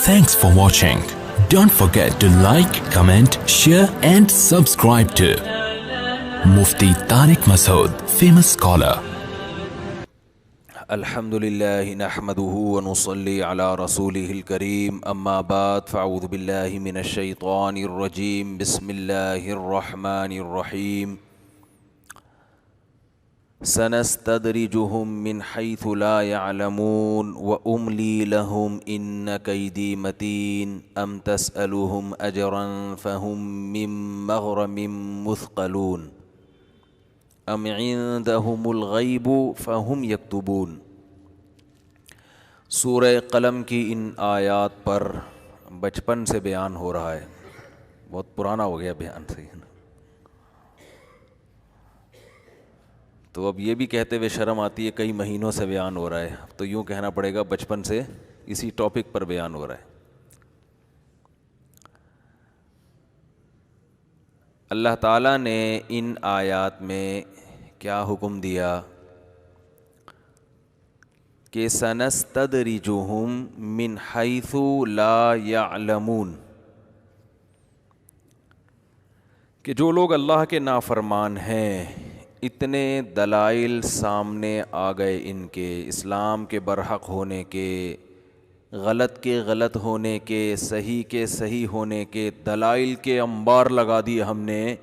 Thanks for watching. Don't forget to like, comment, share and subscribe to Mufti Tariq Masood, famous scholar. الحمدللہ نحمدہ ونصلی علی رسولہ الکریم اما بعد فاعوذ باللہ من الشیطان الرجیم بسم اللہ الرحمن الرحیم سنستدرجہم من حیث لا يعلمون واملی لہم ان کیدی متین ام تسألہم اجرا فہم من مغرم مثقلون ام عندہم الغیب فہم یکتبون۔ سورہ قلم کی ان آیات پر بچپن سے بیان ہو رہا ہے، بہت پرانا ہو گیا بیان سے، تو اب یہ بھی کہتے ہوئے شرم آتی ہے کئی مہینوں سے بیان ہو رہا ہے، تو یوں کہنا پڑے گا بچپن سے اسی ٹاپک پر بیان ہو رہا ہے۔ اللہ تعالیٰ نے ان آیات میں کیا حکم دیا کہ سنستدرجہم من حیث لا یعلمون، کہ جو لوگ اللہ کے نافرمان ہیں، اتنے دلائل سامنے آ گئے ان کے، اسلام کے برحق ہونے کے، غلط کے غلط ہونے کے، صحیح کے صحیح ہونے کے، دلائل کے انبار لگا دیے ہم نے،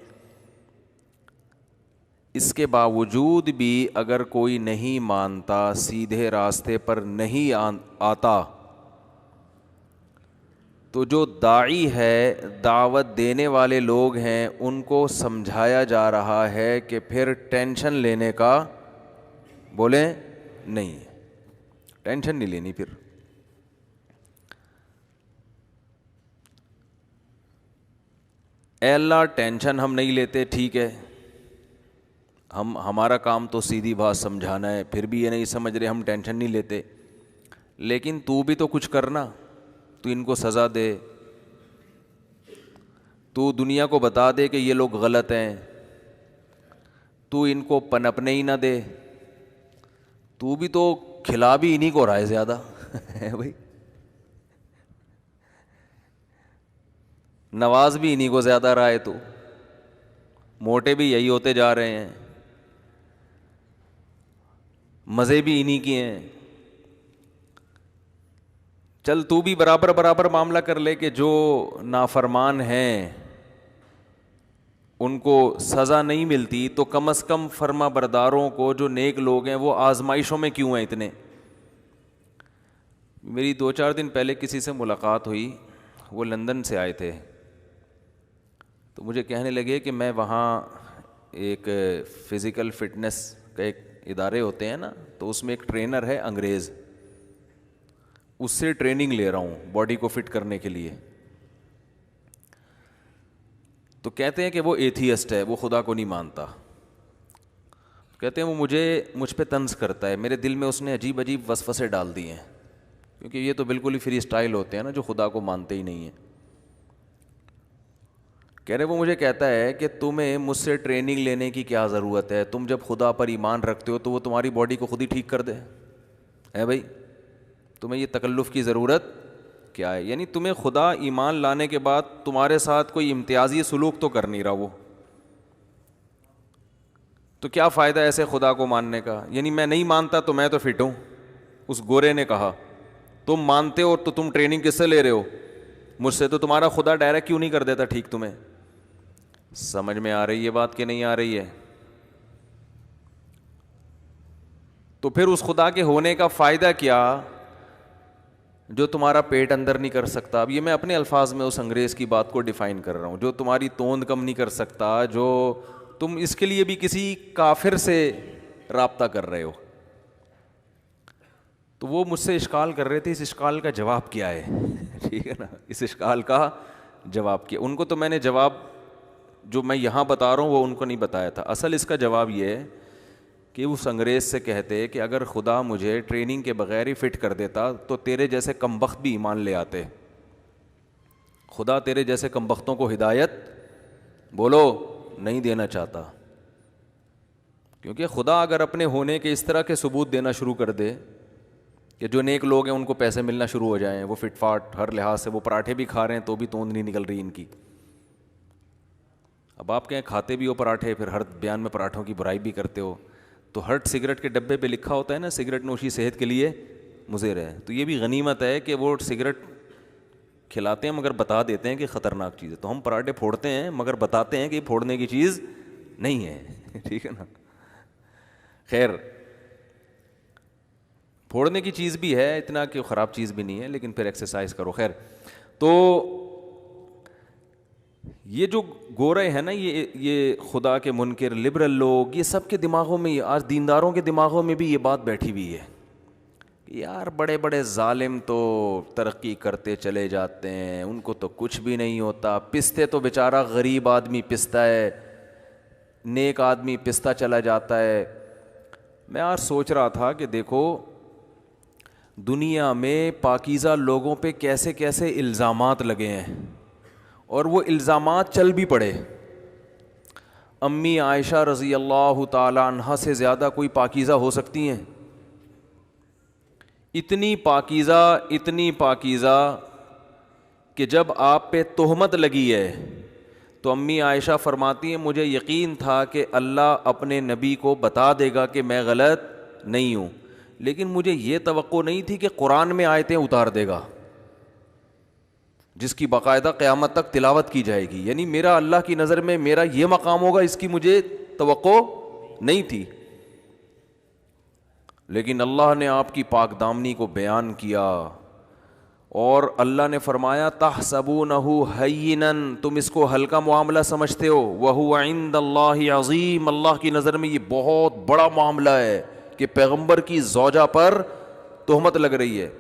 اس کے باوجود بھی اگر کوئی نہیں مانتا، سیدھے راستے پر نہیں آتا، تو جو داعی ہے، دعوت دینے والے لوگ ہیں، ان کو سمجھایا جا رہا ہے کہ پھر ٹینشن لینے کا بولیں نہیں، ٹینشن نہیں لینی۔ پھر اے اللہ ٹینشن ہم نہیں لیتے، ٹھیک ہے، ہمارا کام تو سیدھی بات سمجھانا ہے، پھر بھی یہ نہیں سمجھ رہے، ہم ٹینشن نہیں لیتے، لیکن تو بھی تو کچھ کرنا، تو ان کو سزا دے، تو دنیا کو بتا دے کہ یہ لوگ غلط ہیں، تو ان کو پنپنے ہی نہ دے، تو بھی تو کھلا بھی انہی کو رہا ہے زیادہ ہے بھائی، نواز بھی انہی کو زیادہ رہا ہے، تو موٹے بھی یہی ہوتے جا رہے ہیں، مزے بھی انہی کی ہیں، چل تو بھی برابر برابر معاملہ کر لے کہ جو نافرمان ہیں ان کو سزا نہیں ملتی، تو کم از کم فرما برداروں کو، جو نیک لوگ ہیں، وہ آزمائشوں میں کیوں ہیں اتنے۔ میری 2-4 دن پہلے کسی سے ملاقات ہوئی، وہ لندن سے آئے تھے، تو مجھے کہنے لگے کہ میں وہاں ایک فزیکل فٹنس کا ایک ادارے ہوتے ہیں نا، تو اس میں ایک ٹرینر ہے انگریز، اس سے ٹریننگ لے رہا ہوں باڈی کو فٹ کرنے کے لیے۔ تو کہتے ہیں کہ وہ ایتھیسٹ ہے، وہ خدا کو نہیں مانتا، کہتے ہیں وہ مجھ پہ طنز کرتا ہے، میرے دل میں اس نے عجیب عجیب وسوسے ڈال دیے ہیں، کیونکہ یہ تو بالکل ہی فری اسٹائل ہوتے ہیں نا جو خدا کو مانتے ہی نہیں ہیں۔ کہہ رہے وہ مجھے کہتا ہے کہ تمہیں مجھ سے ٹریننگ لینے کی کیا ضرورت ہے، تم جب خدا پر ایمان رکھتے ہو تو وہ تمہاری باڈی کو خود ہی ٹھیک کر دے، ہے بھائی، تمہیں یہ تکلف کی ضرورت کیا ہے؟ یعنی تمہیں خدا ایمان لانے کے بعد تمہارے ساتھ کوئی امتیازی سلوک تو کر نہیں رہا وہ، تو کیا فائدہ ایسے خدا کو ماننے کا؟ یعنی میں نہیں مانتا تو میں تو فٹ ہوں، اس گورے نے کہا، تم مانتے ہو تو تم ٹریننگ کس سے لے رہے ہو؟ مجھ سے، تو تمہارا خدا ڈائریکٹ کیوں نہیں کر دیتا ٹھیک تمہیں؟ سمجھ میں آ رہی ہے بات کہ نہیں آ رہی ہے؟ تو پھر اس خدا کے ہونے کا فائدہ کیا جو تمہارا پیٹ اندر نہیں کر سکتا؟ اب یہ میں اپنے الفاظ میں اس انگریز کی بات کو ڈیفائن کر رہا ہوں، جو تمہاری توند کم نہیں کر سکتا، جو تم اس کے لیے بھی کسی کافر سے رابطہ کر رہے ہو۔ تو وہ مجھ سے اشکال کر رہے تھے، اس اشکال کا جواب کیا ہے ٹھیک ہے نا، اس اشکال کا جواب کیا؟ ان کو تو میں نے جواب جو میں یہاں بتا رہا ہوں وہ ان کو نہیں بتایا تھا۔ اصل اس کا جواب یہ ہے کہ اس انگریز سے کہتے کہ اگر خدا مجھے ٹریننگ کے بغیر ہی فٹ کر دیتا تو تیرے جیسے کمبخت بھی ایمان لے آتے، خدا تیرے جیسے کمبختوں کو ہدایت بولو نہیں دینا چاہتا، کیونکہ خدا اگر اپنے ہونے کے اس طرح کے ثبوت دینا شروع کر دے کہ جو نیک لوگ ہیں ان کو پیسے ملنا شروع ہو جائیں, وہ فٹ فاٹ ہر لحاظ سے, وہ پراٹھے بھی کھا رہے ہیں تو بھی توند نہیں نکل رہی ان کی. اب آپ کہیں کھاتے بھی ہو پراٹھے, پھر ہر بیان میں پراٹھوں کی برائی بھی کرتے ہو. تو ہر سگریٹ کے ڈبے پہ لکھا ہوتا ہے نا, سگریٹ نوشی صحت کے لیے مضر ہے. تو یہ بھی غنیمت ہے کہ وہ سگریٹ کھلاتے ہیں مگر بتا دیتے ہیں کہ خطرناک چیز ہے. تو ہم پراٹھے پھوڑتے ہیں مگر بتاتے ہیں کہ یہ پھوڑنے کی چیز نہیں ہے. ٹھیک ہے نا. خیر, پھوڑنے کی چیز بھی ہے, اتنا کہ خراب چیز بھی نہیں ہے, لیکن پھر ایکسرسائز کرو. خیر, تو یہ جو گورے ہیں نا, یہ خدا کے منکر لبرل لوگ, یہ سب کے دماغوں میں, آج دینداروں کے دماغوں میں بھی یہ بات بیٹھی ہوئی ہے یار بڑے بڑے ظالم تو ترقی کرتے چلے جاتے ہیں, ان کو تو کچھ بھی نہیں ہوتا. پستے تو بیچارہ غریب آدمی پستا ہے, نیک آدمی پستا چلا جاتا ہے. میں آج سوچ رہا تھا کہ دیکھو دنیا میں پاکیزہ لوگوں پہ کیسے کیسے الزامات لگے ہیں, اور وہ الزامات چل بھی پڑے. امی عائشہ رضی اللہ تعالی عنہا سے زیادہ کوئی پاکیزہ ہو سکتی ہیں؟ اتنی پاکیزہ کہ جب آپ پہ تہمت لگی ہے تو امی عائشہ فرماتی ہیں مجھے یقین تھا کہ اللہ اپنے نبی کو بتا دے گا کہ میں غلط نہیں ہوں, لیکن مجھے یہ توقع نہیں تھی کہ قرآن میں آیتیں اتار دے گا جس کی باقاعدہ قیامت تک تلاوت کی جائے گی. یعنی میرا اللہ کی نظر میں میرا یہ مقام ہوگا, اس کی مجھے توقع نہیں تھی. لیکن اللہ نے آپ کی پاک دامنی کو بیان کیا, اور اللہ نے فرمایا تحسبونہ ہینا, تم اس کو ہلکا معاملہ سمجھتے ہو, وہو عند اللہ عظیم, اللہ کی نظر میں یہ بہت بڑا معاملہ ہے کہ پیغمبر کی زوجہ پر تہمت لگ رہی ہے.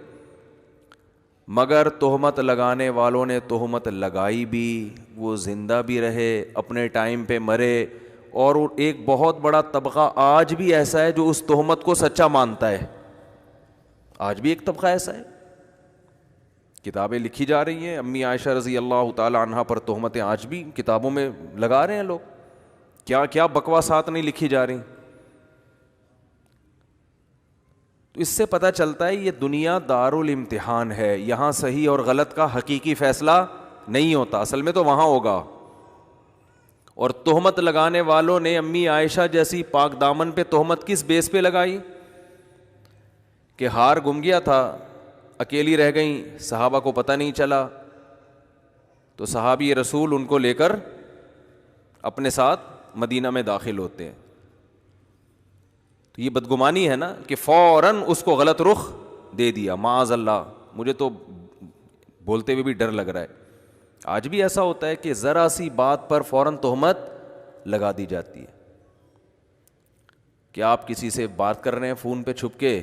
مگر تہمت لگانے والوں نے تہمت لگائی بھی, وہ زندہ بھی رہے, اپنے ٹائم پہ مرے, اور ایک بہت بڑا طبقہ آج بھی ایسا ہے جو اس تہمت کو سچا مانتا ہے. آج بھی ایک طبقہ ایسا ہے. کتابیں لکھی جا رہی ہیں, امی عائشہ رضی اللہ تعالی عنہا پر تہمتیں آج بھی کتابوں میں لگا رہے ہیں لوگ. کیا کیا بکواسات نہیں لکھی جا رہی. تو اس سے پتہ چلتا ہے یہ دنیا دارالامتحان ہے, یہاں صحیح اور غلط کا حقیقی فیصلہ نہیں ہوتا, اصل میں تو وہاں ہوگا. اور تہمت لگانے والوں نے امی عائشہ جیسی پاک دامن پہ تہمت کس بیس پہ لگائی کہ ہار گم گیا تھا, اکیلی رہ گئیں, صحابہ کو پتہ نہیں چلا, تو صحابی رسول ان کو لے کر اپنے ساتھ مدینہ میں داخل ہوتے ہیں. تو یہ بدگمانی ہے نا کہ فوراً اس کو غلط رخ دے دیا. معاذ اللہ, مجھے تو بولتے ہوئے بھی ڈر لگ رہا ہے. آج بھی ایسا ہوتا ہے کہ ذرا سی بات پر فوراً تہمت لگا دی جاتی ہے. کہ آپ کسی سے بات کر رہے ہیں فون پہ چھپ کے,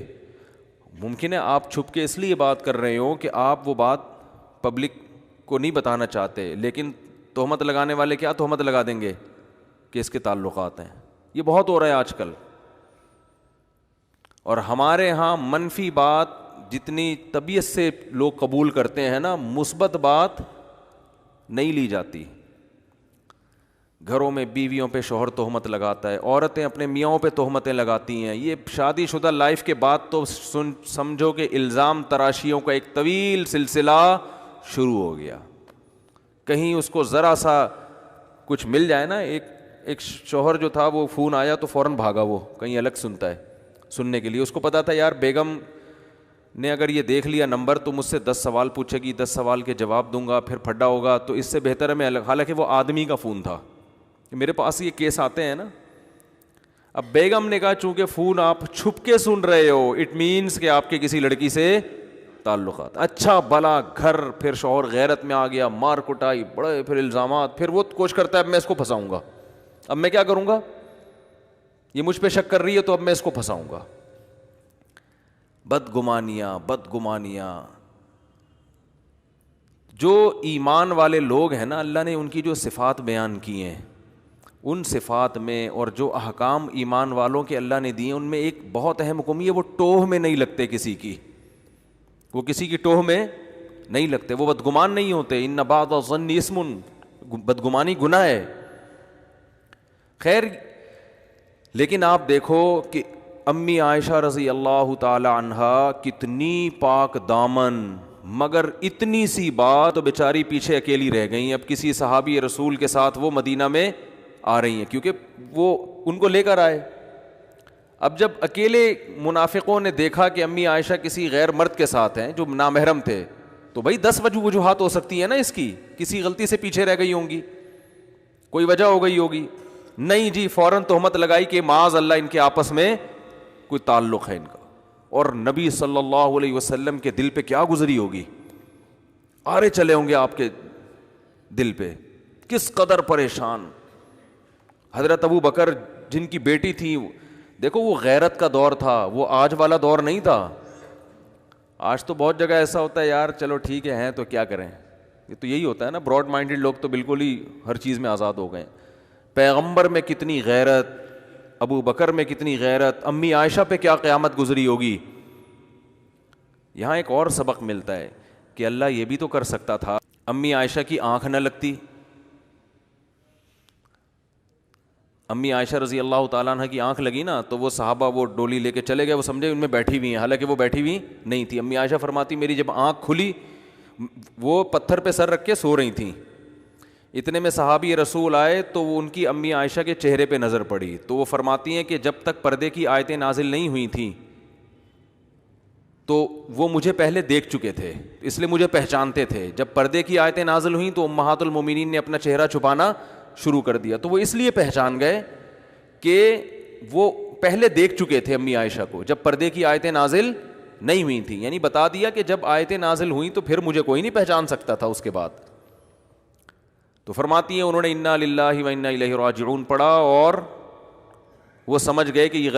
ممکن ہے آپ چھپ کے اس لیے بات کر رہے ہو کہ آپ وہ بات پبلک کو نہیں بتانا چاہتے, لیکن تہمت لگانے والے کیا تہمت لگا دیں گے کہ اس کے تعلقات ہیں. یہ بہت ہو رہا ہے آج کل. اور ہمارے ہاں منفی بات جتنی طبیعت سے لوگ قبول کرتے ہیں نا, مثبت بات نہیں لی جاتی. گھروں میں بیویوں پہ شوہر تہمت لگاتا ہے, عورتیں اپنے میاں پہ تہمتیں لگاتی ہیں. یہ شادی شدہ لائف کے بعد تو سمجھو کہ الزام تراشیوں کا ایک طویل سلسلہ شروع ہو گیا. کہیں اس کو ذرا سا کچھ مل جائے نا, ایک شوہر جو تھا وہ فون آیا تو فوراً بھاگا, وہ کہیں الگ سنتا ہے سننے کے لیے. اس کو پتا تھا یار بیگم نے اگر یہ دیکھ لیا نمبر تو مجھ سے 10 سوال پوچھے گی, 10 سوال کے جواب دوں گا, پھر پھڈا ہوگا, تو اس سے بہتر ہے میں الگ. حالانکہ وہ آدمی کا فون تھا. میرے پاس یہ کیس آتے ہیں نا. اب بیگم نے کہا چونکہ فون آپ چھپ کے سن رہے ہو, اٹ مینس کہ آپ کے کسی لڑکی سے تعلقات. اچھا بلا گھر, پھر شوہر غیرت میں آ گیا, مار کٹائی, بڑے پھر الزامات. پھر وہ کوشش کرتا ہے اب میں اس کو پھنساؤں گا, اب میں کیا کروں گا, یہ مجھ پہ شک کر رہی ہے تو اب میں اس کو پھنساؤں گا. بدگمانیاں. جو ایمان والے لوگ ہیں نا, اللہ نے ان کی جو صفات بیان کی ہیں, ان صفات میں اور جو احکام ایمان والوں کے اللہ نے دیے, ان میں ایک بہت اہم حکم ہے, وہ ٹوہ میں نہیں لگتے کسی کی. وہ کسی کی ٹوہ میں نہیں لگتے, وہ بدگمان نہیں ہوتے. ان بعض الظن اسم, بدگمانی گناہ ہے. خیر, لیکن آپ دیکھو کہ امی عائشہ رضی اللہ تعالی عنہا کتنی پاک دامن، مگر اتنی سی بات تو بیچاری پیچھے اکیلی رہ گئیں. اب کسی صحابی رسول کے ساتھ وہ مدینہ میں آ رہی ہیں کیونکہ وہ ان کو لے کر آئے. اب جب اکیلے منافقوں نے دیکھا کہ امی عائشہ کسی غیر مرد کے ساتھ ہیں جو نامحرم تھے، تو بھائی 10 وجوہات ہو سکتی ہیں نا اس کی. کسی غلطی سے پیچھے رہ گئی ہوں گی، کوئی وجہ ہو گئی ہوگی. نہیں جی، فوراً تہمت لگائی کہ معاذ اللہ ان کے آپس میں کوئی تعلق ہے ان کا. اور نبی صلی اللہ علیہ وسلم کے دل پہ کیا گزری ہوگی، آرے چلے ہوں گے آپ کے دل پہ، کس قدر پریشان. حضرت ابو بکر جن کی بیٹی تھی، دیکھو وہ غیرت کا دور تھا، وہ آج والا دور نہیں تھا. آج تو بہت جگہ ایسا ہوتا ہے یار چلو ٹھیک ہے ہیں تو کیا کریں، یہ تو یہی ہوتا ہے نا، براڈ مائنڈڈ لوگ تو بالکل ہی ہر چیز میں آزاد ہو گئے. پیغمبر میں کتنی غیرت، ابو بکر میں کتنی غیرت، امی عائشہ پہ کیا قیامت گزری ہوگی. یہاں ایک اور سبق ملتا ہے کہ اللہ یہ بھی تو کر سکتا تھا، امی عائشہ کی آنکھ نہ لگتی. امی عائشہ رضی اللہ تعالیٰ عنہ کی آنکھ لگی نا تو وہ صحابہ وہ ڈولی لے کے چلے گئے، وہ سمجھے ان میں بیٹھی ہوئی ہیں، حالانکہ وہ بیٹھی ہوئی نہیں تھی. امی عائشہ فرماتی میری جب آنکھ کھلی وہ پتھر پہ سر رکھ کے سو رہی تھیں. اتنے میں صحابی رسول آئے تو وہ ان کی امی عائشہ کے چہرے پہ نظر پڑی، تو وہ فرماتی ہیں کہ جب تک پردے کی آیتیں نازل نہیں ہوئی تھیں تو وہ مجھے پہلے دیکھ چکے تھے، اس لیے مجھے پہچانتے تھے. جب پردے کی آیتیں نازل ہوئیں تو امہات المومنین نے اپنا چہرہ چھپانا شروع کر دیا، تو وہ اس لیے پہچان گئے کہ وہ پہلے دیکھ چکے تھے امی عائشہ کو جب پردے کی آیتیں نازل نہیں ہوئی تھیں. یعنی بتا دیا کہ جب آیتیں نازل ہوئیں تو پھر مجھے کوئی نہیں پہچان سکتا تھا اس کے بعد. تو فرماتی ہیں انہوں نے انا للہ و انا الیہ راجعون پڑھا اور وہ سمجھ گئے کہ یہ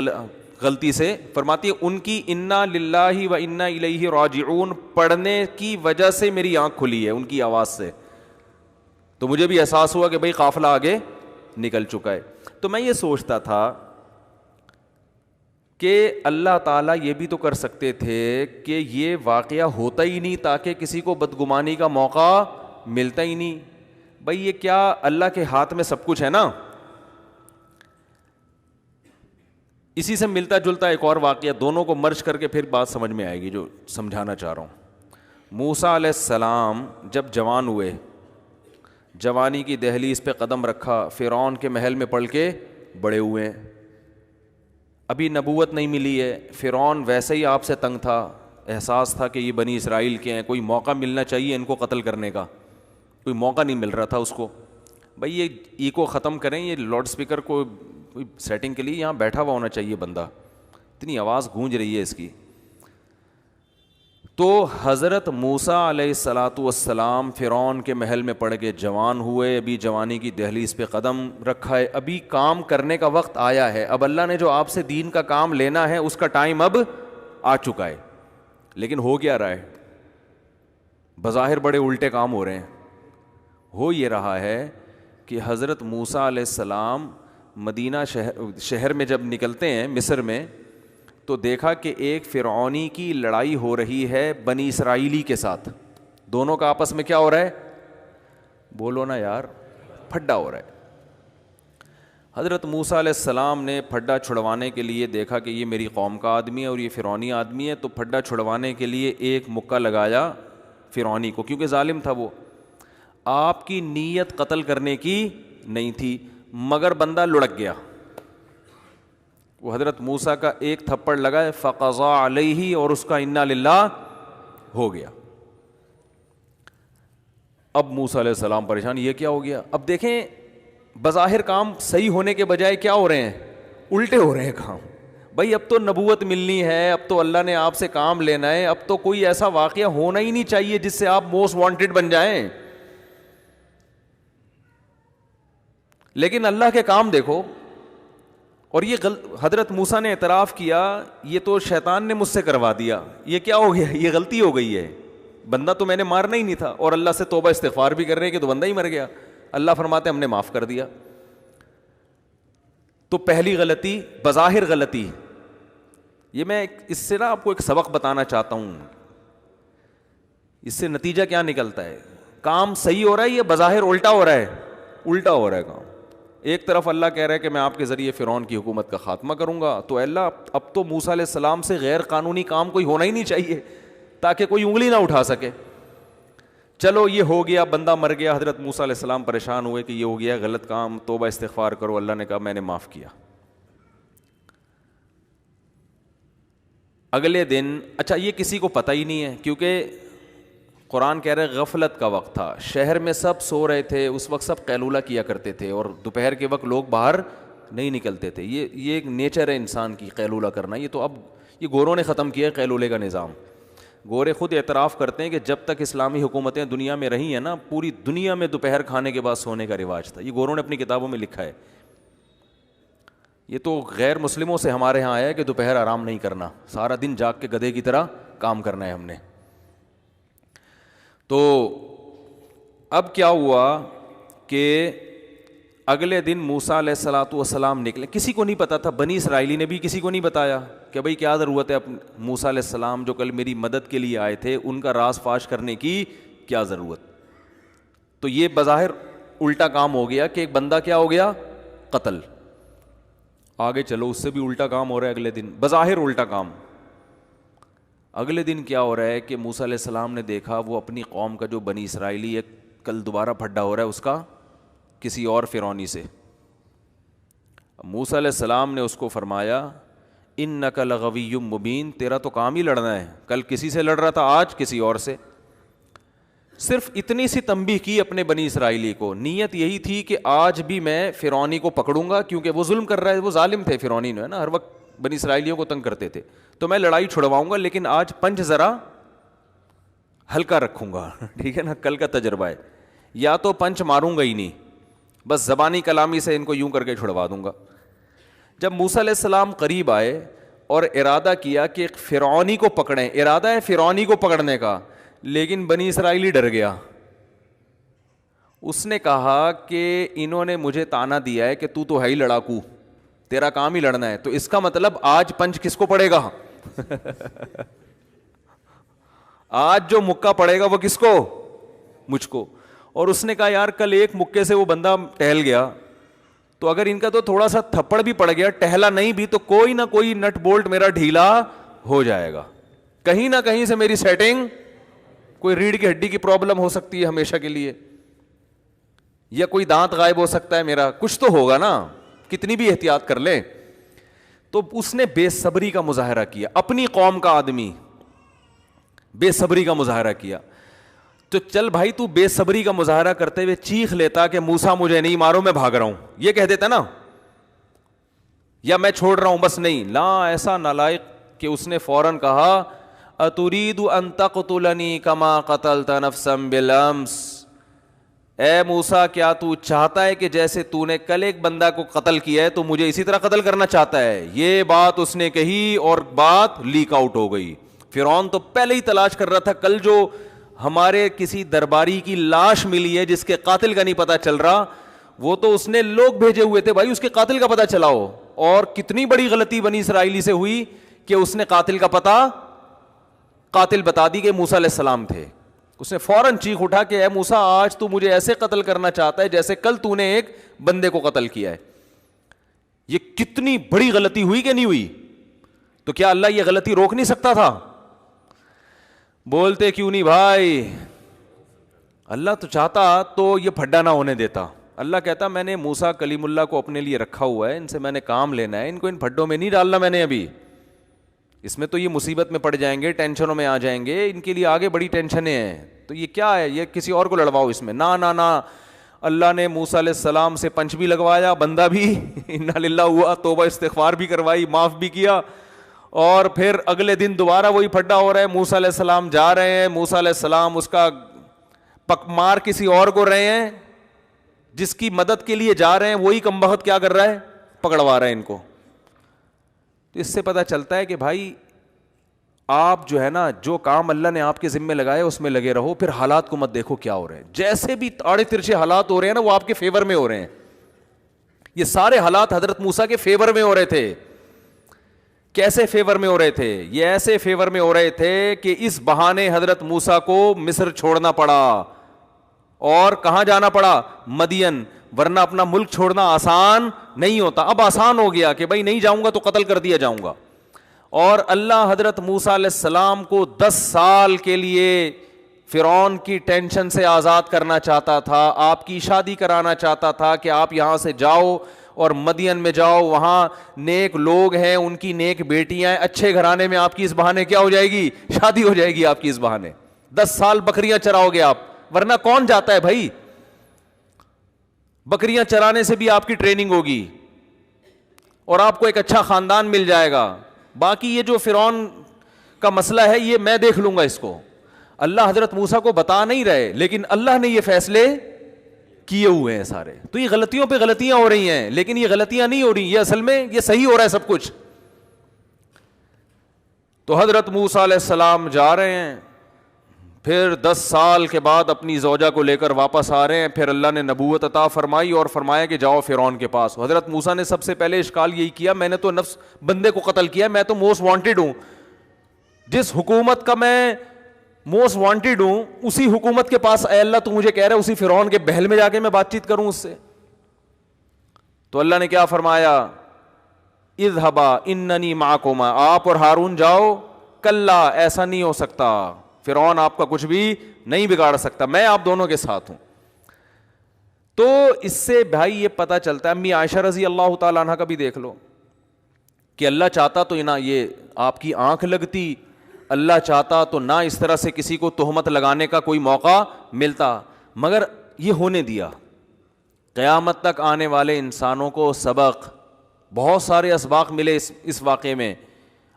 غلطی سے، فرماتی ہے ان کی انا للہ و انا الیہ راجعون پڑھنے کی وجہ سے میری آنکھ کھلی ہے، ان کی آواز سے. تو مجھے بھی احساس ہوا کہ بھئی قافلہ آگے نکل چکا ہے. تو میں یہ سوچتا تھا کہ اللہ تعالیٰ یہ بھی تو کر سکتے تھے کہ یہ واقعہ ہوتا ہی نہیں تاکہ کسی کو بدگمانی کا موقع ملتا ہی نہیں. بھئی یہ کیا اللہ کے ہاتھ میں سب کچھ ہے نا. اسی سے ملتا جلتا ایک اور واقعہ، دونوں کو مرج کر کے پھر بات سمجھ میں آئے گی جو سمجھانا چاہ رہا ہوں. موسیٰ علیہ السلام جب جوان ہوئے، جوانی کی دہلیز پہ قدم رکھا، فرعون کے محل میں پل کے بڑے ہوئے ہیں. ابھی نبوت نہیں ملی ہے، فرعون ویسے ہی آپ سے تنگ تھا، احساس تھا کہ یہ بنی اسرائیل کے ہیں، کوئی موقع ملنا چاہیے ان کو قتل کرنے کا، کوئی موقع نہیں مل رہا تھا اس کو. بھئی یہ ایکو ختم کریں، یہ لاؤڈ سپیکر کو سیٹنگ کے لیے یہاں بیٹھا ہوا ہونا چاہیے بندہ، اتنی آواز گونج رہی ہے اس کی. تو حضرت موسیٰ علیہ السلام فرعون کے محل میں پڑ کے جوان ہوئے، ابھی جوانی کی دہلیز پہ قدم رکھا ہے، ابھی کام کرنے کا وقت آیا ہے. اب اللہ نے جو آپ سے دین کا کام لینا ہے اس کا ٹائم اب آ چکا ہے. لیکن ہو کیا رہا ہے؟ بظاہر بڑے الٹے کام ہو رہے ہیں. ہو یہ رہا ہے کہ حضرت موسیٰ علیہ السلام مدینہ شہر میں جب نکلتے ہیں مصر میں، تو دیکھا کہ ایک فرعونی کی لڑائی ہو رہی ہے بنی اسرائیلی کے ساتھ. دونوں کا آپس میں کیا ہو رہا ہے؟ بولو نا یار، پھڈا ہو رہا ہے. حضرت موسیٰ علیہ السلام نے پھڈا چھڑوانے کے لیے دیکھا کہ یہ میری قوم کا آدمی ہے اور یہ فرعونی آدمی ہے، تو پھڈا چھڑوانے کے لیے ایک مکہ لگایا فرعونی کو، کیونکہ ظالم تھا وہ. آپ کی نیت قتل کرنے کی نہیں تھی، مگر بندہ لڑک گیا. وہ حضرت موسیٰ کا ایک تھپڑ لگا فقضا علیہ اور اس کا انا للہ ہو گیا. اب موسیٰ علیہ السلام پریشان، یہ کیا ہو گیا؟ اب دیکھیں بظاہر کام صحیح ہونے کے بجائے کیا ہو رہے ہیں؟ الٹے ہو رہے ہیں کام. بھائی اب تو نبوت ملنی ہے، اب تو اللہ نے آپ سے کام لینا ہے، اب تو کوئی ایسا واقعہ ہونا ہی نہیں چاہیے جس سے آپ موسٹ وانٹیڈ بن جائیں. لیکن اللہ کے کام دیکھو. اور یہ حضرت موسیٰ نے اعتراف کیا یہ تو شیطان نے مجھ سے کروا دیا، یہ کیا ہو گیا؟ یہ غلطی ہو گئی ہے، بندہ تو میں نے مارنا ہی نہیں تھا. اور اللہ سے توبہ استغفار بھی کر رہے ہیں کہ تو بندہ ہی مر گیا. اللہ فرماتے ہم نے معاف کر دیا. تو پہلی غلطی بظاہر غلطی، یہ میں اس سے نا آپ کو ایک سبق بتانا چاہتا ہوں. اس سے نتیجہ کیا نکلتا ہے؟ کام صحیح ہو رہا ہے یا بظاہر الٹا ہو رہا ہے؟ الٹا ہو رہا ہے کام. ایک طرف اللہ کہہ رہا ہے کہ میں آپ کے ذریعے فرعون کی حکومت کا خاتمہ کروں گا, تو اللہ اب تو موسیٰ علیہ السلام سے غیر قانونی کام کوئی ہونا ہی نہیں چاہیے تاکہ کوئی انگلی نہ اٹھا سکے. چلو یہ ہو گیا, بندہ مر گیا, حضرت موسیٰ علیہ السلام پریشان ہوئے کہ یہ ہو گیا غلط کام, توبہ استغفار کرو. اللہ نے کہا میں نے معاف کیا. اگلے دن, اچھا یہ کسی کو پتہ ہی نہیں ہے کیونکہ قرآن کہہ رہے غفلت کا وقت تھا, شہر میں سب سو رہے تھے, اس وقت سب قیلولہ کیا کرتے تھے اور دوپہر کے وقت لوگ باہر نہیں نکلتے تھے. یہ ایک نیچر ہے انسان کی قیلولہ کرنا. یہ تو اب یہ گوروں نے ختم کیا ہے قیلولے کا نظام. گورے خود اعتراف کرتے ہیں کہ جب تک اسلامی حکومتیں دنیا میں رہی ہیں نا, پوری دنیا میں دوپہر کھانے کے بعد سونے کا رواج تھا. یہ گوروں نے اپنی کتابوں میں لکھا ہے. یہ تو غیر مسلموں سے ہمارے ہاں آیا ہے کہ دوپہر آرام نہیں کرنا, سارا دن جاگ کے گدھے کی طرح کام کرنا ہے ہم نے. تو اب کیا ہوا کہ اگلے دن موسیٰ علیہ الصلاۃ والسلام نکلے. کسی کو نہیں پتا تھا, بنی اسرائیلی نے بھی کسی کو نہیں بتایا کہ بھائی کیا ضرورت ہے موسیٰ علیہ السلام جو کل میری مدد کے لیے آئے تھے ان کا راز فاش کرنے کی کیا ضرورت. تو یہ بظاہر الٹا کام ہو گیا کہ ایک بندہ کیا ہو گیا, قتل. آگے چلو اس سے بھی الٹا کام ہو رہا ہے اگلے دن, بظاہر الٹا کام. اگلے دن کیا ہو رہا ہے کہ موسیٰ علیہ السلام نے دیکھا وہ اپنی قوم کا جو بنی اسرائیلی ہے کل دوبارہ پھڈا ہو رہا ہے اس کا کسی اور فرعونی سے. موسیٰ علیہ السلام نے اس کو فرمایا انک لغوی مبین, تیرا تو کام ہی لڑنا ہے, کل کسی سے لڑ رہا تھا آج کسی اور سے. صرف اتنی سی تنبیہ کی اپنے بنی اسرائیلی کو, نیت یہی تھی کہ آج بھی میں فرعونی کو پکڑوں گا کیونکہ وہ ظلم کر رہا ہے, وہ ظالم تھے فرعونی نے نا, ہر وقت بنی اسرائیلیوں کو تنگ کرتے تھے, تو میں لڑائی چھڑواؤں گا لیکن آج پنچ ذرا ہلکا رکھوں گا. ٹھیک ہے نا, کل کا تجربہ ہے. یا تو پنچ ماروں گا ہی نہیں, بس زبانی کلامی سے ان کو یوں کر کے چھڑوا دوں گا. جب موسیٰ علیہ السلام قریب آئے اور ارادہ کیا کہ فرعونی کو پکڑیں, ارادہ ہے فرعونی کو پکڑنے کا, لیکن بنی اسرائیلی ڈر گیا. اس نے کہا کہ انہوں نے مجھے تانا دیا ہے کہ تو ہے ہی لڑاکو, تیرا کام ہی لڑنا ہے, تو اس کا مطلب آج پنچ کس کو پڑے گا؟ آج جو مکہ پڑے گا وہ کس کو؟ مجھ کو. اور اس نے کہا یار کل ایک مکے سے وہ بندہ ٹہل گیا, تو اگر ان کا تو تھوڑا سا تھپڑ بھی پڑ گیا, ٹہلا نہیں بھی, تو کوئی نہ کوئی نٹ بولٹ میرا ڈھیلا ہو جائے گا, کہیں نہ کہیں سے میری سیٹنگ, کوئی ریڑھ کی ہڈی کی پرابلم ہو سکتی ہے ہمیشہ کے لیے, یا کوئی دانت غائب ہو سکتا ہے میرا, کچھ تو ہوگا نا, کتنی بھی احتیاط کر لیں. تو اس نے بے صبری کا مظاہرہ کیا, اپنی قوم کا آدمی بے صبری کا مظاہرہ کیا. تو چل بھائی تو بے صبری کا مظاہرہ کرتے ہوئے چیخ لیتا کہ موسیٰ مجھے نہیں مارو میں بھاگ رہا ہوں, یہ کہہ دیتا نا, یا میں چھوڑ رہا ہوں بس. نہیں, لا, ایسا نالائق کہ اس نے فوراً کہا اتريد ان تقتلني كما قتلت نفسا بالامس, اے موسیٰ کیا تو چاہتا ہے کہ جیسے تو نے کل ایک بندہ کو قتل کیا ہے تو مجھے اسی طرح قتل کرنا چاہتا ہے؟ یہ بات اس نے کہی اور بات لیک آؤٹ ہو گئی. فرعون تو پہلے ہی تلاش کر رہا تھا, کل جو ہمارے کسی درباری کی لاش ملی ہے جس کے قاتل کا نہیں پتا چل رہا, وہ تو اس نے لوگ بھیجے ہوئے تھے بھائی اس کے قاتل کا پتا چلاؤ. اور کتنی بڑی غلطی بنی اسرائیلی سے ہوئی کہ اس نے قاتل کا پتا, قاتل بتا دی کہ موسیٰ علیہ السلام تھے. اس نے فوراً چیخ اٹھا کہ اے موسیٰ آج تو مجھے ایسے قتل کرنا چاہتا ہے جیسے کل تو نے ایک بندے کو قتل کیا ہے. یہ کتنی بڑی غلطی ہوئی کہ نہیں ہوئی؟ تو کیا اللہ یہ غلطی روک نہیں سکتا تھا؟ بولتے کیوں نہیں بھائی, اللہ تو چاہتا تو یہ پھڈا نہ ہونے دیتا. اللہ کہتا میں نے موسیٰ کلیم اللہ کو اپنے لیے رکھا ہوا ہے, ان سے میں نے کام لینا ہے, ان کو ان پھڈوں میں نہیں ڈالنا میں نے ابھی, اس میں تو یہ مصیبت میں پڑ جائیں گے, ٹینشنوں میں آ جائیں گے, ان کے لیے آگے بڑی ٹینشنیں ہیں, تو یہ کیا ہے, یہ کسی اور کو لڑواؤ اس میں. نہ اللہ نے موسیٰ علیہ السلام سے پنچ بھی لگوایا, بندہ بھی انا للہ ہوا, توبہ استغفار بھی کروائی, معاف بھی کیا, اور پھر اگلے دن دوبارہ وہی پھڈا ہو رہا ہے. موسیٰ علیہ السلام جا رہے ہیں, موسیٰ علیہ السلام اس کا مار کسی اور کو رہے ہیں, جس کی مدد کے لیے جا رہے ہیں وہی کمبخت کیا کر رہا ہے, پکڑوا رہا ہے ان کو. تو اس سے پتہ چلتا ہے کہ بھائی آپ جو ہے نا, جو کام اللہ نے آپ کے ذمے لگائے اس میں لگے رہو, پھر حالات کو مت دیکھو کیا ہو رہے ہیں. جیسے بھی آڑے ترچھے حالات ہو رہے ہیں نا وہ آپ کے فیور میں ہو رہے ہیں. یہ سارے حالات حضرت موسیٰ کے فیور میں ہو رہے تھے. کیسے فیور میں ہو رہے تھے؟ یہ ایسے فیور میں ہو رہے تھے کہ اس بہانے حضرت موسیٰ کو مصر چھوڑنا پڑا. اور کہاں جانا پڑا؟ مدین. ورنہ اپنا ملک چھوڑنا آسان نہیں ہوتا. اب آسان ہو گیا کہ بھائی نہیں جاؤں گا تو قتل کر دیا جاؤں گا. اور اللہ حضرت موسیٰ علیہ السلام کو 10 سال کے لیے فرعون کی ٹینشن سے آزاد کرنا چاہتا تھا, آپ کی شادی کرانا چاہتا تھا کہ آپ یہاں سے جاؤ اور مدین میں جاؤ, وہاں نیک لوگ ہیں, ان کی نیک بیٹیاں ہیں, اچھے گھرانے میں آپ کی اس بہانے کیا ہو جائے گی؟ شادی ہو جائے گی آپ کی اس بہانے. 10 سال بکریاں چراؤ گے آپ, ورنہ کون جاتا ہے بھائی؟ بکریاں چرانے سے بھی آپ کی ٹریننگ ہوگی اور آپ کو ایک اچھا خاندان مل جائے گا. باقی یہ جو فرعون کا مسئلہ ہے یہ میں دیکھ لوں گا اس کو. اللہ حضرت موسیٰ کو بتا نہیں رہے, لیکن اللہ نے یہ فیصلے کیے ہوئے ہیں سارے. تو یہ غلطیوں پہ غلطیاں ہو رہی ہیں, لیکن یہ غلطیاں نہیں ہو رہی, یہ اصل میں یہ صحیح ہو رہا ہے سب کچھ. تو حضرت موسیٰ علیہ السلام جا رہے ہیں, پھر 10 سال کے بعد اپنی زوجہ کو لے کر واپس آ رہے ہیں. پھر اللہ نے نبوت عطا فرمائی اور فرمایا کہ جاؤ فرعون کے پاس. حضرت موسیٰ نے سب سے پہلے اشکال یہی کیا, میں نے تو نفس بندے کو قتل کیا, میں تو موسٹ وانٹیڈ ہوں, جس حکومت کا میں موسٹ وانٹیڈ ہوں اسی حکومت کے پاس اے اللہ تو مجھے کہہ رہا ہے اسی فرعون کے بہل میں جا کے میں بات چیت کروں اس سے. تو اللہ نے کیا فرمایا؟ اذهبا اننی معکما, آپ اور ہارون جاؤ. کلا, ایسا نہیں ہو سکتا, فرعون آپ کا کچھ بھی نہیں بگاڑ سکتا, میں آپ دونوں کے ساتھ ہوں. تو اس سے بھائی یہ پتہ چلتا ہے, امی عائشہ رضی اللہ تعالیٰ عنہ کا بھی دیکھ لو کہ اللہ چاہتا تو نہ یہ آپ کی آنکھ لگتی, اللہ چاہتا تو نہ اس طرح سے کسی کو تہمت لگانے کا کوئی موقع ملتا, مگر یہ ہونے دیا. قیامت تک آنے والے انسانوں کو سبق, بہت سارے اسباق ملے اس واقعے میں.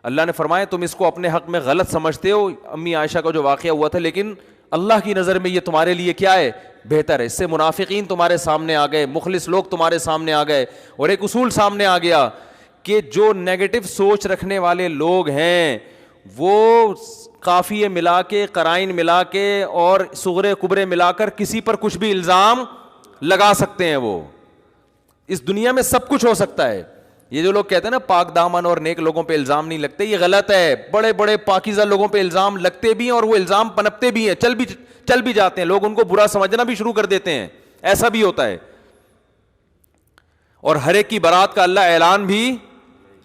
اللہ نے فرمایا تم اس کو اپنے حق میں غلط سمجھتے ہو, امی عائشہ کا جو واقعہ ہوا تھا, لیکن اللہ کی نظر میں یہ تمہارے لیے کیا ہے؟ بہتر ہے. اس سے منافقین تمہارے سامنے آ گئے, مخلص لوگ تمہارے سامنے آ گئے, اور ایک اصول سامنے آ گیا کہ جو نیگیٹو سوچ رکھنے والے لوگ ہیں وہ قافیے ملا کے, قرائن ملا کے اور صغرے کبرے ملا کر کسی پر کچھ بھی الزام لگا سکتے ہیں. وہ اس دنیا میں سب کچھ ہو سکتا ہے. یہ جو لوگ کہتے ہیں نا پاک دامن اور نیک لوگوں پہ الزام نہیں لگتے, یہ غلط ہے. بڑے بڑے پاکیزہ لوگوں پہ الزام لگتے بھی ہیں اور وہ الزام پنپتے بھی ہیں, چل بھی جاتے ہیں, لوگ ان کو برا سمجھنا بھی شروع کر دیتے ہیں, ایسا بھی ہوتا ہے. اور ہر ایک کی برات کا اللہ اعلان بھی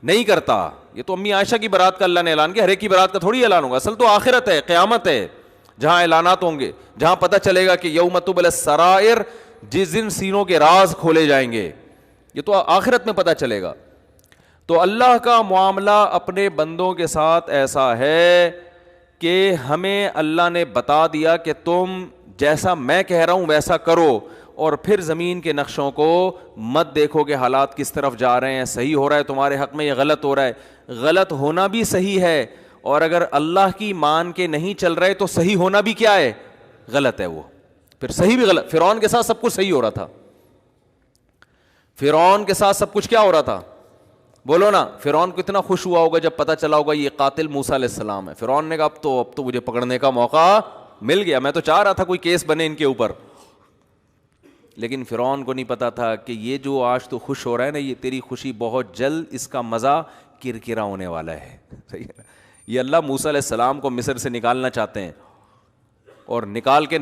نہیں کرتا. یہ تو امی عائشہ کی برات کا اللہ نے اعلان کیا, ہر ایک کی برات کا تھوڑی اعلان ہوگا. اصل تو آخرت ہے, قیامت ہے, جہاں اعلانات ہوں گے, جہاں پتہ چلے گا کہ یوم تبلی السرائر, جس دن سینوں کے راز کھولے جائیں گے. یہ تو آخرت میں پتہ چلے گا. تو اللہ کا معاملہ اپنے بندوں کے ساتھ ایسا ہے کہ ہمیں اللہ نے بتا دیا کہ تم جیسا میں کہہ رہا ہوں ویسا کرو, اور پھر زمین کے نقشوں کو مت دیکھو کہ حالات کس طرف جا رہے ہیں, صحیح ہو رہا ہے تمہارے حق میں, یہ غلط ہو رہا ہے. غلط ہونا بھی صحیح ہے, اور اگر اللہ کی مان کے نہیں چل رہے تو صحیح ہونا بھی کیا ہے؟ غلط ہے. وہ پھر صحیح بھی غلط. فرعون کے ساتھ سب کچھ صحیح ہو رہا تھا, فرعون کے ساتھ سب کچھ کیا ہو رہا تھا؟ بولو نا. فرعون کو اتنا خوش ہوا ہوگا جب پتہ چلا ہوگا یہ قاتل موسیٰ علیہ السلام ہے. فرعون نے کہا اب تو مجھے پکڑنے کا موقع مل گیا, میں تو چاہ رہا تھا کوئی کیس بنے ان کے اوپر. لیکن فرعون کو نہیں پتا تھا کہ یہ جو آج تو خوش ہو رہا ہے نا, یہ تیری خوشی بہت جلد اس کا مزہ کرکرا ہونے والا ہے. صحیح ہے. یہ اللہ موسیٰ علیہ السلام کو مصر سے نکالنا چاہتے ہیں اور نکال کے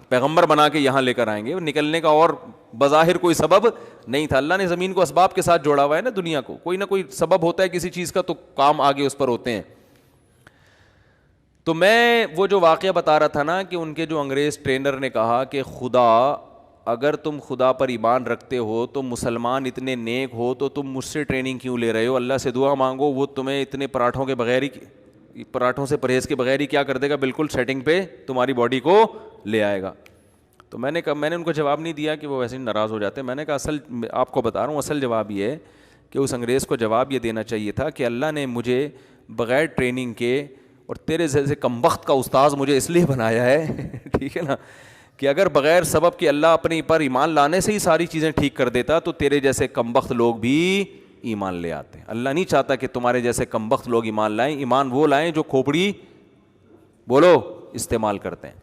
پیغمبر بنا کے یہاں لے کر آئیں گے. نکلنے کا اور بظاہر کوئی سبب نہیں تھا. اللہ نے زمین کو اسباب کے ساتھ جوڑا ہوا ہے نا, دنیا کو کوئی نہ کوئی سبب ہوتا ہے کسی چیز کا, تو کام آگے اس پر ہوتے ہیں. تو میں وہ جو واقعہ بتا رہا تھا نا کہ ان کے جو انگریز ٹرینر نے کہا کہ خدا, اگر تم خدا پر ایمان رکھتے ہو تو مسلمان اتنے نیک ہو تو تم مجھ سے ٹریننگ کیوں لے رہے ہو؟ اللہ سے دعا مانگو, وہ تمہیں اتنے پراٹھوں کے بغیر ہی, پراٹھوں سے پرہیز کے بغیر ہی کیا کر دے گا, بالکل سیٹنگ پہ تمہاری باڈی کو لے آئے گا. تو میں نے کہا, میں نے ان کو جواب نہیں دیا کہ وہ ویسے ہی ناراض ہو جاتے. میں نے کہا اصل آپ کو بتا رہا ہوں, اصل جواب یہ ہے کہ اس انگریز کو جواب یہ دینا چاہیے تھا کہ اللہ نے مجھے بغیر ٹریننگ کے اور تیرے جیسے کمبخت کا استاذ مجھے اس لیے بنایا ہے, ٹھیک ہے نا, کہ اگر بغیر سبب کہ اللہ اپنے پر ایمان لانے سے ہی ساری چیزیں ٹھیک کر دیتا تو تیرے جیسے کمبخت لوگ بھی ایمان لے آتے. اللہ نہیں چاہتا کہ تمہارے جیسے کمبخت لوگ ایمان لائیں. ایمان وہ لائیں جو کھوپڑی بولو استعمال کرتے ہیں.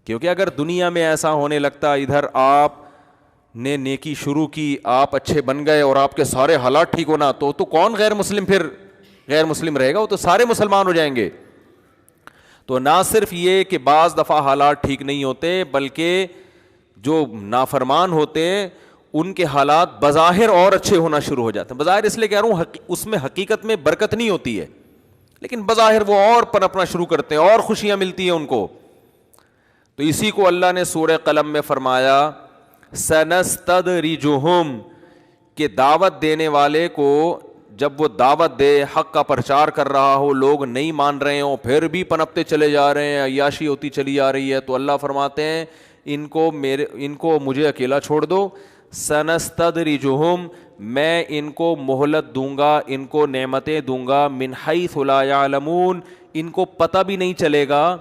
کیونکہ اگر دنیا میں ایسا ہونے لگتا, ادھر آپ نے نیکی شروع کی, آپ اچھے بن گئے اور آپ کے سارے حالات ٹھیک ہونا, تو کون غیر مسلم پھر غیر مسلم رہے گا؟ وہ تو سارے مسلمان ہو جائیں گے. تو نہ صرف یہ کہ بعض دفعہ حالات ٹھیک نہیں ہوتے, بلکہ جو نافرمان ہوتے ہیں ان کے حالات بظاہر اور اچھے ہونا شروع ہو جاتے ہیں. بظاہر اس لیے کہہ رہا ہوں اس میں حقیقت میں برکت نہیں ہوتی ہے, لیکن بظاہر وہ اور پنپنا شروع کرتے ہیں اور خوشیاں ملتی ہیں ان کو. تو اسی کو اللہ نے سورہ قلم میں فرمایا سنستدرجہم, کہ دعوت دینے والے کو جب وہ دعوت دے, حق کا پرچار کر رہا ہو, لوگ نہیں مان رہے ہوں, پھر بھی پنپتے چلے جا رہے ہیں, عیاشی ہوتی چلی جا رہی ہے, تو اللہ فرماتے ہیں ان کو مجھے اکیلا چھوڑ دو. سنستدرجہم, میں ان کو مہلت دوں گا, ان کو نعمتیں دوں گا, من حیث لا یعلمون, ان کو پتہ بھی نہیں چلے گا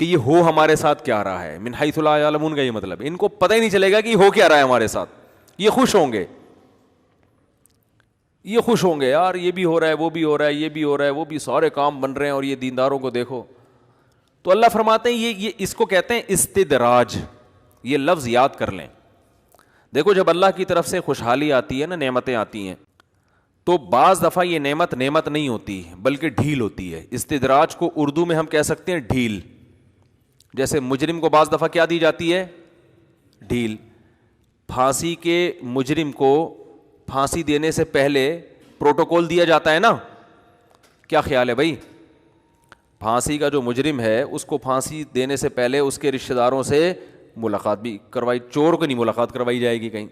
کہ یہ ہو ہمارے ساتھ کیا رہا ہے. من حیث لا یعلمون کا یہ مطلب ان کو پتہ ہی نہیں چلے گا کہ یہ ہو کیا رہا ہے ہمارے ساتھ. یہ خوش ہوں گے, یہ خوش ہوں گے, یار یہ بھی ہو رہا ہے, وہ بھی ہو رہا ہے, یہ بھی ہو رہا ہے, وہ بھی, سارے کام بن رہے ہیں, اور یہ دینداروں کو دیکھو. تو اللہ فرماتے ہیں یہ اس کو کہتے ہیں استدراج. یہ لفظ یاد کر لیں. دیکھو جب اللہ کی طرف سے خوشحالی آتی ہے نا, نعمتیں آتی ہیں, تو بعض دفعہ یہ نعمت نہیں ہوتی بلکہ ڈھیل ہوتی ہے. استدراج کو اردو میں ہم کہہ سکتے ہیں ڈھیل. جیسے مجرم کو بعض دفعہ کیا دی جاتی ہے, ڈھیل. پھانسی کے مجرم کو پھانسی دینے سے پہلے پروٹوکول دیا جاتا ہے نا, کیا خیال ہے بھائی؟ پھانسی کا جو مجرم ہے اس کو پھانسی دینے سے پہلے اس کے رشتہ داروں سے ملاقات بھی کروائی. چور کو نہیں ملاقات کروائی جائے گی کہیں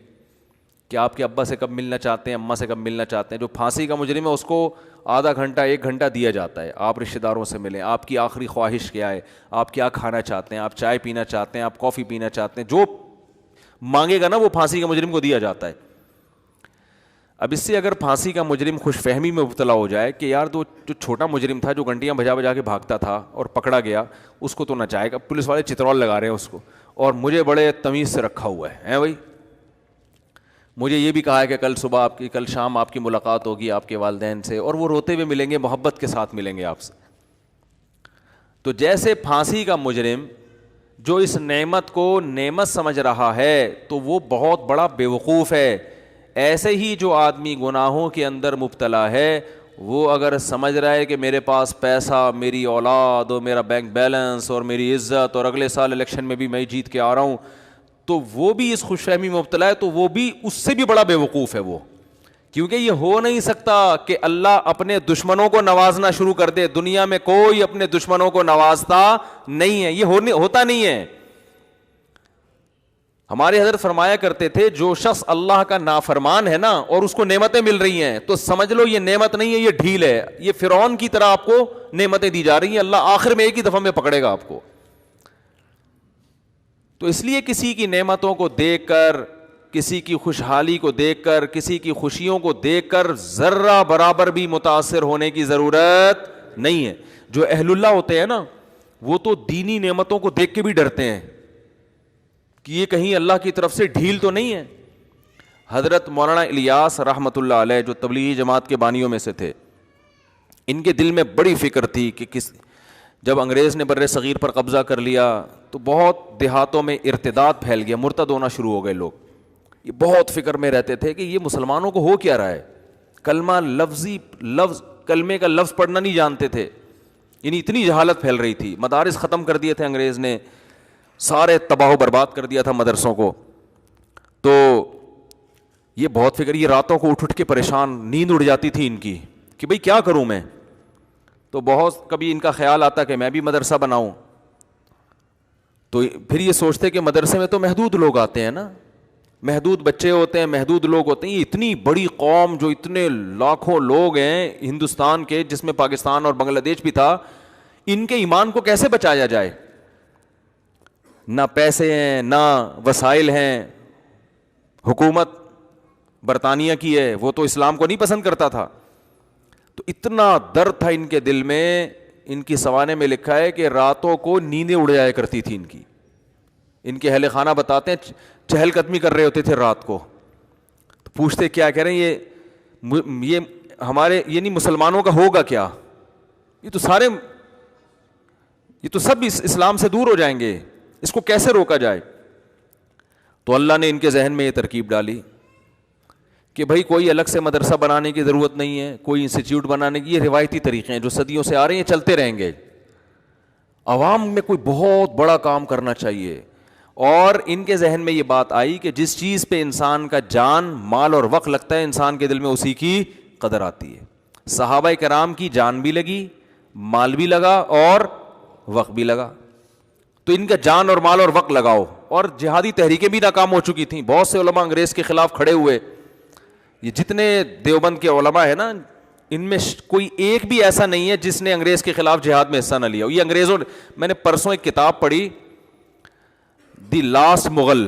کہ آپ کے ابا سے کب ملنا چاہتے ہیں, اماں سے کب ملنا چاہتے ہیں. جو پھانسی کا مجرم ہے اس کو آدھا گھنٹہ 1 گھنٹہ دیا جاتا ہے, آپ رشتہ داروں سے ملیں, آپ کی آخری خواہش کیا ہے, آپ کیا کھانا چاہتے ہیں, آپ چائے پینا چاہتے ہیں, آپ کافی پینا چاہتے ہیں, جو مانگے گا نا وہ پھانسی کا مجرم کو دیا جاتا ہے. اب اس سے اگر پھانسی کا مجرم خوش فہمی میں مبتلا ہو جائے کہ یار جو چھوٹا مجرم تھا جو گھنٹیاں بجا بجا کے بھاگتا تھا اور پکڑا گیا, اس کو تو نہ جائے گا, پولیس والے چترول لگا رہے ہیں اس کو, اور مجھے بڑے تمیز سے رکھا ہوا ہے بھائی, مجھے یہ بھی کہا ہے کہ کل شام آپ کی ملاقات ہوگی آپ کے والدین سے, اور وہ روتے ہوئے ملیں گے, محبت کے ساتھ ملیں گے آپ سے. تو جیسے پھانسی کا مجرم جو اس نعمت کو نعمت سمجھ رہا ہے تو وہ بہت بڑا بیوقوف ہے, ایسے ہی جو آدمی گناہوں کے اندر مبتلا ہے وہ اگر سمجھ رہا ہے کہ میرے پاس پیسہ, میری اولاد اور میرا بینک بیلنس اور میری عزت, اور اگلے سال الیکشن میں بھی میں جیت کے آ رہا ہوں, تو وہ بھی اس خوش فہمی میں مبتلا ہے, تو وہ بھی اس سے بھی بڑا بیوقوف ہے وہ. کیونکہ یہ ہو نہیں سکتا کہ اللہ اپنے دشمنوں کو نوازنا شروع کر دے. دنیا میں کوئی اپنے دشمنوں کو نوازتا نہیں ہے, یہ ہوتا نہیں ہے. ہمارے حضرت فرمایا کرتے تھے جو شخص اللہ کا نافرمان ہے نا اور اس کو نعمتیں مل رہی ہیں تو سمجھ لو یہ نعمت نہیں ہے, یہ ڈھیل ہے. یہ فرعون کی طرح آپ کو نعمتیں دی جا رہی ہیں, اللہ آخر میں ایک ہی دفعہ میں پکڑے گا آپ کو. تو اس لیے کسی کی نعمتوں کو دیکھ کر, کسی کی خوشحالی کو دیکھ کر, کسی کی خوشیوں کو دیکھ کر ذرہ برابر بھی متاثر ہونے کی ضرورت نہیں ہے. جو اہل اللہ ہوتے ہیں نا وہ تو دینی نعمتوں کو دیکھ کے بھی ڈرتے ہیں کہ یہ کہیں اللہ کی طرف سے ڈھیل تو نہیں ہے. حضرت مولانا الیاس رحمۃ اللہ علیہ جو تبلیغی جماعت کے بانیوں میں سے تھے, ان کے دل میں بڑی فکر تھی کہ جب انگریز نے بر صغیر پر قبضہ کر لیا تو بہت دیہاتوں میں ارتداد پھیل گیا, مرتد ہونا شروع ہو گئے لوگ. یہ بہت فکر میں رہتے تھے کہ یہ مسلمانوں کو ہو کیا رہا ہے, کلمے کا لفظ پڑھنا نہیں جانتے تھے, یعنی اتنی جہالت پھیل رہی تھی. مدارس ختم کر دیے تھے انگریز نے, سارے تباہ و برباد کر دیا تھا مدرسوں کو. تو یہ بہت فکر, یہ راتوں کو اٹھ کے پریشان, نیند اڑ جاتی تھی ان کی کہ بھئی کیا کروں میں. تو بہت کبھی ان کا خیال آتا کہ میں بھی مدرسہ بناؤں. تو پھر یہ سوچتے کہ مدرسے میں تو محدود لوگ آتے ہیں نا, محدود بچے ہوتے ہیں, محدود لوگ ہوتے ہیں. یہ اتنی بڑی قوم جو اتنے لاکھوں لوگ ہیں ہندوستان کے, جس میں پاکستان اور بنگلہ دیش بھی تھا, ان کے ایمان کو کیسے بچایا جائے؟ نہ پیسے ہیں, نہ وسائل ہیں. حکومت برطانیہ کی ہے, وہ تو اسلام کو نہیں پسند کرتا تھا. تو اتنا درد تھا ان کے دل میں. ان کی سوانے میں لکھا ہے کہ راتوں کو نیندیں اڑ جایا کرتی تھی ان کی. ان کے اہل خانہ بتاتے ہیں چہل قدمی کر رہے ہوتے تھے رات کو. تو پوچھتے کیا کہہ رہے ہیں, یہ ہمارے یعنی مسلمانوں کا ہوگا کیا, یہ تو سب اسلام سے دور ہو جائیں گے, اس کو کیسے روکا جائے؟ تو اللہ نے ان کے ذہن میں یہ ترکیب ڈالی کہ بھائی کوئی الگ سے مدرسہ بنانے کی ضرورت نہیں ہے, کوئی انسٹیٹیوٹ بنانے کی, یہ روایتی طریقے ہیں جو صدیوں سے آ رہے ہیں, چلتے رہیں گے. عوام میں کوئی بہت بڑا کام کرنا چاہیے. اور ان کے ذہن میں یہ بات آئی کہ جس چیز پہ انسان کا جان مال اور وقت لگتا ہے انسان کے دل میں اسی کی قدر آتی ہے. صحابہ کرام کی جان بھی لگی, مال بھی لگا اور وقت بھی لگا. تو ان کا جان اور مال اور وقت لگاؤ. اور جہادی تحریکیں بھی ناکام ہو چکی تھیں, بہت سے علماء انگریز کے خلاف کھڑے ہوئے. یہ جتنے دیوبند کے علماء ہیں نا, ان میں کوئی ایک بھی ایسا نہیں ہے جس نے انگریز کے خلاف جہاد میں حصہ نہ لیا ہو. یہ انگریزوں, میں نے پرسوں ایک کتاب پڑھی, دی لاسٹ مغل,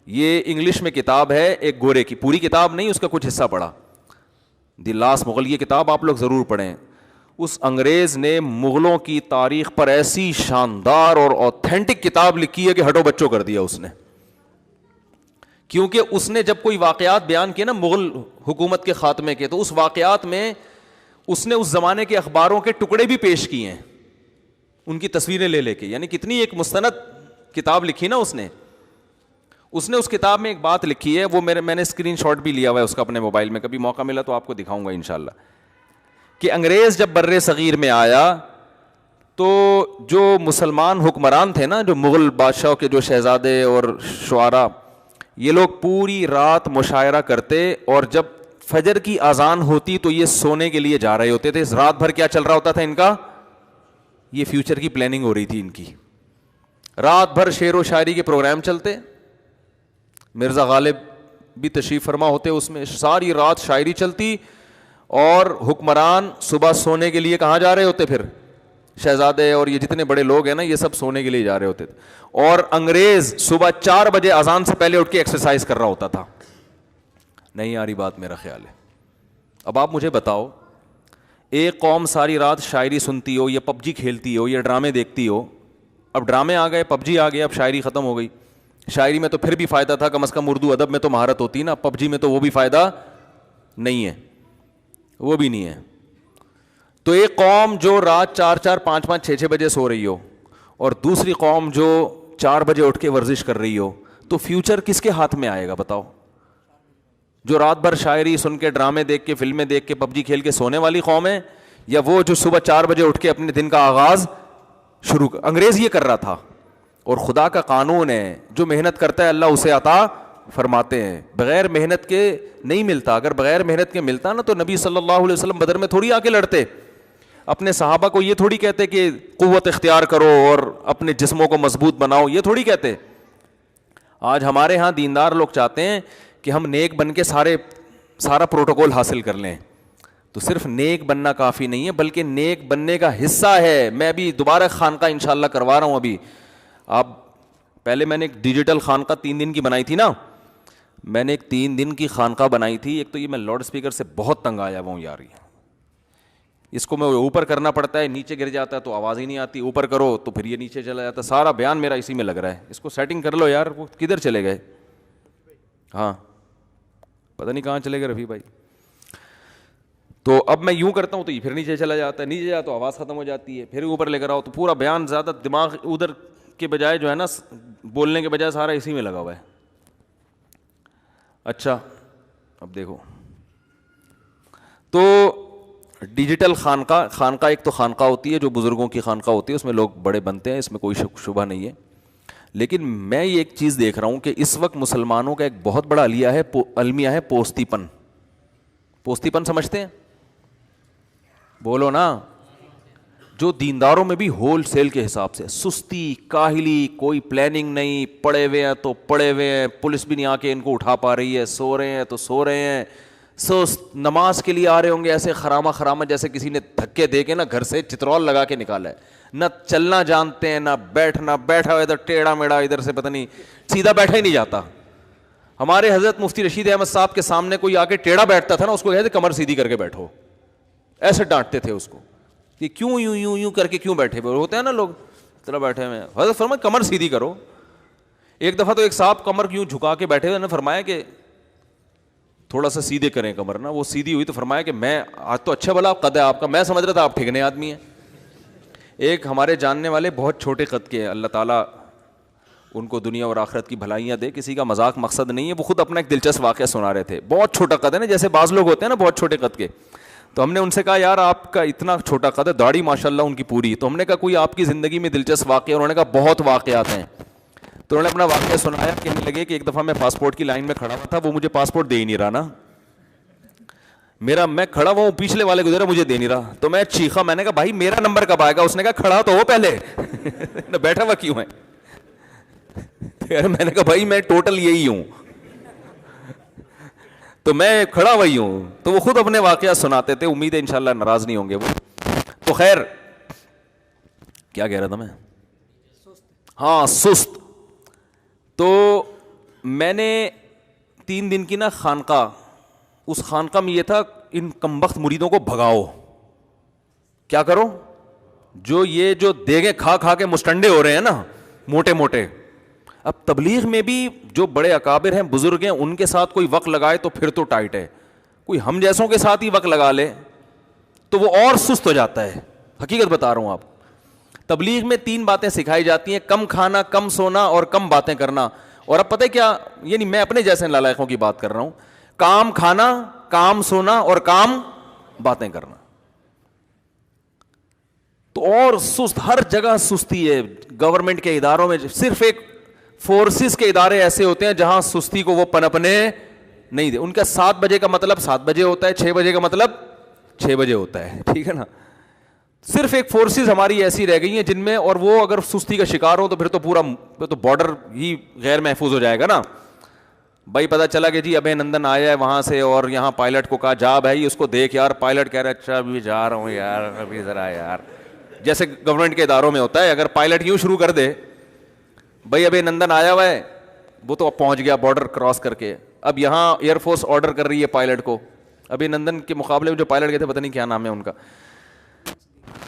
یہ انگلش میں کتاب ہے, ایک گورے کی, پوری کتاب نہیں, اس کا کچھ حصہ پڑھا. دی لاسٹ مغل, یہ کتاب آپ لوگ ضرور پڑھیں. اس انگریز نے مغلوں کی تاریخ پر ایسی شاندار اور اوتھینٹک کتاب لکھی ہے کہ ہٹو بچوں کر دیا اس نے. کیونکہ اس نے جب کوئی واقعات بیان کیے نا مغل حکومت کے خاتمے کے, تو اس واقعات میں اس نے اس زمانے کے اخباروں کے ٹکڑے بھی پیش کیے ہیں, ان کی تصویریں لے لے کے. یعنی کتنی ایک مستند کتاب لکھی نا اس نے. اس کتاب میں ایک بات لکھی ہے, وہ میں نے اسکرین شاٹ بھی لیا ہوا ہے اس کا اپنے موبائل میں, کبھی موقع ملا تو آپ کو دکھاؤں گا انشاءاللہ, کہ انگریز جب بر صغیر میں آیا تو جو مسلمان حکمران تھے نا, جو مغل بادشاہوں کے جو شہزادے اور شعراء, یہ لوگ پوری رات مشاعرہ کرتے, اور جب فجر کی اذان ہوتی تو یہ سونے کے لیے جا رہے ہوتے تھے. رات بھر کیا چل رہا ہوتا تھا ان کا, یہ فیوچر کی پلاننگ ہو رہی تھی ان کی. رات بھر شعر و شاعری کے پروگرام چلتے, مرزا غالب بھی تشریف فرما ہوتے اس میں, ساری رات شاعری چلتی, اور حکمران صبح سونے کے لیے کہاں جا رہے ہوتے, پھر شہزادے اور یہ جتنے بڑے لوگ ہیں نا یہ سب سونے کے لیے جا رہے ہوتے تھے. اور انگریز صبح 4 بجے اذان سے پہلے اٹھ کے ایکسرسائز کر رہا ہوتا تھا. نہیں آ رہی بات, میرا خیال ہے. اب آپ مجھے بتاؤ, ایک قوم ساری رات شاعری سنتی ہو, یا پب جی کھیلتی ہو, یا ڈرامے دیکھتی ہو. اب ڈرامے آ گئے, پب جی آ گیا, اب شاعری ختم ہو گئی. شاعری میں تو پھر بھی فائدہ تھا, کم از کم اردو ادب میں تو مہارت ہوتی نا, پب جی میں تو وہ بھی فائدہ نہیں ہے, وہ بھی نہیں ہے. تو ایک قوم جو رات 4 5 6 بجے سو رہی ہو, اور دوسری قوم جو 4 بجے اٹھ کے ورزش کر رہی ہو, تو فیوچر کس کے ہاتھ میں آئے گا بتاؤ؟ جو رات بھر شاعری سن کے, ڈرامے دیکھ کے, فلمیں دیکھ کے, پب جی کھیل کے سونے والی قوم ہے, یا وہ جو صبح 4 بجے اٹھ کے اپنے دن کا آغاز شروع انگریز یہ کر رہا تھا. اور خدا کا قانون ہے, جو محنت کرتا ہے اللہ اسے عطا فرماتے ہیں. بغیر محنت کے نہیں ملتا. اگر بغیر محنت کے ملتا نا تو نبی صلی اللہ علیہ وسلم بدر میں تھوڑی آ کے لڑتے. اپنے صحابہ کو یہ تھوڑی کہتے کہ قوت اختیار کرو اور اپنے جسموں کو مضبوط بناؤ, یہ تھوڑی کہتے. آج ہمارے ہاں دیندار لوگ چاہتے ہیں کہ ہم نیک بن کے سارا پروٹوکول حاصل کر لیں. تو صرف نیک بننا کافی نہیں ہے, بلکہ نیک بننے کا حصہ ہے. میں ابھی دوبارہ خانقاہ انشاءاللہ کروا رہا ہوں. ابھی آپ پہلے میں نے ایک ڈیجیٹل خانقاہ 3 دن کی بنائی تھی نا, میں نے ایک 3 دن کی خانقاہ بنائی تھی. ایک تو یہ میں لاؤڈ اسپیکر سے بہت تنگ آیا ہوا ہوں یار, اس کو میں اوپر کرنا پڑتا ہے, نیچے گر جاتا ہے تو آواز ہی نہیں آتی, اوپر کرو تو پھر یہ نیچے چلا جاتا ہے. سارا بیان میرا اسی میں لگ رہا ہے. اس کو سیٹنگ کر لو یار. وہ کدھر چلے گئے؟ ہاں پتہ نہیں کہاں چلے گئے رفیع بھائی. تو اب میں یوں کرتا ہوں تو یہ پھر نیچے چلا جاتا ہے, نیچے جاتا تو آواز ختم ہو جاتی ہے, پھر اوپر لے کر آؤ تو پورا بیان زیادہ دماغ ادھر کے بجائے جو ہے نا, بولنے کے بجائے سارا اسی میں لگا ہوا ہے. اچھا اب دیکھو, تو ڈیجیٹل خانقاہ ایک تو خانقاہ ہوتی ہے جو بزرگوں کی خانقاہ ہوتی ہے, اس میں لوگ بڑے بنتے ہیں, اس میں کوئی شبہ نہیں ہے. لیکن میں یہ ایک چیز دیکھ رہا ہوں کہ اس وقت مسلمانوں کا ایک بہت بڑا المیہ ہے پوستی پن. پوستی پن سمجھتے ہیں؟ بولو نا. جو دینداروں میں بھی ہول سیل کے حساب سے سستی, کاہلی, کوئی پلاننگ نہیں, پڑے ہوئے ہیں تو پڑے ہوئے ہیں, پولیس بھی نہیں آ کے ان کو اٹھا پا رہی ہے, سو رہے ہیں تو سو رہے ہیں. نماز کے لیے آ رہے ہوں گے ایسے خرامہ جیسے کسی نے دھکے دے کے نا گھر سے چترول لگا کے نکالا ہے. نہ چلنا جانتے ہیں, نہ بیٹھا ہوا ادھر ٹیڑھا میڑا, ادھر سے پتہ نہیں سیدھا بیٹھا ہی نہیں جاتا. ہمارے حضرت مفتی رشید احمد صاحب کے سامنے کوئی آ کے ٹیڑھا بیٹھتا تھا نا, اس کو کہتے کمر سیدھی کر کے بیٹھو, ایسے ڈانٹتے تھے اس کو کہ کیوں یوں کر کے کیوں بیٹھے ہوئے ہوتے ہیں نا لوگ, طرح بیٹھے ہوئے ہیں. حضرت فرمایا کمر سیدھی کرو. ایک دفعہ تو ایک صاحب کمر کیوں جھکا کے بیٹھے ہوئے, نے فرمایا کہ تھوڑا سا سیدھے کریں کمر نا. وہ سیدھی ہوئی تو فرمایا کہ میں آج تو اچھا بھلا قد ہے آپ کا, میں سمجھ رہا تھا آپ ٹھیکنے آدمی ہیں. ایک ہمارے جاننے والے بہت چھوٹے قد کے ہیں, اللہ تعالیٰ ان کو دنیا اور آخرت کی بھلائیاں دے, کسی کا مذاق مقصد نہیں ہے. وہ خود اپنا ایک دلچسپ واقعہ سنا رہے تھے. بہت چھوٹا قد ہے نا, جیسے بعض لوگ ہوتے ہیں نا بہت چھوٹے قد کے. تو ہم نے ان سے کہا یار آپ کا اتنا چھوٹا قد ہے, داڑھی ماشاء اللہ ان کی پوری. تو ہم نے کہا کوئی آپ کی زندگی میں دلچسپ واقعہ؟ انہوں نے کہا بہت واقعات ہیں. تو انہوں نے اپنا واقعہ سنایا. کہنے لگے کہ ایک دفعہ میں پاسپورٹ کی لائن میں کھڑا ہوا تھا, وہ مجھے پاسپورٹ دے ہی نہیں رہا نا, میں کھڑا ہوا ہوں, پچھلے والے گزرا مجھے دے نہیں رہا. تو میں چیخا, میں نے کہا بھائی میرا نمبر کب آئے گا؟ اس نے کہا کھڑا تو ہو پہلے, بیٹھا ہوا کیوں ہے؟ میں نے کہا بھائی میں ٹوٹل یہی ہوں, تو میں کھڑا وہی ہوں. تو وہ خود اپنے واقعات سناتے تھے, امید ہے انشاءاللہ ناراض نہیں ہوں گے وہ. تو خیر کیا کہہ رہا تھا میں؟ ہاں سست. تو میں نے 3 دن کی نا خانقاہ, اس خانقاہ میں یہ تھا ان کمبخت مریدوں کو بھگاؤ. کیا کرو؟ جو دیگیں کھا کھا کے مستنڈے ہو رہے ہیں نا موٹے موٹے. اب تبلیغ میں بھی جو بڑے اکابر ہیں, بزرگ ہیں, ان کے ساتھ کوئی وقت لگائے تو پھر تو ٹائٹ ہے. کوئی ہم جیسوں کے ساتھ ہی وقت لگا لے تو وہ اور سست ہو جاتا ہے. حقیقت بتا رہا ہوں آپ. تبلیغ میں 3 باتیں سکھائی جاتی ہیں, کم کھانا, کم سونا اور کم باتیں کرنا. اور اب پتہ کیا, یعنی میں اپنے جیسے نالائقوں کی بات کر رہا ہوں, کام کھانا, کام سونا اور کام باتیں کرنا. تو اور سست, ہر جگہ سستی ہے. گورنمنٹ کے اداروں میں صرف ایک فورسز کے ادارے ایسے ہوتے ہیں جہاں سستی کو وہ پنپنے نہیں دے. ان کا 7 بجے کا مطلب 7 بجے ہوتا ہے, 6 بجے کا مطلب 6 بجے ہوتا ہے, ٹھیک ہے نا. صرف ایک فورسز ہماری ایسی رہ گئی ہیں جن میں, اور وہ اگر سستی کا شکار ہو تو پھر تو بارڈر ہی غیر محفوظ ہو جائے گا نا. بھائی پتہ چلا کہ جی ابے نندن آیا ہے وہاں سے, اور یہاں پائلٹ کو کہا جا بھائی اس کو دیکھ یار. پائلٹ کہہ رہا ہے اچھا ابھی جا رہا ہوں یار, ابھی ذرا یار. جیسے گورنمنٹ کے اداروں میں ہوتا ہے, اگر پائلٹ یوں شروع کر دے بھائی ابے نندن آیا ہوا ہے, وہ تو اب پہنچ گیا بارڈر کراس کر کے. اب یہاں ایئر فورس آرڈر کر رہی ہے پائلٹ کو. ابھی نندن کے مقابلے میں جو پائلٹ گئے تھے, پتہ نہیں کیا نام ہے ان کا,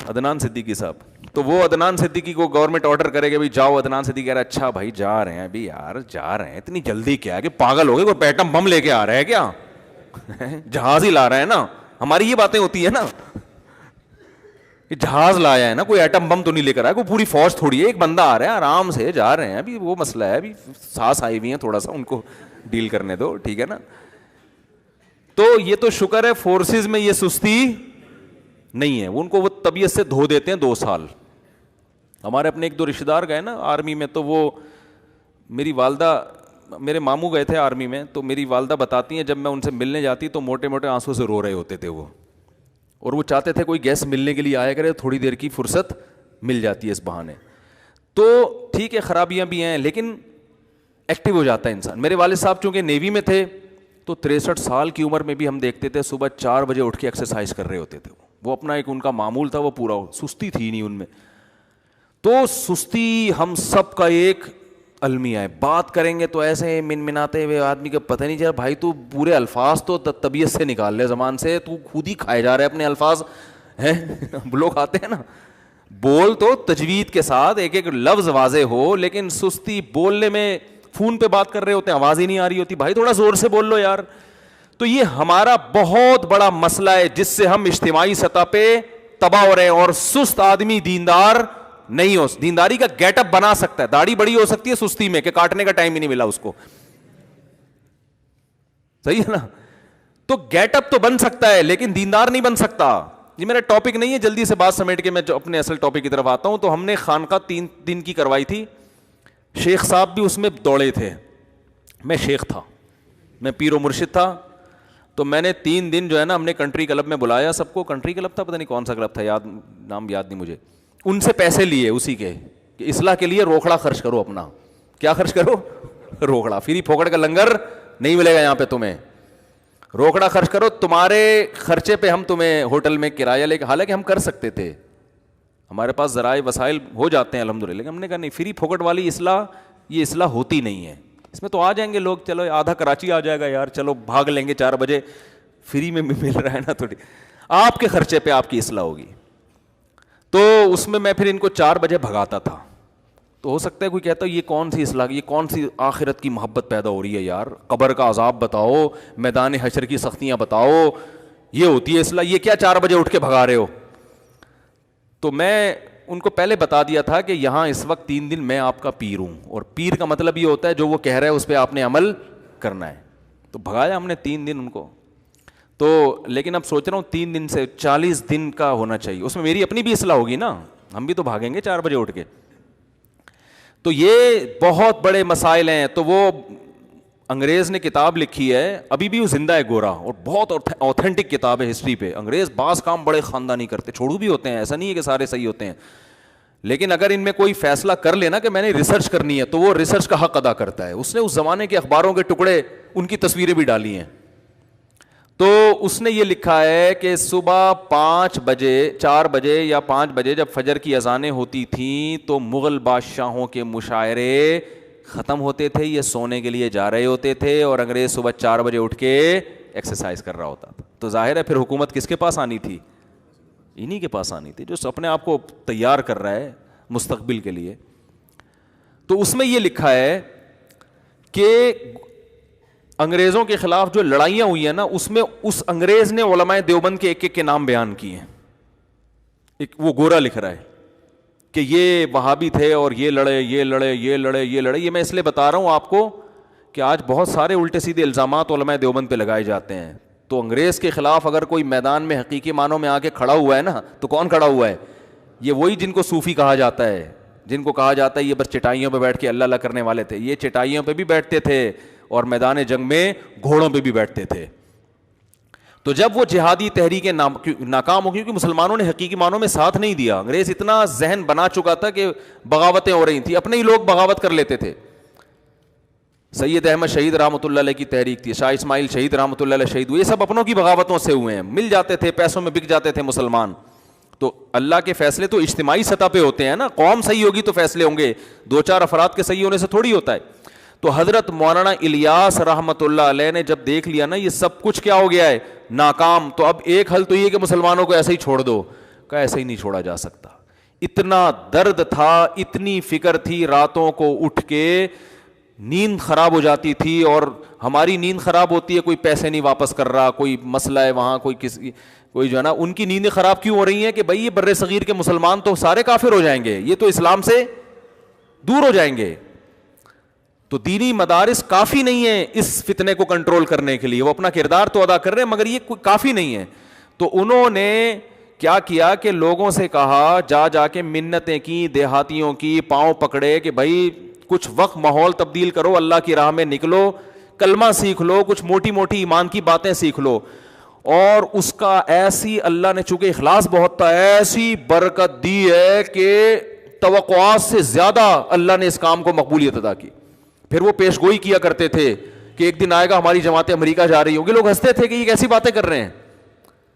عدنان صدیقی صاحب. تو وہ عدنان صدیقی کو گورنمنٹ آرڈر کرے گا بھائی جاؤ. عدنان صدیقی کہہ رہا ہے اچھا بھائی جا رہے ہیں ابھی یار, جا رہے ہیں, اتنی جلدی کیا ہے کہ پاگل ہو گئے, کوئی پیٹم بم لے کے آ رہا ہے کیا؟ جہاز ہی لا رہے ہیں نا. ہماری یہ باتیں ہوتی ہے نا, جہاز لایا ہے نا, کوئی ایٹم بم تو نہیں لے کر آیا, کوئی پوری فوج تھوڑی ہے. ایک بندہ آ رہا ہے, آرام سے جا رہے ہیں. ابھی وہ مسئلہ ہے, ابھی سانس آئی ہوئی ہیں, تھوڑا سا ان کو ڈیل کرنے دو, ٹھیک ہے نا. تو یہ تو شکر ہے فورسز میں یہ سستی نہیں ہے. ان کو وہ طبیعت سے دھو دیتے ہیں 2 سال. ہمارے اپنے 1-2 رشتے دار گئے نا آرمی میں, تو وہ میری والدہ, میرے ماموں گئے تھے آرمی میں, تو میری والدہ بتاتی ہیں جب میں ان سے ملنے جاتی تو موٹے موٹے آنسوں سے رو رہے ہوتے تھے وہ. اور وہ چاہتے تھے کوئی گیس ملنے کے لیے آیا کرے, تھوڑی دیر کی فرصت مل جاتی ہے اس بہانے. تو ٹھیک ہے خرابیاں بھی ہیں لیکن ایکٹیو ہو جاتا ہے انسان. میرے والد صاحب چونکہ نیوی میں تھے تو 63 سال کی عمر میں بھی ہم دیکھتے تھے صبح 4 بجے اٹھ کے ایکسرسائز کر رہے ہوتے تھے. وہ اپنا ایک ان کا معمول تھا, وہ پورا, سستی تھی نہیں ان میں. تو سستی ہم سب کا ایک المیہ ہے. بات کریں گے تو ایسے منمناتے ہوئے آدمی کا پتہ نہیں چلا. بھائی تو پورے الفاظ تو طبیعت سے نکال لے زبان سے, تو خود ہی کھائے جا رہے اپنے الفاظ ہیں. لوگ آتے ہیں نا, بول تو تجوید کے ساتھ, ایک ایک لفظ واضح ہو, لیکن سستی بولنے میں. فون پہ بات کر رہے ہوتے ہیں, آواز ہی نہیں آ رہی ہوتی, بھائی تھوڑا زور سے بول لو یار. تو یہ ہمارا بہت بڑا مسئلہ ہے جس سے ہم اجتماعی سطح پہ تباہ ہو رہے ہیں. اور سست آدمی دیندار نہیں ہو. دینداری کا گیٹ اپ بنا سکتا ہے, داڑھی بڑی ہو سکتی ہے سستی میں کہ کاٹنے کا ٹائم ہی نہیں ملا اس کو, صحیح ہے نا. تو گیٹ اپ تو بن سکتا ہے لیکن دیندار نہیں بن سکتا. یہ میرا ٹاپک نہیں ہے, جلدی سے بات سمیٹ کے میں جو اپنے اصل ٹاپک کی طرف آتا ہوں. تو ہم نے خانقاہ 3 دن کی کروائی تھی. شیخ صاحب بھی اس میں دوڑے تھے, میں شیخ تھا, میں پیر و مرشد تھا. تو میں نے 3 دن جو ہے نا ہم نے کنٹری کلب میں بلایا سب کو. کنٹری کلب تھا, پتہ نہیں کون سا کلب تھا, نام یاد نہیں مجھے. ان سے پیسے لیے اسی کے کہ اصلاح کے لیے روکڑا خرچ کرو اپنا. کیا خرچ کرو؟ روکڑا. فری پھوکڑ کا لنگر نہیں ملے گا یہاں پہ تمہیں, روکڑا خرچ کرو. تمہارے خرچے پہ ہم تمہیں ہوٹل میں کرایہ لے کے, حالانکہ ہم کر سکتے تھے, ہمارے پاس ذرائع وسائل ہو جاتے ہیں الحمدللہ, لیکن ہم نے کہا نہیں, فری پھوکٹ والی اصلاح یہ اصلاح ہوتی نہیں ہے. اس میں تو آ جائیں گے لوگ, چلو آدھا کراچی آ جائے گا یار, چلو بھاگ لیں گے 4 بجے, فری میں مل رہا ہے نا, تھوڑی آپ کے خرچے پہ آپ کی اصلاح ہوگی. تو اس میں پھر ان کو 4 بجے بھگاتا تھا. تو ہو سکتا ہے کوئی کہتا ہے یہ کون سی اصلاح, یہ کون سی آخرت کی محبت پیدا ہو رہی ہے یار, قبر کا عذاب بتاؤ, میدان حشر کی سختیاں بتاؤ, یہ ہوتی ہے اصلاح, یہ کیا 4 بجے اٹھ کے بھگا رہے ہو. تو میں ان کو پہلے بتا دیا تھا کہ یہاں اس وقت 3 دن میں آپ کا پیر ہوں, اور پیر کا مطلب یہ ہوتا ہے جو وہ کہہ رہا ہے اس پہ آپ نے عمل کرنا ہے. تو بھگایا ہم نے 3 دن ان کو. تو لیکن اب سوچ رہا ہوں 3 دن سے 40 دن کا ہونا چاہیے, اس میں میری اپنی بھی اصلاح ہوگی نا, ہم بھی تو بھاگیں گے 4 بجے اٹھ کے. تو یہ بہت بڑے مسائل ہیں. تو وہ انگریز نے کتاب لکھی ہے, ابھی بھی وہ زندہ ہے گورا, اور بہت اوتھینٹک کتاب ہے ہسٹری پہ. انگریز بعض کام بڑے خاندانی کرتے, چھوڑو بھی ہوتے ہیں, ایسا نہیں ہے کہ سارے صحیح ہوتے ہیں, لیکن اگر ان میں کوئی فیصلہ کر لینا کہ میں نے ریسرچ کرنی ہے تو وہ ریسرچ کا حق ادا کرتا ہے. اس نے اس زمانے کے اخباروں کے ٹکڑے, ان کی تصویریں بھی ڈالی ہیں. تو اس نے یہ لکھا ہے کہ صبح 4 بجے یا 5 بجے جب فجر کی اذانیں ہوتی تھیں تو مغل بادشاہوں کے مشاعرے ختم ہوتے تھے, یہ سونے کے لیے جا رہے ہوتے تھے, اور انگریز صبح 4 بجے اٹھ کے ایکسرسائز کر رہا ہوتا تھا. تو ظاہر ہے پھر حکومت کس کے پاس آنی تھی؟ انہی کے پاس آنی تھی, جو اپنے آپ کو تیار کر رہا ہے مستقبل کے لیے. تو اس میں یہ لکھا ہے کہ انگریزوں کے خلاف جو لڑائیاں ہوئی ہیں نا, اس میں اس انگریز نے علماء دیوبند کے ایک ایک کے نام بیان کیے ہیں. وہ گورا لکھ رہا ہے کہ یہ وہابی تھے اور یہ لڑے, یہ لڑے, یہ لڑے, یہ لڑے. یہ میں اس لیے بتا رہا ہوں آپ کو کہ آج بہت سارے الٹے سیدھے الزامات علماء دیوبند پہ لگائے جاتے ہیں. تو انگریز کے خلاف اگر کوئی میدان میں حقیقی معنوں میں آ کے کھڑا ہوا ہے نا, تو کون کھڑا ہوا ہے؟ یہ وہی جن کو صوفی کہا جاتا ہے, جن کو کہا جاتا ہے یہ بس چٹائیوں پہ بیٹھ کے اللہ اللہ کرنے والے تھے. یہ چٹائیوں پہ بھی بیٹھتے تھے اور میدان جنگ میں گھوڑوں پہ بھی بیٹھتے تھے. تو جب وہ جہادی تحریکیں ناکام ہو گئی, کیونکہ مسلمانوں نے حقیقی معنوں میں ساتھ نہیں دیا. انگریز اتنا ذہن بنا چکا تھا کہ بغاوتیں ہو رہی تھیں, اپنے ہی لوگ بغاوت کر لیتے تھے. سید احمد شہید رحمۃ اللہ علیہ کی تحریک تھی, شاہ اسماعیل شہید رحمۃ اللہ علیہ شہید ہوئے, یہ سب اپنوں کی بغاوتوں سے ہوئے ہیں. مل جاتے تھے, پیسوں میں بک جاتے تھے مسلمان. تو اللہ کے فیصلے تو اجتماعی سطح پہ ہوتے ہیں نا, قوم صحیح ہوگی تو فیصلے ہوں گے, 2-4 افراد کے صحیح ہونے سے تھوڑی ہوتا ہے. تو حضرت مولانا الیاس رحمۃ اللہ علیہ نے جب دیکھ لیا نا یہ سب کچھ کیا ہو گیا ہے, ناکام, تو اب ایک حل تو یہ کہ مسلمانوں کو ایسے ہی چھوڑ دو. کہ ایسے ہی نہیں چھوڑا جا سکتا. اتنا درد تھا, اتنی فکر تھی, راتوں کو اٹھ کے نیند خراب ہو جاتی تھی. اور ہماری نیند خراب ہوتی ہے, کوئی پیسے نہیں واپس کر رہا, کوئی مسئلہ ہے وہاں, کوئی جو ہے نا, ان کی نیندیں خراب کیوں ہو رہی ہیں کہ بھائی یہ بر صغیر کے مسلمان تو سارے کافر ہو جائیں گے, یہ تو اسلام سے دور ہو جائیں گے. تو دینی مدارس کافی نہیں ہیں اس فتنے کو کنٹرول کرنے کے لیے. وہ اپنا کردار تو ادا کر رہے ہیں مگر یہ کافی نہیں ہے. تو انہوں نے کیا کیا کہ لوگوں سے کہا, جا کے منتیں کی, دیہاتیوں کی, پاؤں پکڑے کہ بھائی کچھ وقت ماحول تبدیل کرو, اللہ کی راہ میں نکلو, کلمہ سیکھ لو, کچھ موٹی موٹی ایمان کی باتیں سیکھ لو. اور اس کا ایسی اللہ نے, چونکہ اخلاص بہت تھا, ایسی برکت دی ہے کہ توقعات سے زیادہ اللہ نے اس کام کو مقبولیت ادا کی. پھر وہ پیش گوئی کیا کرتے تھے کہ ایک دن آئے گا ہماری جماعتیں امریکہ جا رہی ہوں گی. لوگ ہنستے تھے کہ یہ کیسی باتیں کر رہے ہیں,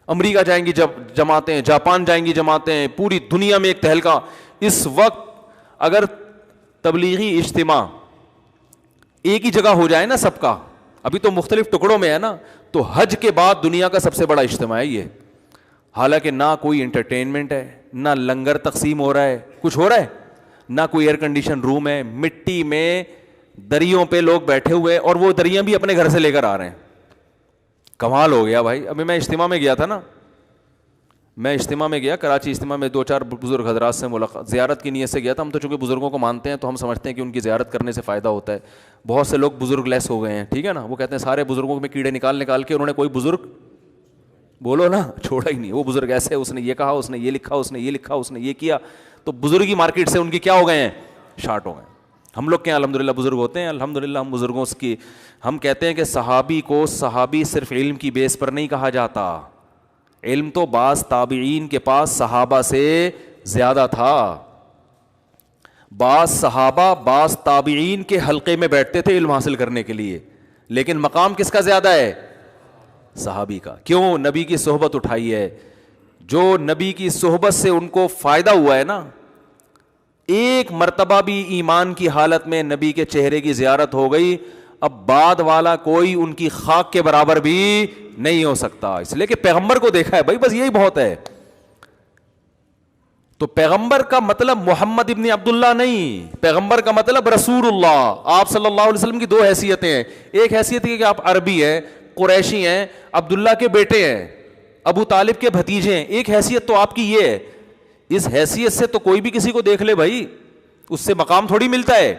امریکہ جائیں گی جماعتیں, جاپان جائیں گی جماعتیں, پوری دنیا میں ایک تہلکہ. اس وقت اگر تبلیغی اجتماع ایک ہی جگہ ہو جائے نا سب کا, ابھی تو مختلف ٹکڑوں میں ہے نا, تو حج کے بعد دنیا کا سب سے بڑا اجتماع ہے یہ. حالانکہ نہ کوئی انٹرٹینمنٹ ہے, نہ لنگر تقسیم ہو رہا ہے, کچھ ہو رہا ہے, نہ کوئی ایئر کنڈیشن روم ہے, مٹی میں دریوں پہ لوگ بیٹھے ہوئے, اور وہ دریاں بھی اپنے گھر سے لے کر آ رہے ہیں. کمال ہو گیا بھائی. ابھی میں اجتماع میں گیا تھا نا, کراچی اجتماع میں 2-4 بزرگ حضرات سے ملاقات, زیارت کی نیت سے گیا تھا. ہم تو چونکہ بزرگوں کو مانتے ہیں تو ہم سمجھتے ہیں کہ ان کی زیارت کرنے سے فائدہ ہوتا ہے. بہت سے لوگ بزرگ لیس ہو گئے ہیں, ٹھیک ہے نا, وہ کہتے ہیں سارے بزرگوں میں کیڑے نکال کے انہوں نے کوئی بزرگ بولو نا چھوڑا ہی نہیں. وہ بزرگ ایسے, اس نے یہ کہا, اس نے یہ لکھا, اس نے یہ لکھا, اس نے یہ کیا, تو بزرگی مارکیٹ سے ان کی کیا ہو گئے ہیں, شارٹ ہو گئے. ہم لوگ کیا الحمدللہ بزرگ ہوتے ہیں, الحمدللہ ہم بزرگوں کی. ہم کہتے ہیں کہ صحابی کو صحابی صرف علم کی بیس پر نہیں کہا جاتا, علم تو بعض تابعین کے پاس صحابہ سے زیادہ تھا. بعض صحابہ بعض تابعین کے حلقے میں بیٹھتے تھے علم حاصل کرنے کے لیے, لیکن مقام کس کا زیادہ ہے, صحابی کا. کیوں؟ نبی کی صحبت اٹھائی ہے. جو نبی کی صحبت سے ان کو فائدہ ہوا ہے نا, ایک مرتبہ بھی ایمان کی حالت میں نبی کے چہرے کی زیارت ہو گئی, اب بعد والا کوئی ان کی خاک کے برابر بھی نہیں ہو سکتا, اس لیے کہ پیغمبر کو دیکھا ہے بھائی, بس یہی بہت ہے. تو پیغمبر کا مطلب محمد ابن عبداللہ نہیں, پیغمبر کا مطلب رسول اللہ. آپ صلی اللہ علیہ وسلم کی 2 حیثیتیں ہیں. ایک حیثیت ہے کہ آپ عربی ہیں, قریشی ہیں, عبداللہ کے بیٹے ہیں, ابو طالب کے بھتیجے ہیں. ایک حیثیت تو آپ کی یہ ہے. اس حیثیت سے تو کوئی بھی کسی کو دیکھ لے بھائی, اس سے مقام تھوڑی ملتا ہے.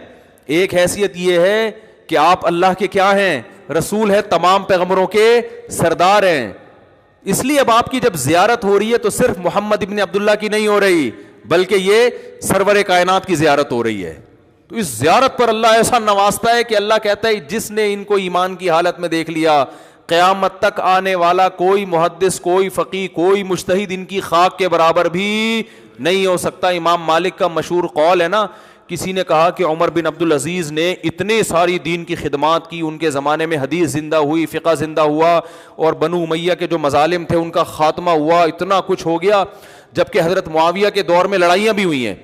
ایک حیثیت یہ ہے کہ آپ اللہ کے کیا ہیں, رسول ہے, تمام پیغمبروں کے سردار ہیں. اس لیے اب آپ کی جب زیارت ہو رہی ہے تو صرف محمد ابن عبداللہ کی نہیں ہو رہی, بلکہ یہ سرور کائنات کی زیارت ہو رہی ہے. تو اس زیارت پر اللہ ایسا نوازتا ہے کہ اللہ کہتا ہے جس نے ان کو ایمان کی حالت میں دیکھ لیا, قیامت تک آنے والا کوئی محدث, کوئی فقیہ, کوئی مجتہد ان کی خاک کے برابر بھی نہیں ہو سکتا. امام مالک کا مشہور قول ہے نا, کسی نے کہا کہ عمر بن عبد العزیز نے اتنے ساری دین کی خدمات کی, ان کے زمانے میں حدیث زندہ ہوئی, فقہ زندہ ہوا, اور بنو امیہ کے جو مظالم تھے ان کا خاتمہ ہوا, اتنا کچھ ہو گیا, جبکہ حضرت معاویہ کے دور میں لڑائیاں بھی ہوئی ہیں.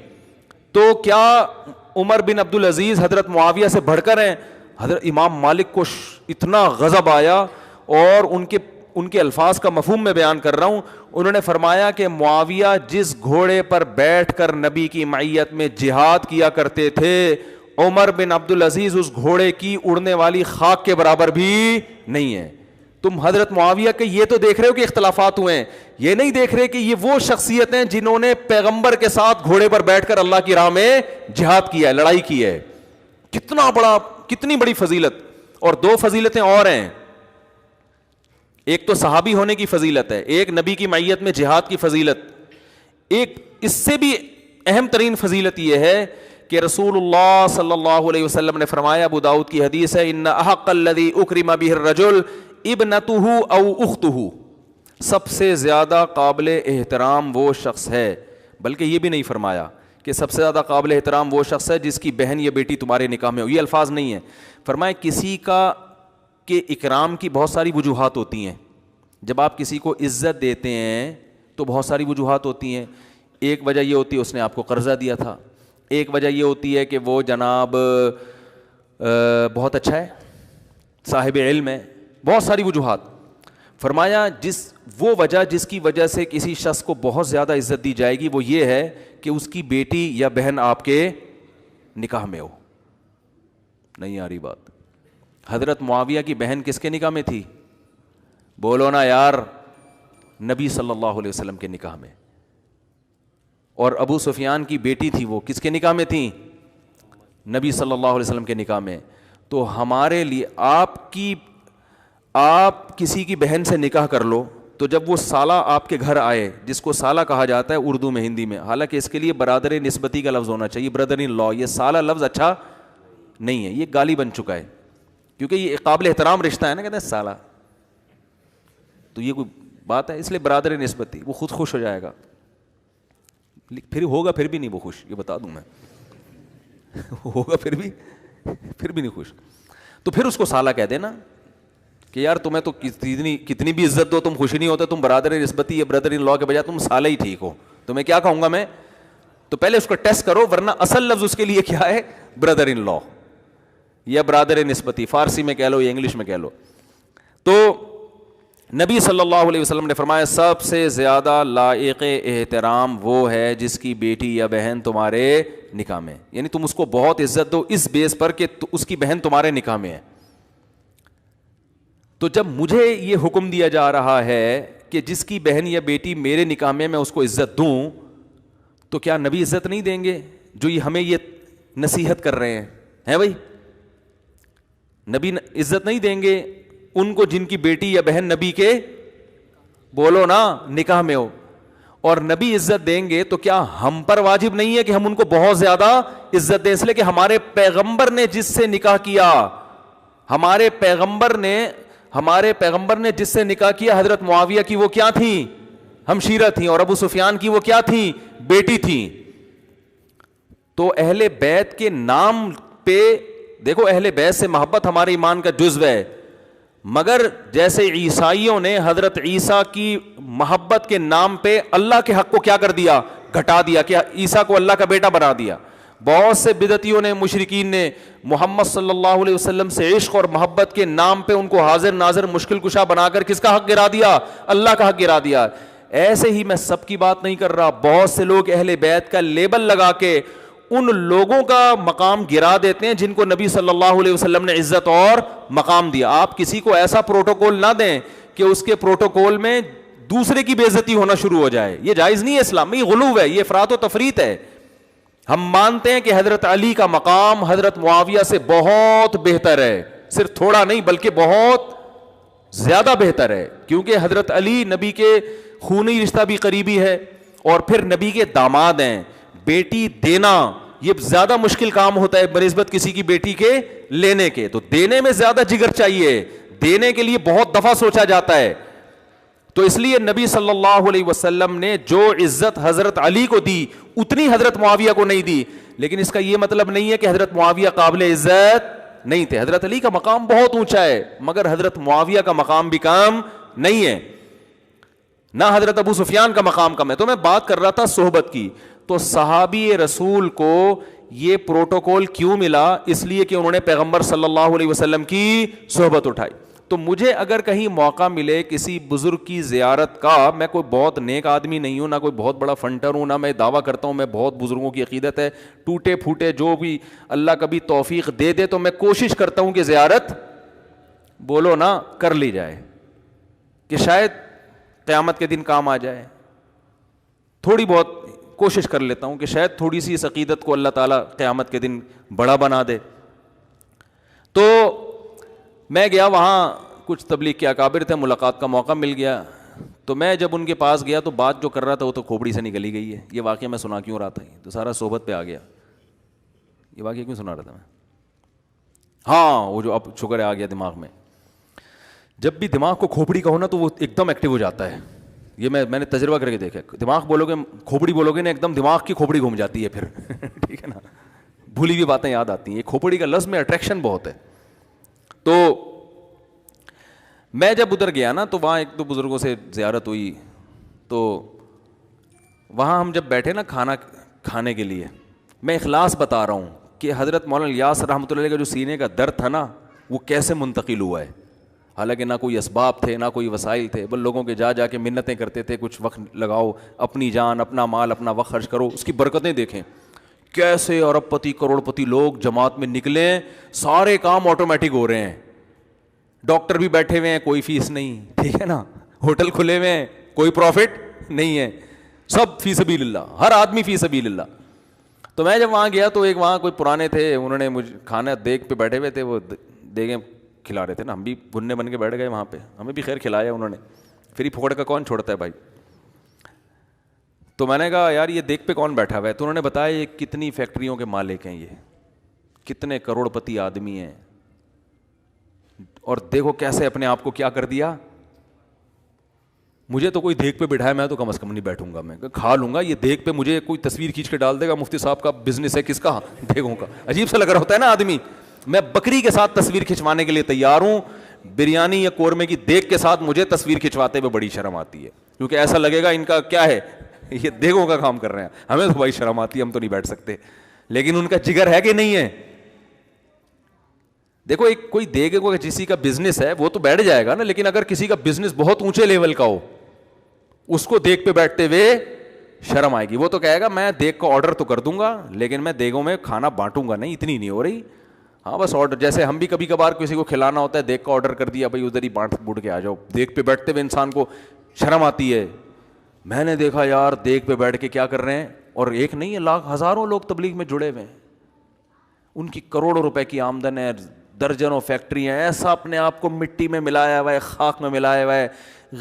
تو کیا عمر بن عبد العزیز حضرت معاویہ سے بڑھ کر ہیں؟ حضرت امام مالک کو اتنا غضب آیا, اور ان کے الفاظ کا مفہوم میں بیان کر رہا ہوں. انہوں نے فرمایا کہ معاویہ جس گھوڑے پر بیٹھ کر نبی کی معیت میں جہاد کیا کرتے تھے, عمر بن عبد العزیز اس گھوڑے کی اڑنے والی خاک کے برابر بھی نہیں ہے. تم حضرت معاویہ کے یہ تو دیکھ رہے ہو کہ اختلافات ہوئے ہیں, یہ نہیں دیکھ رہے کہ یہ وہ شخصیت ہیں جنہوں نے پیغمبر کے ساتھ گھوڑے پر بیٹھ کر اللہ کی راہ میں جہاد کیا ہے, لڑائی کی ہے. کتنی بڑی فضیلت. اور دو فضیلتیں اور ہیں, ایک تو صحابی ہونے کی فضیلت ہے, ایک نبی کی معیت میں جہاد کی فضیلت. ایک اس سے بھی اہم ترین فضیلت یہ ہے کہ رسول اللہ صلی اللہ علیہ وسلم نے فرمایا, ابو داؤد کی حدیث ہے, ان احق الذی اکرم بہ الرجل ابنتہ او اختہ, سب سے زیادہ قابل احترام وہ شخص ہے, بلکہ یہ بھی نہیں فرمایا کہ سب سے زیادہ قابل احترام وہ شخص ہے جس کی بہن یا بیٹی تمہارے نکاح میں ہو, یہ الفاظ نہیں ہے. فرمایا کسی کا کہ اکرام کی بہت ساری وجوہات ہوتی ہیں. جب آپ کسی کو عزت دیتے ہیں تو بہت ساری وجوہات ہوتی ہیں. ایک وجہ یہ ہوتی ہے اس نے آپ کو قرضہ دیا تھا, ایک وجہ یہ ہوتی ہے کہ وہ جناب بہت اچھا ہے, صاحب علم ہے, بہت ساری وجوہات. فرمایا وہ وجہ جس کی وجہ سے کسی شخص کو بہت زیادہ عزت دی جائے گی وہ یہ ہے کہ اس کی بیٹی یا بہن آپ کے نکاح میں ہو. نہیں آ رہی بات؟ حضرت معاویہ کی بہن کس کے نکاح میں تھی؟ بولو نا یار, نبی صلی اللہ علیہ وسلم کے نکاح میں. اور ابو سفیان کی بیٹی تھی, وہ کس کے نکاح میں تھی؟ نبی صلی اللہ علیہ وسلم کے نکاح میں. تو ہمارے لیے آپ کسی کی بہن سے نکاح کر لو, تو جب وہ سالہ آپ کے گھر آئے, جس کو سالہ کہا جاتا ہے اردو میں, ہندی میں, حالانکہ اس کے لیے برادر نسبتی کا لفظ ہونا چاہیے, بردر ان لا. یہ سالہ لفظ اچھا نہیں ہے, یہ گالی بن چکا ہے, کیونکہ یہ قابل احترام رشتہ ہے نا, کہتے ہیں سالہ, تو یہ کوئی بات ہے, اس لیے برادر نسبتی. وہ خود خوش ہو جائے گا, پھر ہوگا پھر بھی نہیں وہ خوش, یہ بتا دوں میں, ہوگا پھر بھی نہیں خوش. تو پھر اس کو سالہ کہہ دینا کہ یار تمہیں تو کتنی بھی عزت دو تم خوش نہیں ہوتے, تم برادر نسبتی یا بردر ان لا کے بجائے تم سالہ ہی ٹھیک ہو, تمہیں کیا کہوں گا میں. تو پہلے اس کو ٹیسٹ کرو, ورنہ اصل لفظ اس کے لیے کیا ہے؟ بردر ان لا یا برادر نسبتی, فارسی میں کہہ لو یا انگلش میں کہہ لو. تو نبی صلی اللہ علیہ وسلم نے فرمایا سب سے زیادہ لائق احترام وہ ہے جس کی بیٹی یا بہن تمہارے نکاح میں, یعنی تم اس کو بہت عزت دو اس بیس پر کہ اس کی بہن تمہارے نکاح میں ہے. تو جب مجھے یہ حکم دیا جا رہا ہے کہ جس کی بہن یا بیٹی میرے نکاح میں اس کو عزت دوں, تو کیا نبی عزت نہیں دیں گے جو یہ ہمیں یہ نصیحت کر رہے ہیں بھائی؟ نبی عزت نہیں دیں گے ان کو جن کی بیٹی یا بہن نبی کے, بولو نا, نکاح میں ہو. اور نبی عزت دیں گے تو کیا ہم پر واجب نہیں ہے کہ ہم ان کو بہت زیادہ عزت دیں؟ اس لیے کہ ہمارے پیغمبر نے جس سے نکاح کیا, ہمارے پیغمبر نے جس سے نکاح کیا, حضرت معاویہ کی وہ کیا تھیں؟ ہمشیرہ تھیں. اور ابو سفیان کی وہ کیا تھیں؟ بیٹی تھیں. تو اہل بیت کے نام پہ دیکھو, اہل بیت سے محبت ہمارے ایمان کا جزو ہے, مگر جیسے عیسائیوں نے حضرت عیسیٰ کی محبت کے نام پہ اللہ کے حق کو کیا کر دیا؟ گھٹا دیا, کہ عیسیٰ کو اللہ کا بیٹا بنا دیا. بہت سے بدعتیوں نے, مشرکین نے محمد صلی اللہ علیہ وسلم سے عشق اور محبت کے نام پہ ان کو حاضر ناظر مشکل کشا بنا کر کس کا حق گرا دیا؟ اللہ کا حق گرا دیا. ایسے ہی میں سب کی بات نہیں کر رہا, بہت سے لوگ اہل بیت کا لیبل لگا کے ان لوگوں کا مقام گرا دیتے ہیں جن کو نبی صلی اللہ علیہ وسلم نے عزت اور مقام دیا. آپ کسی کو ایسا پروٹوکول نہ دیں کہ اس کے پروٹوکول میں دوسرے کی بے عزتی ہونا شروع ہو جائے, یہ جائز نہیں ہے اسلام میں, یہ غلو ہے, یہ افراط و تفریط ہے. ہم مانتے ہیں کہ حضرت علی کا مقام حضرت معاویہ سے بہت بہتر ہے, صرف تھوڑا نہیں بلکہ بہت زیادہ بہتر ہے, کیونکہ حضرت علی نبی کے خونی رشتہ بھی قریبی ہے, اور پھر نبی کے داماد ہیں. بیٹی دینا یہ زیادہ مشکل کام ہوتا ہے بنسبت کسی کی بیٹی کے لینے کے. تو دینے میں زیادہ جگر چاہیے, دینے کے لیے بہت دفعہ سوچا جاتا ہے. تو اس لیے نبی صلی اللہ علیہ وسلم نے جو عزت حضرت علی کو دی اتنی حضرت معاویہ کو نہیں دی. لیکن اس کا یہ مطلب نہیں ہے کہ حضرت معاویہ قابل عزت نہیں تھے. حضرت علی کا مقام بہت اونچا ہے, مگر حضرت معاویہ کا مقام بھی کم نہیں ہے, نہ حضرت ابو سفیان کا مقام کم ہے. تو میں بات کر رہا تھا صحبت کی. تو صحابی رسول کو یہ پروٹوکول کیوں ملا؟ اس لیے کہ انہوں نے پیغمبر صلی اللہ علیہ وسلم کی صحبت اٹھائی. تو مجھے اگر کہیں موقع ملے کسی بزرگ کی زیارت کا, میں کوئی بہت نیک آدمی نہیں ہوں, نہ کوئی بہت بڑا فنٹر ہوں, نہ میں دعویٰ کرتا ہوں میں بہت بزرگوں کی عقیدت ہے, ٹوٹے پھوٹے جو بھی اللہ کبھی توفیق دے دے تو میں کوشش کرتا ہوں کہ زیارت بولو نا کر لی جائے, کہ شاید قیامت کے دن کام آ جائے. تھوڑی بہت کوشش کر لیتا ہوں کہ شاید تھوڑی سی اس عقیدت کو اللہ تعالیٰ قیامت کے دن بڑا بنا دے. تو میں گیا وہاں, کچھ تبلیغ کے اکابر تھے, ملاقات کا موقع مل گیا. تو میں جب ان کے پاس گیا تو بات جو کر رہا تھا وہ تو کھوپڑی سے نکلی گئی ہے. یہ واقعہ میں سنا کیوں رہا تھا, تو سارا صحبت پہ آ گیا. یہ واقعہ کیوں سنا رہا تھا میں؟ ہاں وہ جو اب شکر ہے آ گیا دماغ میں. جب بھی دماغ کو کھوپڑی کا ہونا تو وہ ایک دم ایکٹیو ہو جاتا ہے. یہ میں نے تجربہ کر کے دیکھا. دماغ بولو گے, کھوپڑی بولو گے نا, ایک دم دماغ کی کھوپڑی گھوم جاتی ہے پھر. ٹھیک ہے نا, بھولی ہوئی باتیں یاد آتی ہیں. یہ کھوپڑی کا لفظ میں اٹریکشن بہت ہے. تو میں جب ادھر گیا نا تو وہاں ایک دو بزرگوں سے زیارت ہوئی. تو وہاں ہم جب بیٹھے نا کھانا کھانے کے لیے, میں اخلاص بتا رہا ہوں کہ حضرت مولانا الیاس رحمۃ اللہ علیہ کا جو سینے کا درد تھا نا وہ کیسے منتقل ہوا ہے. حالانکہ نہ کوئی اسباب تھے نہ کوئی وسائل تھے, بس لوگوں کے جا کے منتیں کرتے تھے, کچھ وقت لگاؤ, اپنی جان اپنا مال اپنا وقت خرچ کرو. اس کی برکتیں دیکھیں کیسے ارب پتی کروڑ پتی لوگ جماعت میں نکلے, سارے کام آٹومیٹک ہو رہے ہیں. ڈاکٹر بھی بیٹھے ہوئے ہیں, کوئی فیس نہیں, ٹھیک ہے نا, ہوٹل کھلے ہوئے ہیں, کوئی پروفٹ نہیں ہے, سب فی سبیل اللہ, ہر آدمی فی سبیل اللہ. تو میں جب وہاں گیا تو ایک وہاں کوئی پرانے تھے, انہوں نے مجھے کھانا دیگ پہ بیٹھے ہوئے تھے, وہ دیگیں کھلا رہے تھے نا, ہم بھی گنے بن کے بیٹھ گئے وہاں پہ, ہمیں بھی خیر کھلایا انہوں نے. فری پھوڑ کا کون چھوڑتا ہے بھائی. تو میں نے کہا یار یہ دیگ پہ کون بیٹھا ہوا ہے؟ تو انہوں نے بتایا یہ کتنی فیکٹریوں کے مالک ہیں, یہ کتنے کروڑ پتی آدمی ہیں, اور دیکھو کیسے اپنے آپ کو کیا کر دیا. مجھے تو کوئی دیگ پہ بٹھایا, میں تو کم از کم نہیں بیٹھوں گا, میں کھا لوں گا. یہ دیگ پہ مجھے کوئی تصویر کھینچ کے ڈال دے گا, مفتی صاحب کا بزنس ہے, کس کا؟ دیگوں کا. عجیب سا لگ رہا ہوتا ہے نا آدمی. میں بکری کے ساتھ تصویر کھنچوانے کے لیے تیار ہوں, بریانی یا قورمے کی دیگ کے ساتھ مجھے تصویر کھنچواتے ہوئے بڑی شرم آتی ہے, کیونکہ ایسا لگے گا ان کا کیا ہے, یہ دیگوں کا کام کر رہے ہیں. ہمیں تو بڑی شرم آتی ہے, ہم تو نہیں بیٹھ سکتے, لیکن ان کا جگر ہے کہ نہیں ہے. دیکھو ایک کوئی دیگ کو کسی کا بزنس ہے وہ تو بیٹھ جائے گا نا, لیکن اگر کسی کا بزنس بہت اونچے لیول کا ہو, اس کو دیگ پہ بیٹھتے ہوئے شرم آئے گی. وہ تو کہے گا میں دیگ کا آرڈر تو کر دوں گا, لیکن میں دیگوں میں کھانا بانٹوں گا نہیں, اتنی نہیں ہو رہی. ہاں بس آرڈر, جیسے ہم بھی کبھی کبھار کسی کو کھلانا ہوتا ہے, دیگ کا آرڈر کر دیا, بھائی ادھر ہی بانٹ بوٹ کے آ جاؤ. دیگ پہ بیٹھتے ہوئے انسان کو شرم آتی ہے. میں نے دیکھا یار دیگ پہ بیٹھ کے کیا کر رہے ہیں, اور ایک نہیں ہے, لاکھ ہزاروں لوگ تبلیغ میں جڑے ہوئے ہیں, ان کی کروڑوں روپے کی آمدن ہے, درجنوں فیکٹری ہیں, ایسا اپنے آپ کو مٹی میں ملایا ہوا ہے, خاک میں ملایا ہوا ہے,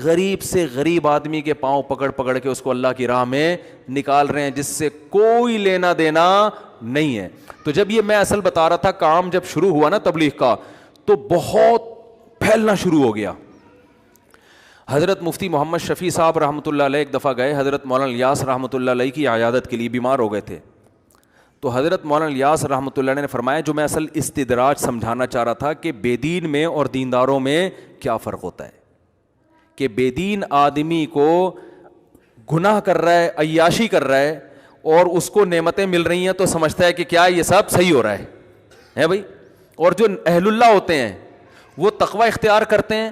غریب سے غریب آدمی کے پاؤں پکڑ پکڑ کے اس کو اللہ کی راہ میں نکال رہے ہیں, جس سے کوئی لینا دینا نہیں ہے. تو جب یہ میں اصل بتا رہا تھا, کام جب شروع ہوا نا تبلیغ کا تو بہت پھیلنا شروع ہو گیا. حضرت مفتی محمد شفیع صاحب رحمۃ اللہ علیہ ایک دفعہ گئے حضرت مولانا الیاس رحمۃ اللہ علیہ کی عیادت کے لیے, بیمار ہو گئے تھے. تو حضرت مولانا الیاس رحمۃ اللہ علیہ نے فرمایا, جو میں اصل استدراج سمجھانا چاہ رہا تھا کہ بے دین میں اور دینداروں میں کیا فرق ہوتا ہے, کہ بے دین آدمی کو گناہ کر رہا ہے, عیاشی کر رہا ہے, اور اس کو نعمتیں مل رہی ہیں تو سمجھتا ہے کہ کیا یہ سب صحیح ہو رہا ہے بھائی. اور جو اہل اللہ ہوتے ہیں وہ تقوی اختیار کرتے ہیں,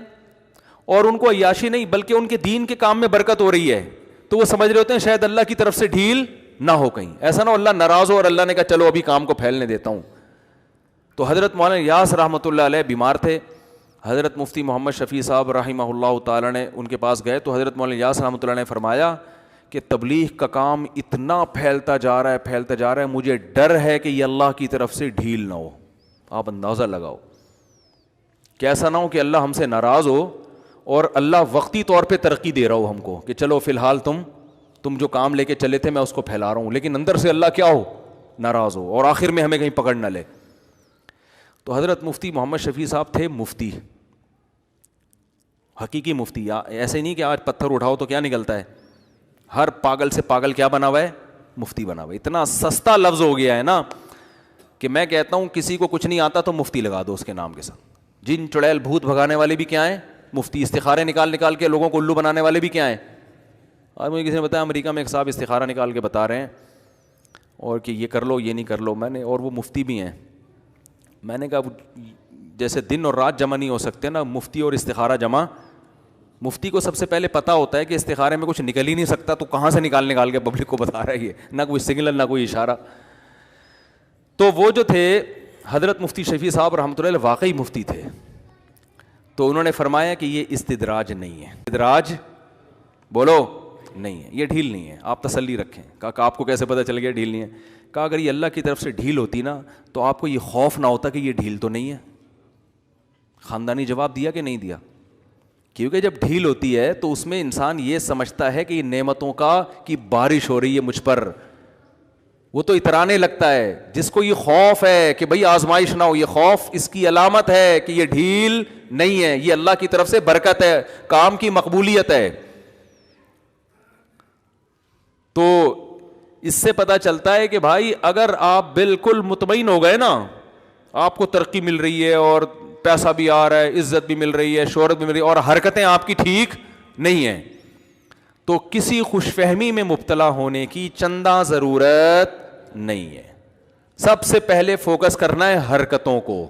اور ان کو عیاشی نہیں بلکہ ان کے دین کے کام میں برکت ہو رہی ہے, تو وہ سمجھ رہے ہوتے ہیں شاید اللہ کی طرف سے ڈھیل نہ ہو کہیں, ایسا نہ ہو اللہ ناراض ہو اور اللہ نے کہا چلو ابھی کام کو پھیلنے دیتا ہوں. تو حضرت مولانا الیاس رحمۃ اللہ علیہ بیمار تھے. حضرت مفتی محمد شفیع صاحب رحمہ اللہ تعالیٰ نے ان کے پاس گئے, تو حضرت مولانا الیاس رحمۃ اللہ نے فرمایا کہ تبلیغ کا کام اتنا پھیلتا جا رہا ہے, مجھے ڈر ہے کہ یہ اللہ کی طرف سے ڈھیل نہ ہو. آپ اندازہ لگاؤ کہ ایسا نہ ہو کہ اللہ ہم سے ناراض ہو اور اللہ وقتی طور پہ ترقی دے رہا ہو ہم کو, کہ چلو فی الحال تم جو کام لے کے چلے تھے میں اس کو پھیلا رہا ہوں, لیکن اندر سے اللہ کیا ہو ناراض ہو اور آخر میں ہمیں کہیں پکڑ نہ لے. تو حضرت مفتی محمد شفیع صاحب تھے مفتی, حقیقی مفتی. ایسے نہیں کہ آج پتھر اٹھاؤ تو کیا نکلتا ہے, ہر پاگل سے پاگل کیا بنا ہوا ہے, مفتی بنا ہوا ہے. اتنا سستا لفظ ہو گیا ہے نا کہ میں کہتا ہوں کسی کو کچھ نہیں آتا تو مفتی لگا دو اس کے نام کے ساتھ. جن چڑیل بھوت بھگانے والے بھی کیا ہیں, مفتی. استخارے نکال کے لوگوں کو الو بنانے والے بھی کیا ہیں. آج مجھے کسی نے بتایا امریکہ میں ایک صاحب استخارہ نکال کے بتا رہے ہیں اور کہ یہ کر لو یہ نہیں کر لو. میں نے, اور وہ مفتی بھی ہیں, میں نے کہا جیسے دن اور رات جمع نہیں ہو سکتے نا, مفتی اور استخارہ جمع. مفتی کو سب سے پہلے پتہ ہوتا ہے کہ استخارے میں کچھ نکل ہی نہیں سکتا, تو کہاں سے نکال کے پبلک کو بتا رہا ہے یہ, نہ کوئی سگنل نہ کوئی اشارہ. تو وہ جو تھے حضرت مفتی شفیع صاحب رحمۃ اللہ علیہ واقعی مفتی تھے. تو انہوں نے فرمایا کہ یہ استدراج نہیں ہے. استدراج بولو نہیں ہے, یہ ڈھیل نہیں ہے, آپ تسلی رکھیں. کہا کہ آپ کو کیسے پتہ چل گیا ڈھیل نہیں ہے؟ کہا اگر یہ اللہ کی طرف سے ڈھیل ہوتی نا تو آپ کو یہ خوف نہ ہوتا کہ یہ ڈھیل تو نہیں ہے. خاندانی جواب دیا کہ نہیں دیا؟ کیونکہ جب ڈھیل ہوتی ہے تو اس میں انسان یہ سمجھتا ہے کہ یہ نعمتوں کی بارش ہو رہی ہے مجھ پر, وہ تو اترانے لگتا ہے. جس کو یہ خوف ہے کہ بھئی آزمائش نہ ہو, یہ خوف اس کی علامت ہے کہ یہ ڈھیل نہیں ہے, یہ اللہ کی طرف سے برکت ہے, کام کی مقبولیت ہے. تو اس سے پتہ چلتا ہے کہ بھائی اگر آپ بالکل مطمئن ہو گئے نا, آپ کو ترقی مل رہی ہے اور پیسہ بھی آ رہا ہے, عزت بھی مل رہی ہے, شہرت بھی مل رہی ہے, اور حرکتیں آپ کی ٹھیک نہیں ہیں, تو کسی خوش فہمی میں مبتلا ہونے کی چندہ ضرورت نہیں ہے. سب سے پہلے فوکس کرنا ہے حرکتوں کو.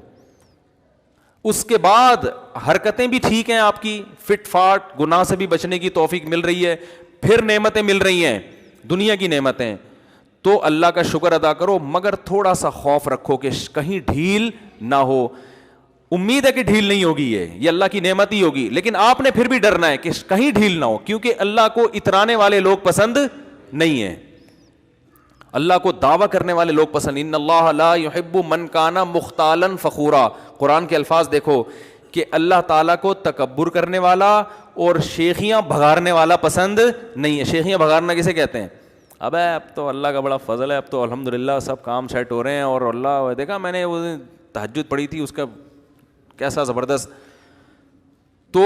اس کے بعد حرکتیں بھی ٹھیک ہیں آپ کی, فٹ فاٹ, گناہ سے بھی بچنے کی توفیق مل رہی ہے, پھر نعمتیں مل رہی ہیں, دنیا کی نعمتیں, تو اللہ کا شکر ادا کرو. مگر تھوڑا سا خوف رکھو کہ کہیں ڈھیل نہ ہو. امید ہے کہ ڈھیل نہیں ہوگی, یہ اللہ کی نعمت ہی ہوگی, لیکن آپ نے پھر بھی ڈرنا ہے کہ کہیں ڈھیل نہ ہو, کیونکہ اللہ کو اترانے والے لوگ پسند نہیں ہیں, اللہ کو دعویٰ کرنے والے لوگ پسند. ان اللہ لا يحب من کان مختالا فخورا. قرآن کے الفاظ دیکھو کہ اللہ تعالیٰ کو تکبر کرنے والا اور شیخیاں بھگارنے والا پسند نہیں ہے. شیخیاں بھگارنا کسے کہتے ہیں؟ اب تو اللہ کا بڑا فضل ہے, اب تو الحمدللہ سب کام سیٹ ہو رہے ہیں, اور اللہ دیکھا میں نے وہ تہجد پڑھی تھی, اس کا کیسا زبردست. تو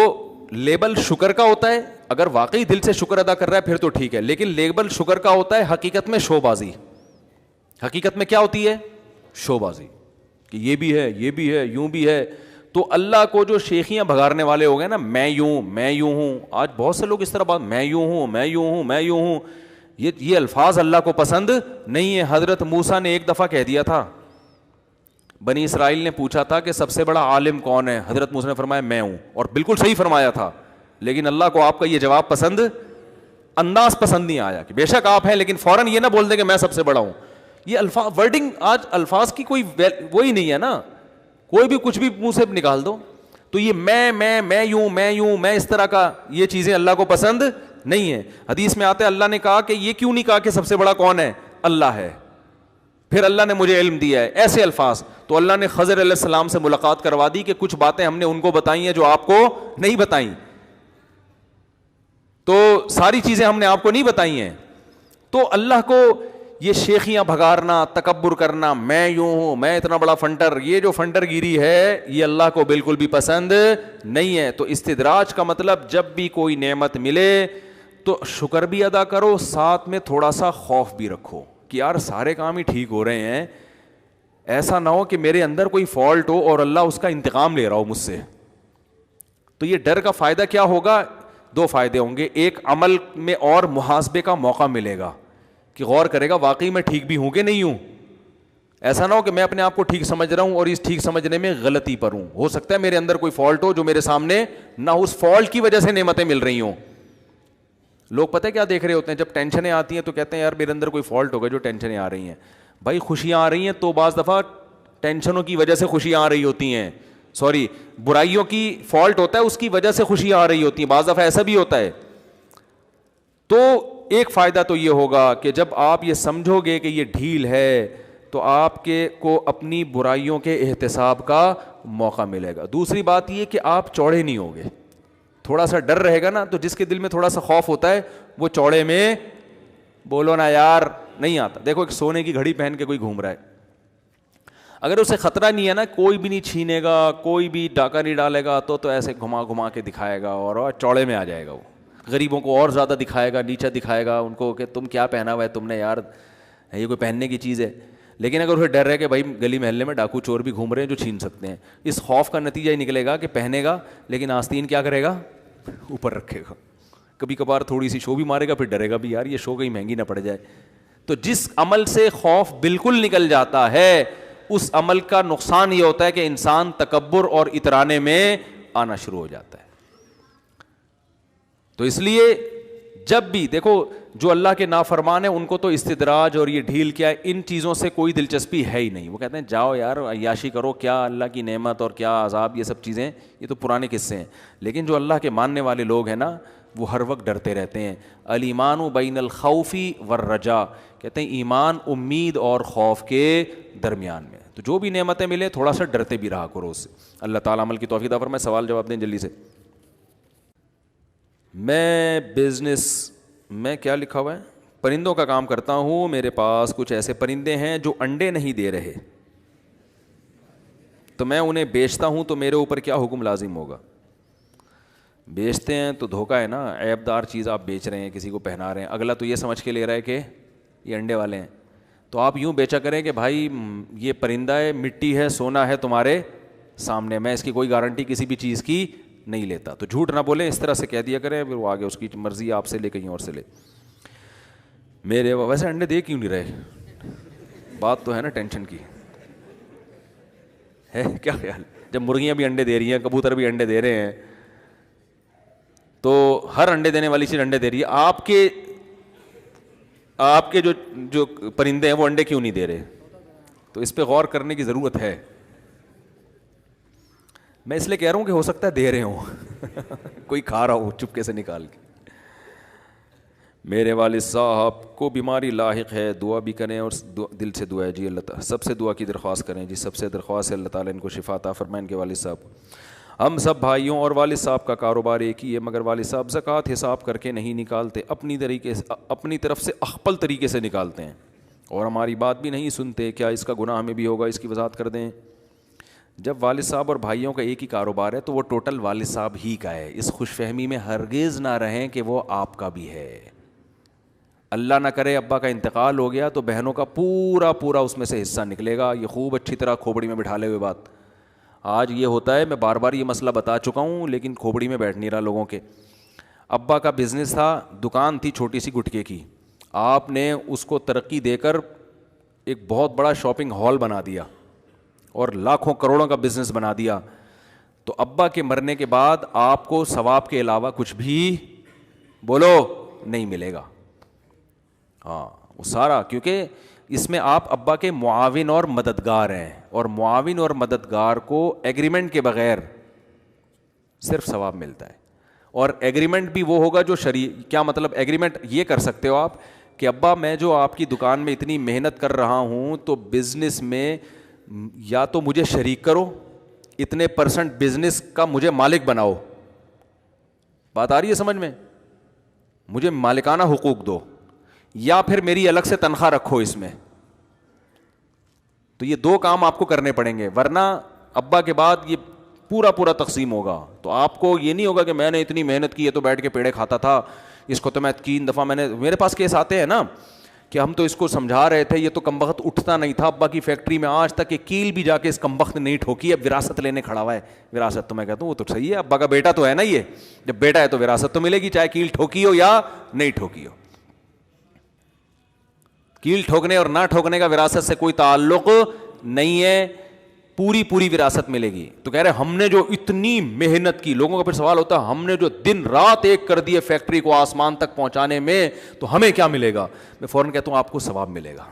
لیبل شکر کا ہوتا ہے, اگر واقعی دل سے شکر ادا کر رہا ہے پھر تو ٹھیک ہے, لیکن لیبل شکر کا ہوتا ہے حقیقت میں شو بازی. حقیقت میں کیا ہوتی ہے؟ شو بازی, کہ یہ بھی ہے, یہ بھی ہے, یوں بھی ہے. تو اللہ کو جو شیخیاں بھگارنے والے ہو گئے نا, میں یوں ہوں, آج بہت سے لوگ اس طرح بات, میں یوں ہوں, یہ الفاظ اللہ کو پسند نہیں ہے. حضرت موسیٰ نے ایک دفعہ کہہ دیا تھا, بنی اسرائیل نے پوچھا تھا کہ سب سے بڑا عالم کون ہے؟ حضرت موسیٰ نے فرمایا میں ہوں, اور بالکل صحیح فرمایا تھا. لیکن اللہ کو آپ کا یہ جواب پسند, انداز پسند نہیں آیا کہ بے شک آپ ہیں, لیکن فوراً یہ نہ بول دیں کہ میں سب سے بڑا ہوں. یہ الفاظ ورڈنگ, آج الفاظ کی کوئی وہی نہیں ہے نا, کوئی بھی کچھ بھی منہ سے نکال دو. تو یہ میں یوں, میں اس طرح کا, یہ چیزیں اللہ کو پسند نہیں ہے. حدیث میں آتے اللہ نے کہا کہ یہ کیوں نہیں کہا کہ سب سے بڑا کون ہے؟ اللہ ہے, پھر اللہ نے مجھے علم دیا ہے, ایسے الفاظ. تو اللہ نے خضر علیہ السلام سے ملاقات کروا دی کہ کچھ باتیں ہم نے ان کو بتائی ہیں جو آپ کو نہیں بتائیں, تو ساری چیزیں ہم نے آپ کو نہیں بتائی ہیں. تو اللہ کو یہ شیخیاں بھگارنا, تکبر کرنا, میں یوں ہوں, میں اتنا بڑا فنٹر, یہ جو فنٹر گیری ہے یہ اللہ کو بالکل بھی پسند نہیں ہے. تو استدراج کا مطلب جب بھی کوئی نعمت ملے تو شکر بھی ادا کرو, ساتھ میں تھوڑا سا خوف بھی رکھو کہ یار سارے کام ہی ٹھیک ہو رہے ہیں, ایسا نہ ہو کہ میرے اندر کوئی فالٹ ہو اور اللہ اس کا انتقام لے رہا ہو مجھ سے. تو یہ ڈر کا فائدہ کیا ہوگا؟ دو فائدے ہوں گے. ایک, عمل میں اور محاسبے کا موقع ملے گا کہ غور کرے گا واقعی میں ٹھیک بھی ہوں کہ نہیں ہوں. ایسا نہ ہو کہ میں اپنے آپ کو ٹھیک سمجھ رہا ہوں اور اس ٹھیک سمجھنے میں غلطی پر ہوں. ہو سکتا ہے میرے اندر کوئی فالٹ ہو جو میرے سامنے نہ, اس فالٹ کی وجہ سے نعمتیں مل رہی ہوں. لوگ پتہ ہے کیا دیکھ رہے ہوتے ہیں, جب ٹینشنیں آتی ہیں تو کہتے ہیں یار میرے اندر کوئی فالٹ ہوگا جو ٹینشنیں آ رہی ہیں. بھائی خوشیاں آ رہی ہیں تو بعض دفعہ ٹینشنوں کی وجہ سے خوشیاں آ رہی ہوتی ہیں, برائیوں کی فالٹ ہوتا ہے, اس کی وجہ سے خوشیاں آ رہی ہوتی ہیں, بعض دفعہ ایسا بھی ہوتا ہے. تو ایک فائدہ تو یہ ہوگا کہ جب آپ یہ سمجھو گے کہ یہ ڈھیل ہے تو آپ کے کو اپنی برائیوں کے احتساب کا موقع ملے گا. دوسری بات یہ کہ آپ چوڑے نہیں ہوگے, تھوڑا سا ڈر رہے گا نا, تو جس کے دل میں تھوڑا سا خوف ہوتا ہے وہ چوڑے میں, بولو نا یار, نہیں آتا. دیکھو ایک سونے کی گھڑی پہن کے کوئی گھوم رہا ہے, اگر اسے خطرہ نہیں ہے نا, کوئی بھی نہیں چھینے گا, کوئی بھی ڈاکہ نہیں ڈالے گا, تو ایسے گھما گھما کے دکھائے گا اور چوڑے میں آ جائے گا. وہ غریبوں کو اور زیادہ دکھائے گا, نیچا دکھائے گا ان کو کہ تم کیا پہنا ہوا ہے تم نے یار, یہ کوئی پہننے کی چیز ہے. لیکن اگر اسے ڈر ہے کہ بھائی گلی محلے میں ڈاکو چور بھی گھوم رہے ہیں جو چھین سکتے ہیں, اس خوف کا نتیجہ ہی نکلے گا کہ پہنے گا لیکن آستین کیا کرے گا, اوپر رکھے گا. کبھی کبھار تھوڑی سی شو بھی مارے گا, پھر ڈرے گا بھی یار یہ شو کہیں مہنگی نہ پڑ جائے. تو جس عمل سے خوف بالکل نکل جاتا ہے اس عمل کا نقصان یہ ہوتا ہے کہ انسان تکبر اور اترانے میں آنا شروع ہو جاتا ہے. تو اس لیے جب بھی دیکھو جو اللہ کے نافرمان ہیں ان کو تو استدراج اور یہ ڈھیل کیا ہے, ان چیزوں سے کوئی دلچسپی ہے ہی نہیں. وہ کہتے ہیں جاؤ یار عیاشی کرو, کیا اللہ کی نعمت اور کیا عذاب, یہ سب چیزیں یہ تو پرانے قصے ہیں. لیکن جو اللہ کے ماننے والے لوگ ہیں نا وہ ہر وقت ڈرتے رہتے ہیں. الایمان بین الخوف والرجاء, کہتے ہیں ایمان امید اور خوف کے درمیان میں. تو جو بھی نعمتیں ملے تھوڑا سا ڈرتے بھی رہا کرو اس سے. اللہ تعالیٰ عمل کی توفیق عطا فرمائے. سوال جواب دیں جلدی سے. میں بزنس میں کیا لکھا ہوا ہے, پرندوں کا کام کرتا ہوں. میرے پاس کچھ ایسے پرندے ہیں جو انڈے نہیں دے رہے, تو میں انہیں بیچتا ہوں تو میرے اوپر کیا حکم لازم ہوگا؟ بیچتے ہیں تو دھوکہ ہے نا, عیب دار چیز آپ بیچ رہے ہیں, کسی کو پہنا رہے ہیں, اگلا تو یہ سمجھ کے لے رہا ہے کہ یہ انڈے والے ہیں. تو آپ یوں بیچا کریں کہ بھائی یہ پرندہ ہے, مٹی ہے, سونا ہے تمہارے سامنے, میں اس کی کوئی گارنٹی کسی بھی چیز کی نہیں لیتا. تو جھوٹ نہ بولیں, اس طرح سے کہہ دیا کریں, پھر وہ آگے اس کی مرضی آپ سے لے کہیں اور سے لے. میرے ویسے انڈے دے کیوں نہیں رہے, بات تو ہے نا ٹینشن کی ہے, کیا خیال؟ جب مرغیاں بھی انڈے دے رہی ہیں, کبوتر بھی انڈے دے رہے ہیں, تو ہر انڈے دینے والی چیز انڈے دے رہی ہے, آپ کے جو پرندے ہیں وہ انڈے کیوں نہیں دے رہے؟ تو اس پہ غور کرنے کی ضرورت ہے. میں اس لیے کہہ رہا ہوں کہ ہو سکتا ہے دے رہے ہوں کوئی کھا رہا ہو چپکے سے نکال کے. میرے والد صاحب کو بیماری لاحق ہے, دعا بھی کریں اور دل سے دعا ہے. جی اللہ تعالیٰ سب سے دعا کی درخواست کریں. جی سب سے درخواست ہے اللہ تعالیٰ ان کو شفا عطا فرمائیں, ان کے والد صاحب. ہم سب بھائیوں اور والد صاحب کا کاروبار ایک ہی ہے, مگر والد صاحب زکوٰۃ حساب کر کے نہیں نکالتے, اپنی طرف سے اخپل طریقے سے نکالتے ہیں اور ہماری بات بھی نہیں سنتے. کیا اس کا گناہ ہمیں بھی ہوگا؟ اس کی وضاحت کر دیں. جب والد صاحب اور بھائیوں کا ایک ہی کاروبار ہے تو وہ ٹوٹل والد صاحب ہی کا ہے. اس خوش فہمی میں ہرگز نہ رہیں کہ وہ آپ کا بھی ہے. اللہ نہ کرے ابا کا انتقال ہو گیا تو بہنوں کا پورا اس میں سے حصہ نکلے گا. یہ خوب اچھی طرح کھوپڑی میں بٹھا لے ہوئے بات. آج یہ ہوتا ہے, میں بار بار یہ مسئلہ بتا چکا ہوں لیکن کھوپڑی میں بیٹھ نہیں رہا لوگوں کے. ابا کا بزنس تھا, دکان تھی چھوٹی سی گٹکے کی, آپ نے اس کو ترقی دے کر ایک بہت بڑا شاپنگ ہال بنا دیا اور لاکھوں کروڑوں کا بزنس بنا دیا. تو ابا کے مرنے کے بعد آپ کو ثواب کے علاوہ کچھ بھی بولو نہیں ملے گا. ہاں وہ سارا, کیونکہ اس میں آپ ابا کے معاون اور مددگار ہیں, اور معاون اور مددگار کو ایگریمنٹ کے بغیر صرف ثواب ملتا ہے. اور ایگریمنٹ بھی وہ ہوگا جو کیا مطلب ایگریمنٹ یہ کر سکتے ہو آپ کہ ابا میں جو آپ کی دکان میں اتنی محنت کر رہا ہوں تو بزنس میں یا تو مجھے شریک کرو, اتنے % بزنس کا مجھے مالک بناؤ. بات آ رہی ہے سمجھ میں؟ مجھے مالکانہ حقوق دو, یا پھر میری الگ سے تنخواہ رکھو اس میں. تو یہ دو کام آپ کو کرنے پڑیں گے, ورنہ ابا کے بعد یہ پورا تقسیم ہوگا. تو آپ کو یہ نہیں ہوگا کہ میں نے اتنی محنت کی ہے تو بیٹھ کے پیڑے کھاتا تھا, اس کو تو میں 3 دفعہ میرے پاس کیس آتے ہیں نا کہ ہم تو اس کو سمجھا رہے تھے, یہ تو کمبخت اٹھتا نہیں تھا ابا کی فیکٹری میں, آج تک یہ کیل بھی جا کے اس کمبخت نے نہیں ٹھوکی, اب وراثت لینے کھڑا ہوا ہے. وراثت تو میں کہتا ہوں وہ تو صحیح ہے, ابا کا بیٹا تو ہے نا, یہ جب بیٹا ہے تو وراثت تو ملے گی, چاہے کیل ٹھوکی ہو یا نہیں ٹھوکی ہو. کیل ٹھوکنے اور نہ ٹھوکنے کا وراثت سے کوئی تعلق نہیں ہے, پوری وراثت ملے گی. تو کہہ رہے ہم نے جو اتنی محنت کی, لوگوں کا پھر سوال ہوتا ہے ہم نے جو دن رات ایک کر دیے فیکٹری کو آسمان تک پہنچانے میں, تو ہمیں کیا ملے گا؟ میں فوراً کہتا ہوں آپ کو ثواب ملے گا,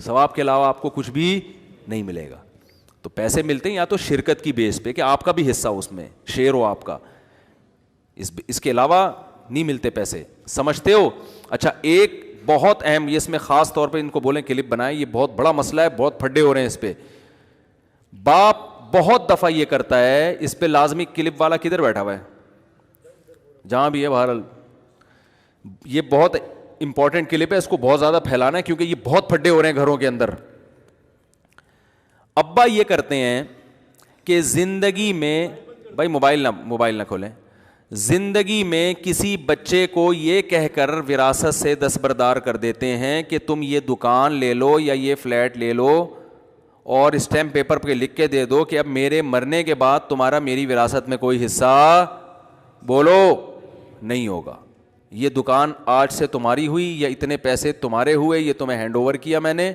ثواب کے علاوہ آپ کو کچھ بھی نہیں ملے گا. تو پیسے ملتے ہیں یا تو شرکت کی بیس پہ کہ آپ کا بھی حصہ اس میں شیئر ہو آپ کا, اس کے علاوہ نہیں ملتے پیسے. سمجھتے ہو؟ اچھا ایک بہت اہم, یہ اس میں خاص طور پہ ان کو بولیں کلپ بنائیں, یہ بہت بڑا مسئلہ ہے, بہت پھڈے ہو رہے ہیں اس پہ. باپ بہت دفعہ یہ کرتا ہے, اس پہ لازمی کلپ والا کدھر بیٹھا ہوا ہے؟ جہاں بھی ہے بہرحال, یہ بہت امپورٹنٹ کلپ ہے, اس کو بہت زیادہ پھیلانا ہے کیونکہ یہ بہت پھڈے ہو رہے ہیں گھروں کے اندر. ابا یہ کرتے ہیں کہ زندگی میں, بھائی موبائل نہ کھولیں, زندگی میں کسی بچے کو یہ کہہ کر وراثت سے دستبردار کر دیتے ہیں کہ تم یہ دکان لے لو یا یہ فلیٹ لے لو اور اسٹیمپ پیپر پہ لکھ کے دے دو کہ اب میرے مرنے کے بعد تمہارا میری وراثت میں کوئی حصہ بولو نہیں ہوگا. یہ دکان آج سے تمہاری ہوئی یا اتنے پیسے تمہارے ہوئے, یہ تمہیں ہینڈ اوور کیا میں نے,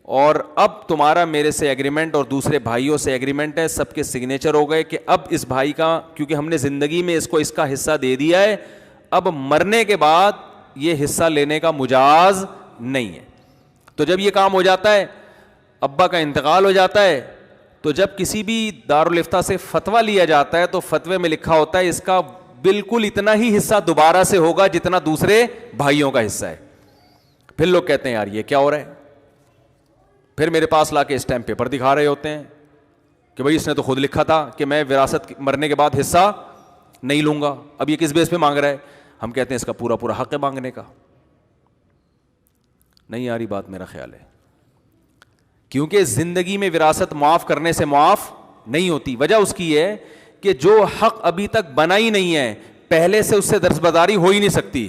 اور اب تمہارا میرے سے ایگریمنٹ اور دوسرے بھائیوں سے ایگریمنٹ ہے, سب کے سگنیچر ہو گئے کہ اب اس بھائی کا, کیونکہ ہم نے زندگی میں اس کو اس کا حصہ دے دیا ہے, اب مرنے کے بعد یہ حصہ لینے کا مجاز نہیں ہے. تو جب یہ کام ہو جاتا ہے, ابا کا انتقال ہو جاتا ہے, تو جب کسی بھی دارالافتاء سے فتویٰ لیا جاتا ہے تو فتوے میں لکھا ہوتا ہے اس کا بالکل اتنا ہی حصہ دوبارہ سے ہوگا جتنا دوسرے بھائیوں کا حصہ ہے. پھر لوگ کہتے ہیں یار یہ کیا ہو رہا ہے, پھر میرے پاس لا کے اسٹیمپ پیپر دکھا رہے ہوتے ہیں کہ بھائی اس نے تو خود لکھا تھا کہ میں وراثت مرنے کے بعد حصہ نہیں لوں گا, اب یہ کس بیس پہ مانگ رہا ہے. ہم کہتے ہیں اس کا پورا پورا حق ہے مانگنے کا. نہیں آ رہی بات میرا خیال ہے, کیونکہ زندگی میں وراثت معاف کرنے سے معاف نہیں ہوتی. وجہ اس کی ہے کہ جو حق ابھی تک بنا ہی نہیں ہے, پہلے سے اس سے دستبرداری ہو ہی نہیں سکتی.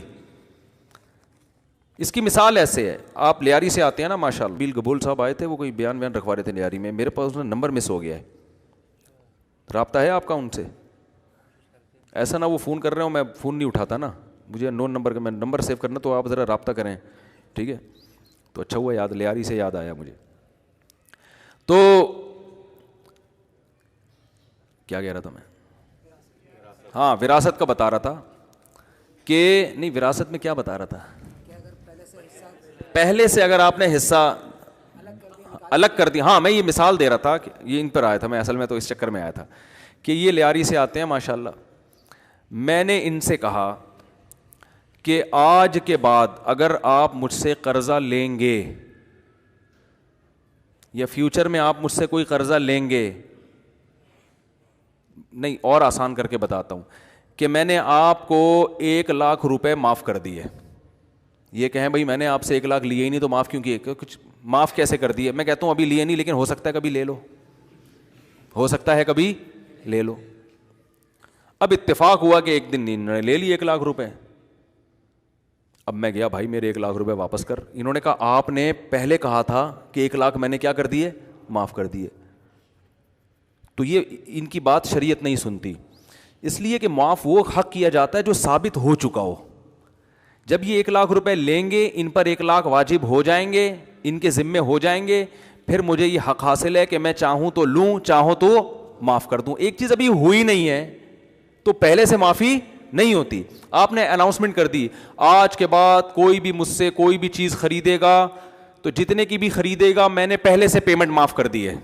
اس کی مثال ایسے ہے, آپ لیاری سے آتے ہیں نا, ماشاء اللہ بیل گبول صاحب آئے تھے, وہ کوئی بیان رکھوا رہے تھے لیاری میں, میرے پاس نمبر مس ہو گیا ہے, رابطہ ہے آپ کا ان سے؟ ایسا نہ وہ فون کر رہے ہوں, میں فون نہیں اٹھاتا نا, مجھے نون نمبر کا میں نمبر سیو کرنا, تو آپ ذرا رابطہ کریں, ٹھیک ہے؟ تو اچھا ہوا یاد, لیاری سے یاد آیا مجھے. تو کیا کہہ رہا تھا میں؟ ہاں وراثت کا بتا رہا تھا کہ نہیں, وراثت میں کیا بتا رہا تھا, پہلے سے اگر آپ نے حصہ الگ کر دیا. ہاں میں یہ مثال دے رہا تھا کہ یہ ان پر آیا تھا, میں اصل میں تو اس چکر میں آیا تھا کہ یہ لیاری سے آتے ہیں ماشاءاللہ. میں نے ان سے کہا کہ آج کے بعد اگر آپ مجھ سے قرضہ لیں گے یا فیوچر میں آپ مجھ سے کوئی قرضہ لیں گے, نہیں اور آسان کر کے بتاتا ہوں, کہ میں نے آپ کو 1,00,000 روپے معاف کر دیے. یہ کہیں بھائی میں نے آپ سے 1,00,000 لیے ہی نہیں تو معاف کیوں کیے, کچھ معاف کیسے کر دیے؟ میں کہتا ہوں ابھی لیے نہیں, لیکن ہو سکتا ہے کبھی لے لو, ہو سکتا ہے کبھی لے لو. اب اتفاق ہوا کہ ایک دن انہوں نے لے لی 1,00,000 روپے. اب میں گیا, بھائی میرے 1,00,000 روپے واپس کر. انہوں نے کہا آپ نے پہلے کہا تھا کہ 1,00,000 میں نے کیا کر دیے, معاف کر دیے. تو یہ ان کی بات شریعت نہیں سنتی, اس لیے کہ معاف وہ حق کیا جاتا ہے جو ثابت ہو چکا ہو. جب یہ 1,00,000 روپے لیں گے, ان پر 1,00,000 واجب ہو جائیں گے, ان کے ذمے ہو جائیں گے, پھر مجھے یہ حق حاصل ہے کہ میں چاہوں تو لوں, چاہوں تو معاف کر دوں. ایک چیز ابھی ہوئی نہیں ہے تو پہلے سے معافی نہیں ہوتی. آپ نے اناؤنسمنٹ کر دی, آج کے بعد کوئی بھی مجھ سے کوئی بھی چیز خریدے گا تو جتنے کی بھی خریدے گا میں نے پہلے سے پیمنٹ معاف کر دی ہے,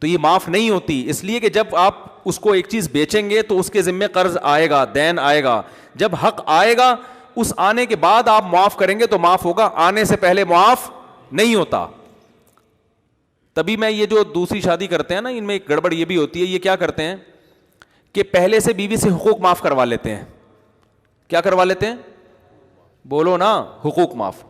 تو یہ معاف نہیں ہوتی. اس لیے کہ جب آپ اس کو ایک چیز بیچیں گے تو اس کے ذمے قرض آئے گا, دین آئے گا. جب حق آئے گا اس آنے کے بعد آپ معاف کریں گے تو معاف ہوگا, آنے سے پہلے معاف نہیں ہوتا. تبھی میں یہ جو دوسری شادی کرتے ہیں نا, ان میں ایک گڑبڑ یہ بھی ہوتی ہے, یہ کیا کرتے ہیں کہ پہلے سے بیوی سے حقوق معاف کروا لیتے ہیں. کیا کروا لیتے ہیں؟ بولو نا, حقوق معاف,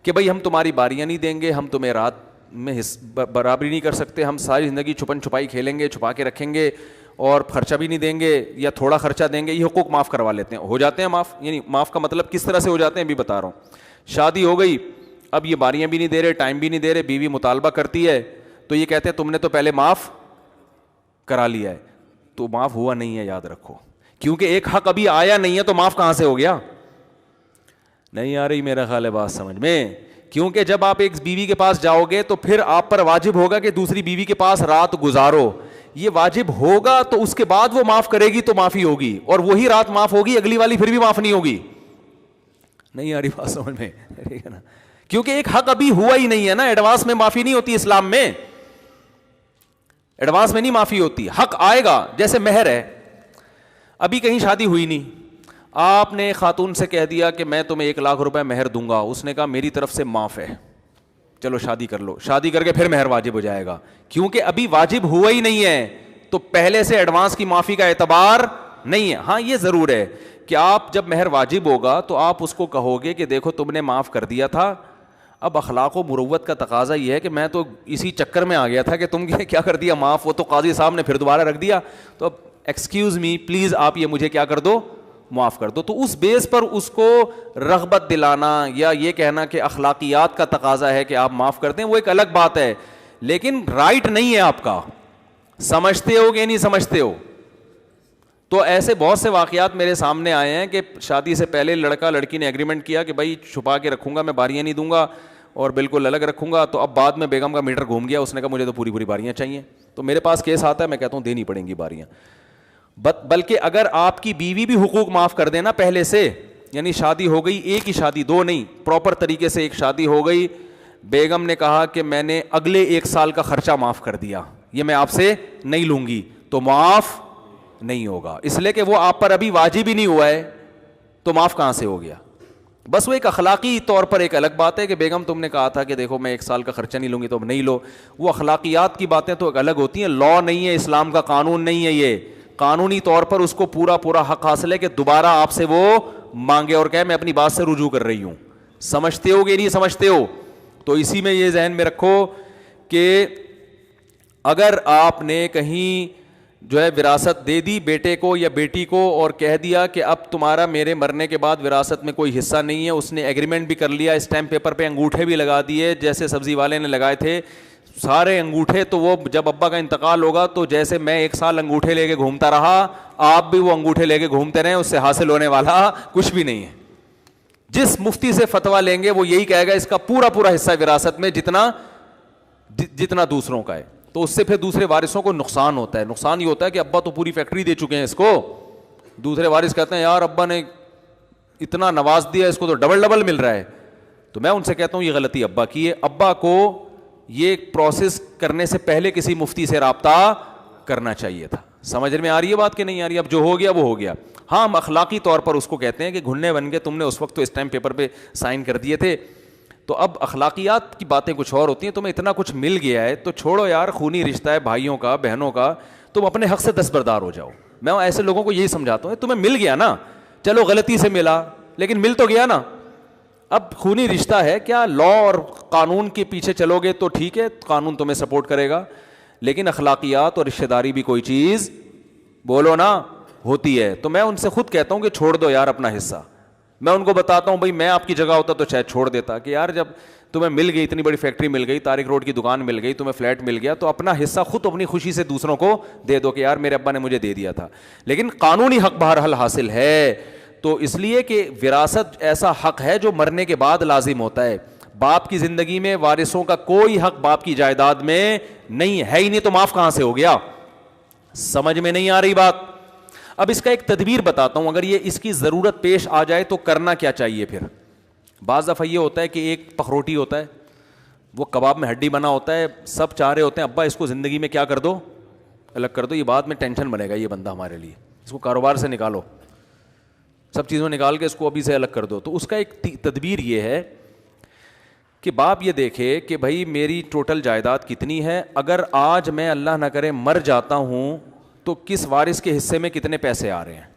کہ بھائی ہم تمہاری باریاں نہیں دیں گے, ہم تمہیں رات میں برابری نہیں کر سکتے, ہم ساری زندگی چھپن چھپائی کھیلیں گے, چھپا کے رکھیں گے, اور خرچہ بھی نہیں دیں گے یا تھوڑا خرچہ دیں گے. یہ حقوق معاف کروا لیتے ہیں, ہو جاتے ہیں معاف. یعنی معاف کا مطلب کس طرح سے ہو جاتے ہیں بھی بتا رہا ہوں. شادی ہو گئی, اب یہ باریاں بھی نہیں دے رہے, ٹائم بھی نہیں دے رہے, بیوی مطالبہ کرتی ہے تو یہ کہتے ہیں تم نے تو پہلے معاف کرا لیا ہے. تو معاف ہوا نہیں ہے, یاد رکھو, کیونکہ ایک حق ابھی آیا نہیں ہے تو معاف کہاں سے ہو گیا. نہیں آ رہی میرا خیال ہے بات سمجھ میں, کیونکہ جب آپ ایک بیوی کے پاس جاؤ گے تو پھر آپ پر واجب ہوگا کہ دوسری بیوی کے پاس رات گزارو. یہ واجب ہوگا تو اس کے بعد وہ معاف کرے گی تو معافی ہوگی, اور وہی رات معاف ہوگی, اگلی والی پھر بھی معاف نہیں ہوگی. نہیں آ رہی بات سمجھ میں, ٹھیک ہے نا, کیونکہ ایک حق ابھی ہوا ہی نہیں ہے نا. ایڈوانس میں معافی نہیں ہوتی اسلام میں, ایڈوانس میں نہیں معافی ہوتی. حق آئے گا, جیسے مہر ہے, ابھی کہیں شادی ہوئی نہیں, آپ نے خاتون سے کہہ دیا کہ میں تمہیں 1,00,000 روپے مہر دوں گا, اس نے کہا میری طرف سے معاف ہے, چلو شادی کر لو. شادی کر کے پھر مہر واجب ہو جائے گا, کیونکہ ابھی واجب ہوا ہی نہیں ہے, تو پہلے سے ایڈوانس کی معافی کا اعتبار نہیں ہے. ہاں یہ ضرور ہے کہ آپ جب مہر واجب ہوگا تو آپ اس کو کہو گے کہ دیکھو تم نے معاف کر دیا تھا, اب اخلاق و مروت کا تقاضا یہ ہے کہ میں تو اسی چکر میں آ گیا تھا کہ تم کیا کر دیا معاف, وہ تو قاضی صاحب نے پھر دوبارہ رکھ دیا, تو اب ایکسکیوز می پلیز آپ یہ مجھے کیا کر دو, معاف کر دو. تو اس بیس پر اس کو رغبت دلانا یا یہ کہنا کہ اخلاقیات کا تقاضا ہے کہ آپ معاف کر دیں, وہ ایک الگ بات ہے, لیکن رائٹ نہیں ہے آپ کا. سمجھتے ہو کہ نہیں سمجھتے ہو؟ تو ایسے بہت سے واقعات میرے سامنے آئے ہیں کہ شادی سے پہلے لڑکا لڑکی نے ایگریمنٹ کیا کہ بھائی چھپا کے رکھوں گا میں, باریاں نہیں دوں گا اور بالکل الگ رکھوں گا, تو اب بعد میں بیگم کا میٹر گھوم گیا, اس نے کہا مجھے تو پوری پوری باریاں چاہیے. تو میرے پاس کیس آتا ہے, میں کہتا ہوں دینی پڑیں گی باریاں. بلکہ اگر آپ کی بیوی بھی حقوق معاف کر دینا پہلے سے, یعنی شادی ہو گئی, ایک ہی شادی, دو نہیں, پراپر طریقے سے ایک شادی ہو گئی, بیگم نے کہا کہ میں نے اگلے 1 سال کا خرچہ معاف کر دیا, یہ میں آپ سے نہیں لوں گی, تو معاف نہیں ہوگا, اس لیے کہ وہ آپ پر ابھی واجب ہی نہیں ہوا ہے, تو معاف کہاں سے ہو گیا؟ بس وہ ایک اخلاقی طور پر ایک الگ بات ہے کہ بیگم تم نے کہا تھا کہ دیکھو میں 1 سال کا خرچہ نہیں لوں گی تو اب نہیں لو. وہ اخلاقیات کی باتیں تو ایک الگ ہوتی ہیں, لا نہیں ہے, اسلام کا قانون نہیں ہے, یہ قانونی طور پر اس کو پورا حق حاصل ہے کہ دوبارہ آپ سے وہ مانگے اور کہے میں اپنی بات سے رجوع کر رہی ہوں. سمجھتے ہو کہ نہیں سمجھتے ہو؟ تو اسی میں یہ ذہن میں رکھو کہ اگر آپ نے کہیں جو ہے وراثت دے دی بیٹے کو یا بیٹی کو اور کہہ دیا کہ اب تمہارا میرے مرنے کے بعد وراثت میں کوئی حصہ نہیں ہے, اس نے ایگریمنٹ بھی کر لیا, اسٹیمپ پیپر پہ انگوٹھے بھی لگا دیے جیسے سبزی والے نے لگائے تھے سارے انگوٹھے, تو وہ جب ابا کا انتقال ہوگا تو جیسے میں 1 سال انگوٹھے لے کے گھومتا رہا آپ بھی وہ انگوٹھے لے کے گھومتے رہیں, اس سے حاصل ہونے والا کچھ بھی نہیں ہے. جس مفتی سے فتویٰ لیں گے وہ یہی کہے گا اس کا پورا حصہ وراثت میں جتنا دوسروں کا ہے, تو اس سے پھر دوسرے وارثوں کو نقصان ہوتا ہے. نقصان یہ ہوتا ہے کہ ابا تو پوری فیکٹری دے چکے ہیں اس کو, دوسرے وارث کہتے ہیں یار ابا نے اتنا نواز دیا اس کو تو ڈبل مل رہا ہے. تو میں ان سے کہتا ہوں یہ غلطی ابا کی ہے, ابا کو یہ پروسیس کرنے سے پہلے کسی مفتی سے رابطہ کرنا چاہیے تھا. سمجھ میں آ رہی ہے بات کہ نہیں آ رہی؟ اب جو ہو گیا وہ ہو گیا. ہاں ہم اخلاقی طور پر اس کو کہتے ہیں کہ گھننے بن گئے, تم نے اس وقت تو اسٹیمپ پیپر پہ سائن کر دیے تھے, تو اب اخلاقیات کی باتیں کچھ اور ہوتی ہیں. تمہیں اتنا کچھ مل گیا ہے تو چھوڑو یار, خونی رشتہ ہے بھائیوں کا بہنوں کا, تم اپنے حق سے دستبردار ہو جاؤ. میں ایسے لوگوں کو یہی سمجھاتا ہوں, تمہیں مل گیا نا, چلو غلطی سے ملا لیکن مل تو گیا نا. اب خونی رشتہ ہے, کیا لا اور قانون کے پیچھے چلو گے تو ٹھیک ہے, قانون تمہیں سپورٹ کرے گا, لیکن اخلاقیات اور رشتہ داری بھی کوئی چیز بولو نا ہوتی ہے. تو میں ان سے خود کہتا ہوں کہ چھوڑ دو یار اپنا حصہ. میں ان کو بتاتا ہوں بھائی میں آپ کی جگہ ہوتا تو شاید چھوڑ دیتا کہ یار جب تمہیں مل گئی, اتنی بڑی فیکٹری مل گئی, طارق روڈ کی دکان مل گئی, تمہیں فلیٹ مل گیا, تو اپنا حصہ خود اپنی خوشی سے دوسروں کو دے دو کہ یار میرے ابا نے مجھے دے دیا تھا. لیکن قانونی حق بہرحال حاصل ہے, تو اس لیے کہ وراثت ایسا حق ہے جو مرنے کے بعد لازم ہوتا ہے. باپ کی زندگی میں وارثوں کا کوئی حق باپ کی جائیداد میں نہیں ہے ہی نہیں, تو معاف کہاں سے ہو گیا؟ سمجھ میں نہیں آ رہی بات؟ اب اس کا ایک تدبیر بتاتا ہوں, اگر یہ اس کی ضرورت پیش آ جائے تو کرنا کیا چاہیے پھر. بعض دفعہ یہ ہوتا ہے کہ ایک پخروٹی ہوتا ہے, وہ کباب میں ہڈی بنا ہوتا ہے, سب چاہ رہے ہوتے ہیں ابا اس کو زندگی میں کیا کر دو, الگ کر دو, یہ بعد میں ٹینشن بنے گا یہ بندہ ہمارے لیے, اس کو کاروبار سے نکالو, سب چیزوں نکال کے اس کو ابھی سے الگ کر دو. تو اس کا ایک تدبیر یہ ہے کہ باپ یہ دیکھے کہ بھائی میری ٹوٹل جائیداد کتنی ہے, اگر آج میں اللہ نہ کرے مر جاتا ہوں تو کس وارث کے حصے میں کتنے پیسے آ رہے ہیں.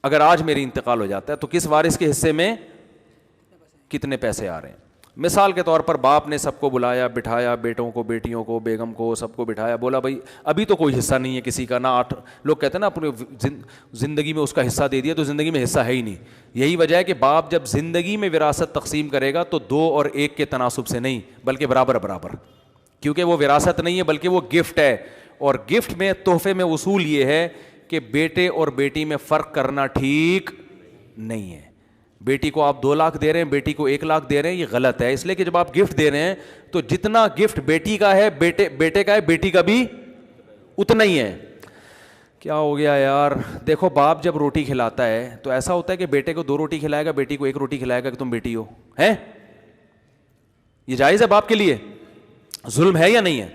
اگر آج میری انتقال ہو جاتا ہے تو کس وارث کے حصے میں کتنے پیسے آ رہے ہیں. مثال کے طور پر باپ نے سب کو بلایا, بٹھایا, بیٹوں کو, بیٹیوں کو, بیگم کو, سب کو بٹھایا, بولا بھائی ابھی تو کوئی حصہ نہیں ہے کسی کا, نہ 8 لوگ کہتے ہیں نا اپنے زندگی میں اس کا حصہ دے دیا تو زندگی میں حصہ ہے ہی نہیں. یہی وجہ ہے کہ باپ جب زندگی میں وراثت تقسیم کرے گا تو 2 اور 1 کے تناسب سے نہیں بلکہ برابر, کیونکہ وہ وراثت نہیں ہے بلکہ وہ گفٹ ہے. اور گفٹ میں, تحفے میں اصول یہ ہے کہ بیٹے اور بیٹی میں فرق کرنا ٹھیک نہیں ہے. بیٹی کو آپ 2 لاکھ دے رہے ہیں, بیٹی کو 1 لاکھ دے رہے ہیں, یہ غلط ہے. اس لیے کہ جب آپ گفٹ دے رہے ہیں تو جتنا گفٹ بیٹی کا ہے بیٹے کا ہے, بیٹی کا بھی اتنا ہی ہے. کیا ہو گیا یار, دیکھو باپ جب روٹی کھلاتا ہے تو ایسا ہوتا ہے کہ بیٹے کو 2 روٹی کھلائے گا, بیٹی کو 1 روٹی کھلائے گا کہ تم بیٹی ہو, ہے یہ جائز ہے باپ کے لیے؟ ظلم ہے یا نہیں ہے؟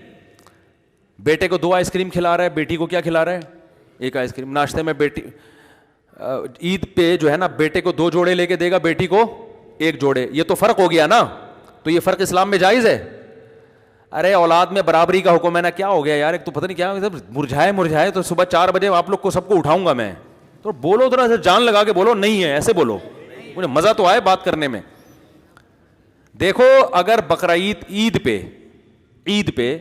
بیٹے کو 2 آئس کریم کھلا رہا ہے, بیٹی کو کیا کھلا رہا ہے؟ 1 آئس کریم. ناشتے میں بیٹی عید پہ جو ہے نا بیٹے کو 2 جوڑے لے کے دے گا, بیٹی کو 1 جوڑے. یہ تو فرق ہو گیا نا, تو یہ فرق اسلام میں جائز ہے؟ ارے اولاد میں برابری کا حکم ہے نا, کیا ہو گیا یار, ایک تو پتہ نہیں کیا مرجھائے تو صبح 4 بجے آپ لوگ کو سب کو اٹھاؤں گا میں, تو بولو ذرا سے جان لگا کے بولو نہیں ہے, ایسے بولو, مجھے مزہ تو آئے بات کرنے میں. دیکھو اگر بقرعید عید پہ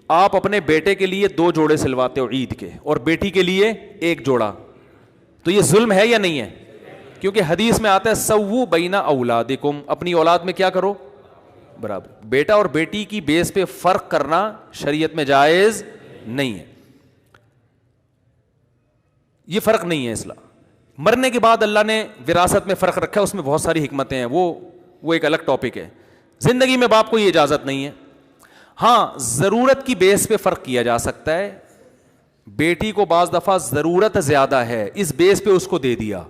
آپ اپنے بیٹے کے لیے 2 جوڑے سلواتے ہو عید کے, اور بیٹی کے لیے 1 جوڑا, تو یہ ظلم ہے یا نہیں ہے؟ کیونکہ حدیث میں آتا ہے سووا بین اولادکم, اپنی اولاد میں کیا کرو برابر. بیٹا اور بیٹی کی بیس پہ فرق کرنا شریعت میں جائز نہیں ہے, یہ فرق نہیں ہے اسلام. مرنے کے بعد اللہ نے وراثت میں فرق رکھا ہے, اس میں بہت ساری حکمتیں ہیں, وہ ایک الگ ٹاپک ہے. زندگی میں باپ کو یہ اجازت نہیں ہے. ہاں ضرورت کی بیس پہ فرق کیا جا سکتا ہے. بیٹی کو بعض دفعہ ضرورت زیادہ ہے, اس بیس پہ اس کو دے دیا,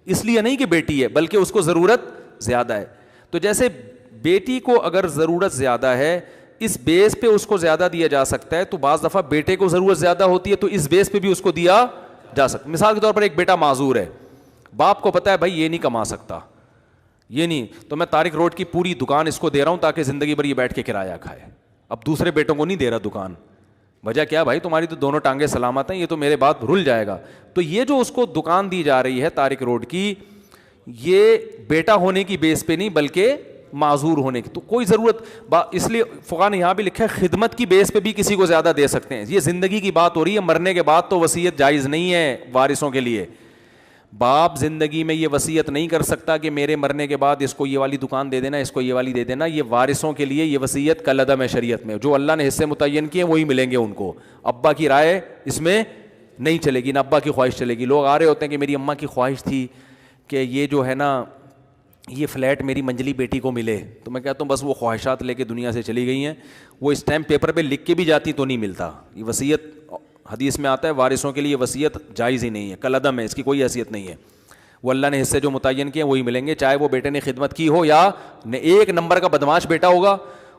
اس لیے نہیں کہ بیٹی ہے بلکہ اس کو ضرورت زیادہ ہے. تو جیسے بیٹی کو اگر ضرورت زیادہ ہے اس بیس پہ اس کو زیادہ دیا جا سکتا ہے, تو بعض دفعہ بیٹے کو ضرورت زیادہ ہوتی ہے تو اس بیس پہ بھی اس کو دیا جا سکتا. مثال کے طور پر ایک بیٹا معذور ہے, باپ کو پتا ہے بھائی یہ نہیں کما سکتا, یہ نہیں, تو میں طارق روڈ کی پوری دکان اس کو دے رہا ہوں تاکہ زندگی بھر یہ بیٹھ کے کرایہ کھائے. اب دوسرے بیٹوں کو نہیں دے رہا دکان, وجہ کیا بھائی تمہاری تو دونوں ٹانگیں سلامت ہیں, یہ تو میرے بات رل جائے گا. تو یہ جو اس کو دکان دی جا رہی ہے طارق روڈ کی, یہ بیٹا ہونے کی بیس پہ نہیں بلکہ معذور ہونے کی, تو کوئی ضرورت, اس لیے فقہاء نے یہاں بھی لکھا ہے خدمت کی بیس پہ بھی کسی کو زیادہ دے سکتے ہیں. یہ زندگی کی بات ہو رہی ہے, مرنے کے بعد تو وصیت جائز نہیں ہے وارثوں کے لیے. باپ زندگی میں یہ وصیت نہیں کر سکتا کہ میرے مرنے کے بعد اس کو یہ والی دکان دے دینا, اس کو یہ والی دے دینا. یہ وارثوں کے لیے یہ وصیت کالعدم ہے شریعت میں, جو اللہ نے حصے متعین کیے وہی ملیں گے ان کو. ابا کی رائے اس میں نہیں چلے گی, نہ ابا کی خواہش چلے گی. لوگ آ رہے ہوتے ہیں کہ میری اماں کی خواہش تھی کہ یہ جو ہے نا یہ فلیٹ میری منجلی بیٹی کو ملے, تو میں کہتا ہوں بس وہ خواہشات لے کے دنیا سے چلی گئی ہیں, وہ اسٹیمپ پیپر پہ لکھ کے بھی جاتی تو نہیں ملتا. یہ وصیت حدیث میں آتا ہے وارثوں کے لیے وصیت جائز ہی نہیں ہے, کالعدم ہے, اس کی کوئی حیثیت نہیں ہے. وہ اللہ نے حصے جو متعین کیے وہی ملیں گے, چاہے وہ بیٹے نے خدمت کی ہو یا 1 نمبر کا بدماش بیٹا ہوگا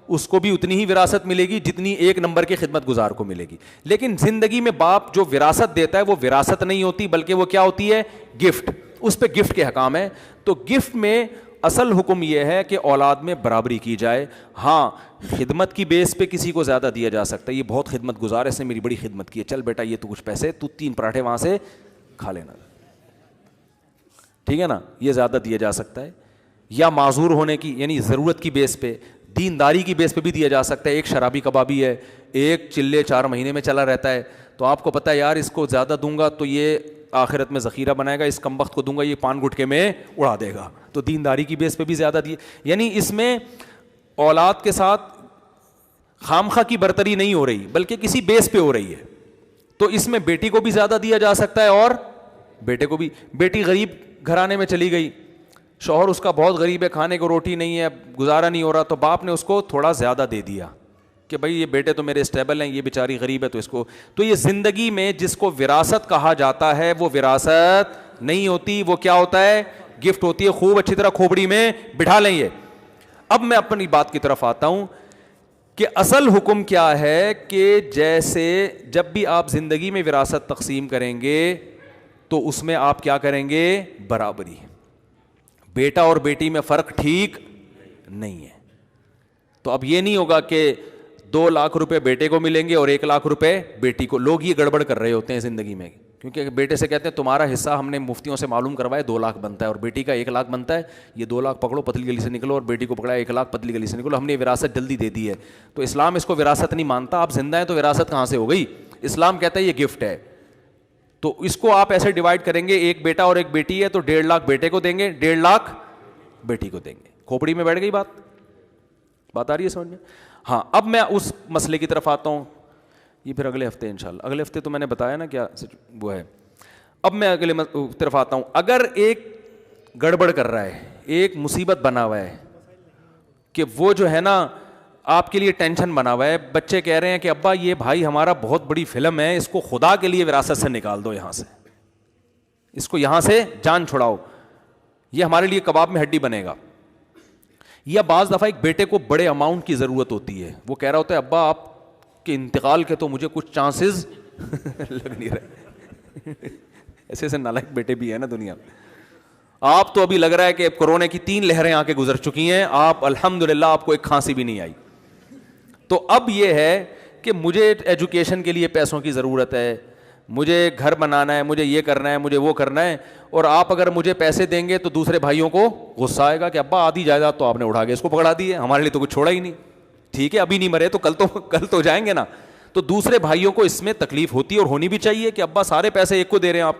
اس کو بھی اتنی ہی وراثت ملے گی جتنی 1 نمبر کے خدمت گزار کو ملے گی. لیکن زندگی میں باپ جو وراثت دیتا ہے وہ وراثت نہیں ہوتی بلکہ وہ کیا ہوتی ہے, گفٹ. اس پہ گفٹ کے حکام ہے. تو گفٹ میں اصل حکم یہ ہے کہ اولاد میں برابری کی جائے. ہاں خدمت کی بیس پہ کسی کو زیادہ دیا جا سکتا ہے, یہ بہت خدمت گزار ہے, اس نے میری بڑی خدمت کی ہے, چل بیٹا یہ تو کچھ پیسے, تو 3 پراٹھے وہاں سے کھا لینا, ٹھیک ہے نا, یہ زیادہ دیا جا سکتا ہے. یا معذور ہونے کی یعنی ضرورت کی بیس پہ, دینداری کی بیس پہ بھی دیا جا سکتا ہے. ایک شرابی کبابی ہے, ایک چلے 4 مہینے میں چلا رہتا ہے, تو آپ کو پتہ ہے یار اس کو زیادہ دوں گا تو یہ آخرت میں ذخیرہ بنائے گا, اس کمبخت کو دوں گا یہ پان گٹکے میں اڑا دے گا, تو دینداری کی بیس پہ بھی زیادہ دیے. یعنی اس میں اولاد کے ساتھ خامخواہ کی برتری نہیں ہو رہی بلکہ کسی بیس پہ ہو رہی ہے. تو اس میں بیٹی کو بھی زیادہ دیا جا سکتا ہے اور بیٹے کو بھی. بیٹی غریب گھرانے میں چلی گئی, شوہر اس کا بہت غریب ہے, کھانے کو روٹی نہیں ہے, گزارا نہیں ہو رہا, تو باپ نے اس کو تھوڑا زیادہ دے دیا کہ بھائی یہ بیٹے تو میرے اسٹیبل ہیں, یہ بیچاری غریب ہے تو اس کو. تو یہ زندگی میں جس کو وراثت کہا جاتا ہے وہ وراثت نہیں ہوتی, وہ کیا ہوتا ہے, گفٹ ہوتی ہے. خوب اچھی طرح کھوپڑی میں بٹھا لیں یہ. اب میں اپنی بات کی طرف آتا ہوں کہ اصل حکم کیا ہے کہ جیسے جب بھی آپ زندگی میں وراثت تقسیم کریں گے تو اس میں آپ کیا کریں گے, برابری. بیٹا اور بیٹی میں فرق ٹھیک نہیں ہے. تو اب یہ نہیں ہوگا کہ 2 لاکھ روپے بیٹے کو ملیں گے اور 1 لاکھ روپے بیٹی کو. لوگ یہ گڑبڑ کر رہے ہوتے ہیں زندگی میں, کیونکہ بیٹے سے کہتے ہیں تمہارا حصہ ہم نے مفتیوں سے معلوم کروایا 2 لاکھ بنتا ہے, اور بیٹی کا 1 لاکھ بنتا ہے, یہ 2 لاکھ پکڑو پتلی گلی سے نکلو, اور بیٹی کو پکڑا 1 لاکھ پتلی گلی سے نکلو, ہم نے وراثت جلدی دے دی ہے. تو اسلام اس کو وراثت نہیں مانتا. آپ زندہ ہیں تو وراثت کہاں سے ہو گئی, اسلام کہتا ہے یہ گفٹ ہے. تو اس کو آپ ایسے ڈیوائڈ کریں گے, ایک بیٹا اور ایک بیٹی ہے تو 1.5 لاکھ بیٹے کو دیں گے, 1.5 لاکھ بیٹی کو دیں گے. کھوپڑی میں بیٹھ گئی بات آ رہی ہے سمجھ میں؟ ہاں اب میں اس مسئلے کی طرف آتا ہوں, یہ پھر اگلے ہفتے انشاءاللہ. اگلے ہفتے تو میں نے بتایا نا کیا وہ ہے. اب میں اگلے طرف آتا ہوں. اگر ایک گڑبڑ کر رہا ہے, ایک مصیبت بنا ہوا ہے کہ وہ جو ہے نا آپ کے لیے ٹینشن بنا ہوا ہے, بچے کہہ رہے ہیں کہ ابا یہ بھائی ہمارا بہت بڑی فلم ہے, اس کو خدا کے لیے وراثت سے نکال دو, یہاں سے اس کو یہاں سے جان چھڑاؤ, یہ ہمارے لیے کباب میں ہڈی بنے گا. یا بعض دفعہ ایک بیٹے کو بڑے اماؤنٹ کی ضرورت ہوتی ہے, وہ کہہ رہا ہوتا ہے ابا آپ کے انتقال کے تو مجھے کچھ چانسز لگ نہیں رہے. ایسے ایسے نالائق بیٹے بھی ہیں نا دنیا میں. آپ تو ابھی لگ رہا ہے کہ کورونا کی 3 لہریں آ کے گزر چکی ہیں, آپ الحمدللہ آپ کو ایک کھانسی بھی نہیں آئی. تو اب یہ ہے کہ مجھے ایجوکیشن کے لیے پیسوں کی ضرورت ہے, مجھے گھر بنانا ہے, مجھے یہ کرنا ہے, مجھے وہ کرنا ہے, اور آپ اگر مجھے پیسے دیں گے تو دوسرے بھائیوں کو غصہ آئے گا کہ ابا آدھی جائیداد تو آپ نے اٹھا کے اس کو پکڑا دی ہے, ہمارے لیے تو کچھ چھوڑا ہی نہیں. ٹھیک ہے ابھی نہیں مرے تو کل تو جائیں گے نا. تو دوسرے بھائیوں کو اس میں تکلیف ہوتی ہے اور ہونی بھی چاہیے کہ ابا سارے پیسے ایک کو دے رہے ہیں آپ.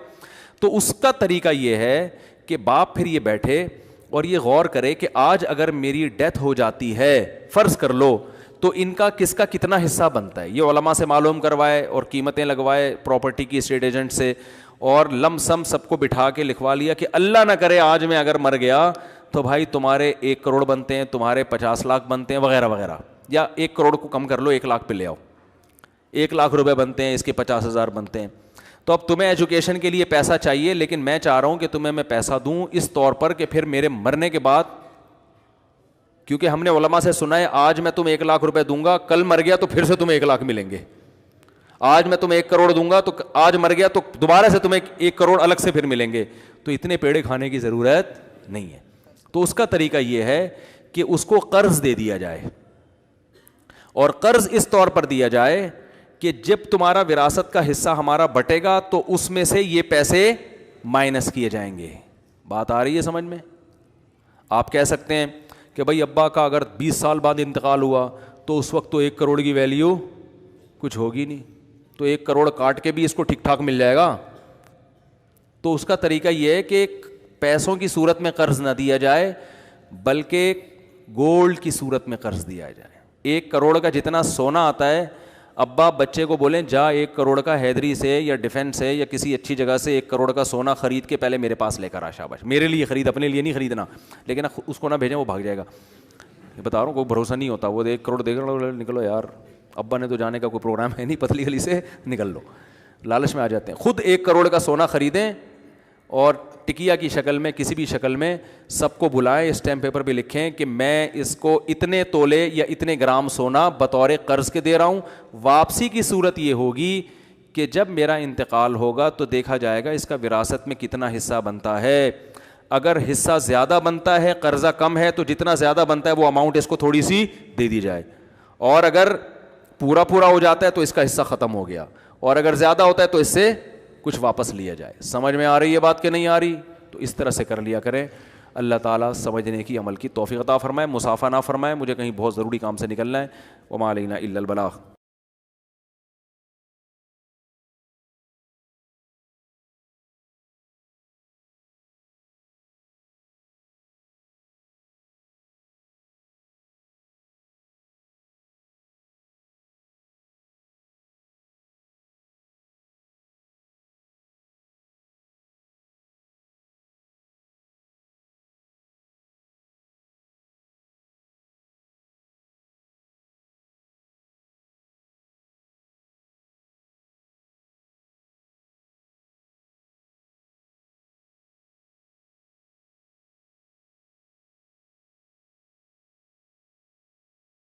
تو اس کا طریقہ یہ ہے کہ باپ پھر یہ بیٹھے اور یہ غور کرے کہ آج اگر میری ڈیتھ ہو جاتی ہے, فرض کر لو, تو ان کا کس کا کتنا حصہ بنتا ہے. یہ علماء سے معلوم کروائے اور قیمتیں لگوائے پراپرٹی کی اسٹیٹ ایجنٹ سے, اور لم سم سب کو بٹھا کے لکھوا لیا کہ اللہ نہ کرے آج میں اگر مر گیا تو بھائی تمہارے 1 کروڑ بنتے ہیں, تمہارے 50 لاکھ بنتے ہیں وغیرہ وغیرہ, یا 1 کروڑ کو کم کر لو 1 لاکھ پہ لے آؤ, 1 لاکھ روپے بنتے ہیں, اس کے 50,000 بنتے ہیں. تو اب تمہیں ایجوکیشن کے لیے پیسہ چاہیے, لیکن میں چاہ رہا ہوں کہ تمہیں میں پیسہ دوں اس طور پر کہ پھر میرے مرنے کے بعد, کیونکہ ہم نے علماء سے سنا ہے آج میں تمہیں 1 لاکھ روپے دوں گا, کل مر گیا تو پھر سے تمہیں 1 لاکھ ملیں گے. آج میں تمہیں 1 کروڑ دوں گا تو آج مر گیا تو دوبارہ سے تمہیں 1 کروڑ الگ سے پھر ملیں گے. تو اتنے پیڑے کھانے کی ضرورت نہیں ہے. تو اس کا طریقہ یہ ہے کہ اس کو قرض دے دیا جائے, اور قرض اس طور پر دیا جائے کہ جب تمہارا وراثت کا حصہ ہمارا بٹے گا تو اس میں سے یہ پیسے مائنس کیے جائیں گے. بات آ رہی ہے سمجھ میں؟ آپ کہہ سکتے ہیں کہ بھائی ابا کا اگر 20 سال بعد انتقال ہوا تو اس وقت تو 1 کروڑ کی ویلیو کچھ ہوگی نہیں, تو 1 کروڑ کاٹ کے بھی اس کو ٹھیک ٹھاک مل جائے گا. تو اس کا طریقہ یہ ہے کہ پیسوں کی صورت میں قرض نہ دیا جائے بلکہ گولڈ کی صورت میں قرض دیا جائے. 1 کروڑ کا جتنا سونا آتا ہے, ابا بچے کو بولیں جا 1 کروڑ کا حیدری سے یا ڈیفینس سے یا کسی اچھی جگہ سے 1 کروڑ کا سونا خرید کے پہلے میرے پاس لے کر آ, شاباش, میرے لیے خرید, اپنے لیے نہیں خریدنا, لیکن اس کو نہ بھیجیں وہ بھاگ جائے گا. بتا رہا ہوں کوئی بھروسہ نہیں ہوتا, وہ 1 کروڑ دے کر نکلو یار, ابا نے تو جانے کا کوئی پروگرام ہے نہیں, پتلی گلی سے نکل لو, لالچ میں آ جاتے ہیں. خود 1 کروڑ کا سونا خریدیں اور ٹکیا کی شکل میں کسی بھی شکل میں سب کو بلائیں, اسٹیمپ پیپر پہ لکھیں کہ میں اس کو اتنے تولے یا اتنے گرام سونا بطور قرض کے دے رہا ہوں. واپسی کی صورت یہ ہوگی کہ جب میرا انتقال ہوگا تو دیکھا جائے گا اس کا وراثت میں کتنا حصہ بنتا ہے. اگر حصہ زیادہ بنتا ہے, قرضہ کم ہے, تو جتنا زیادہ بنتا ہے وہ اماؤنٹ اس کو تھوڑی سی دے دی جائے, اور اگر پورا ہو جاتا ہے تو اس کا حصہ ختم ہو گیا, اور اگر زیادہ ہوتا ہے تو اس سے کچھ واپس لیا جائے. سمجھ میں آ رہی ہے بات کہ نہیں آ رہی؟ تو اس طرح سے کر لیا کریں. اللہ تعالیٰ سمجھنے کی عمل کی توفیق عطا فرمائے, مسافہ نہ فرمائے. مجھے کہیں بہت ضروری کام سے نکلنا ہے. وما علینا الا البلاغ.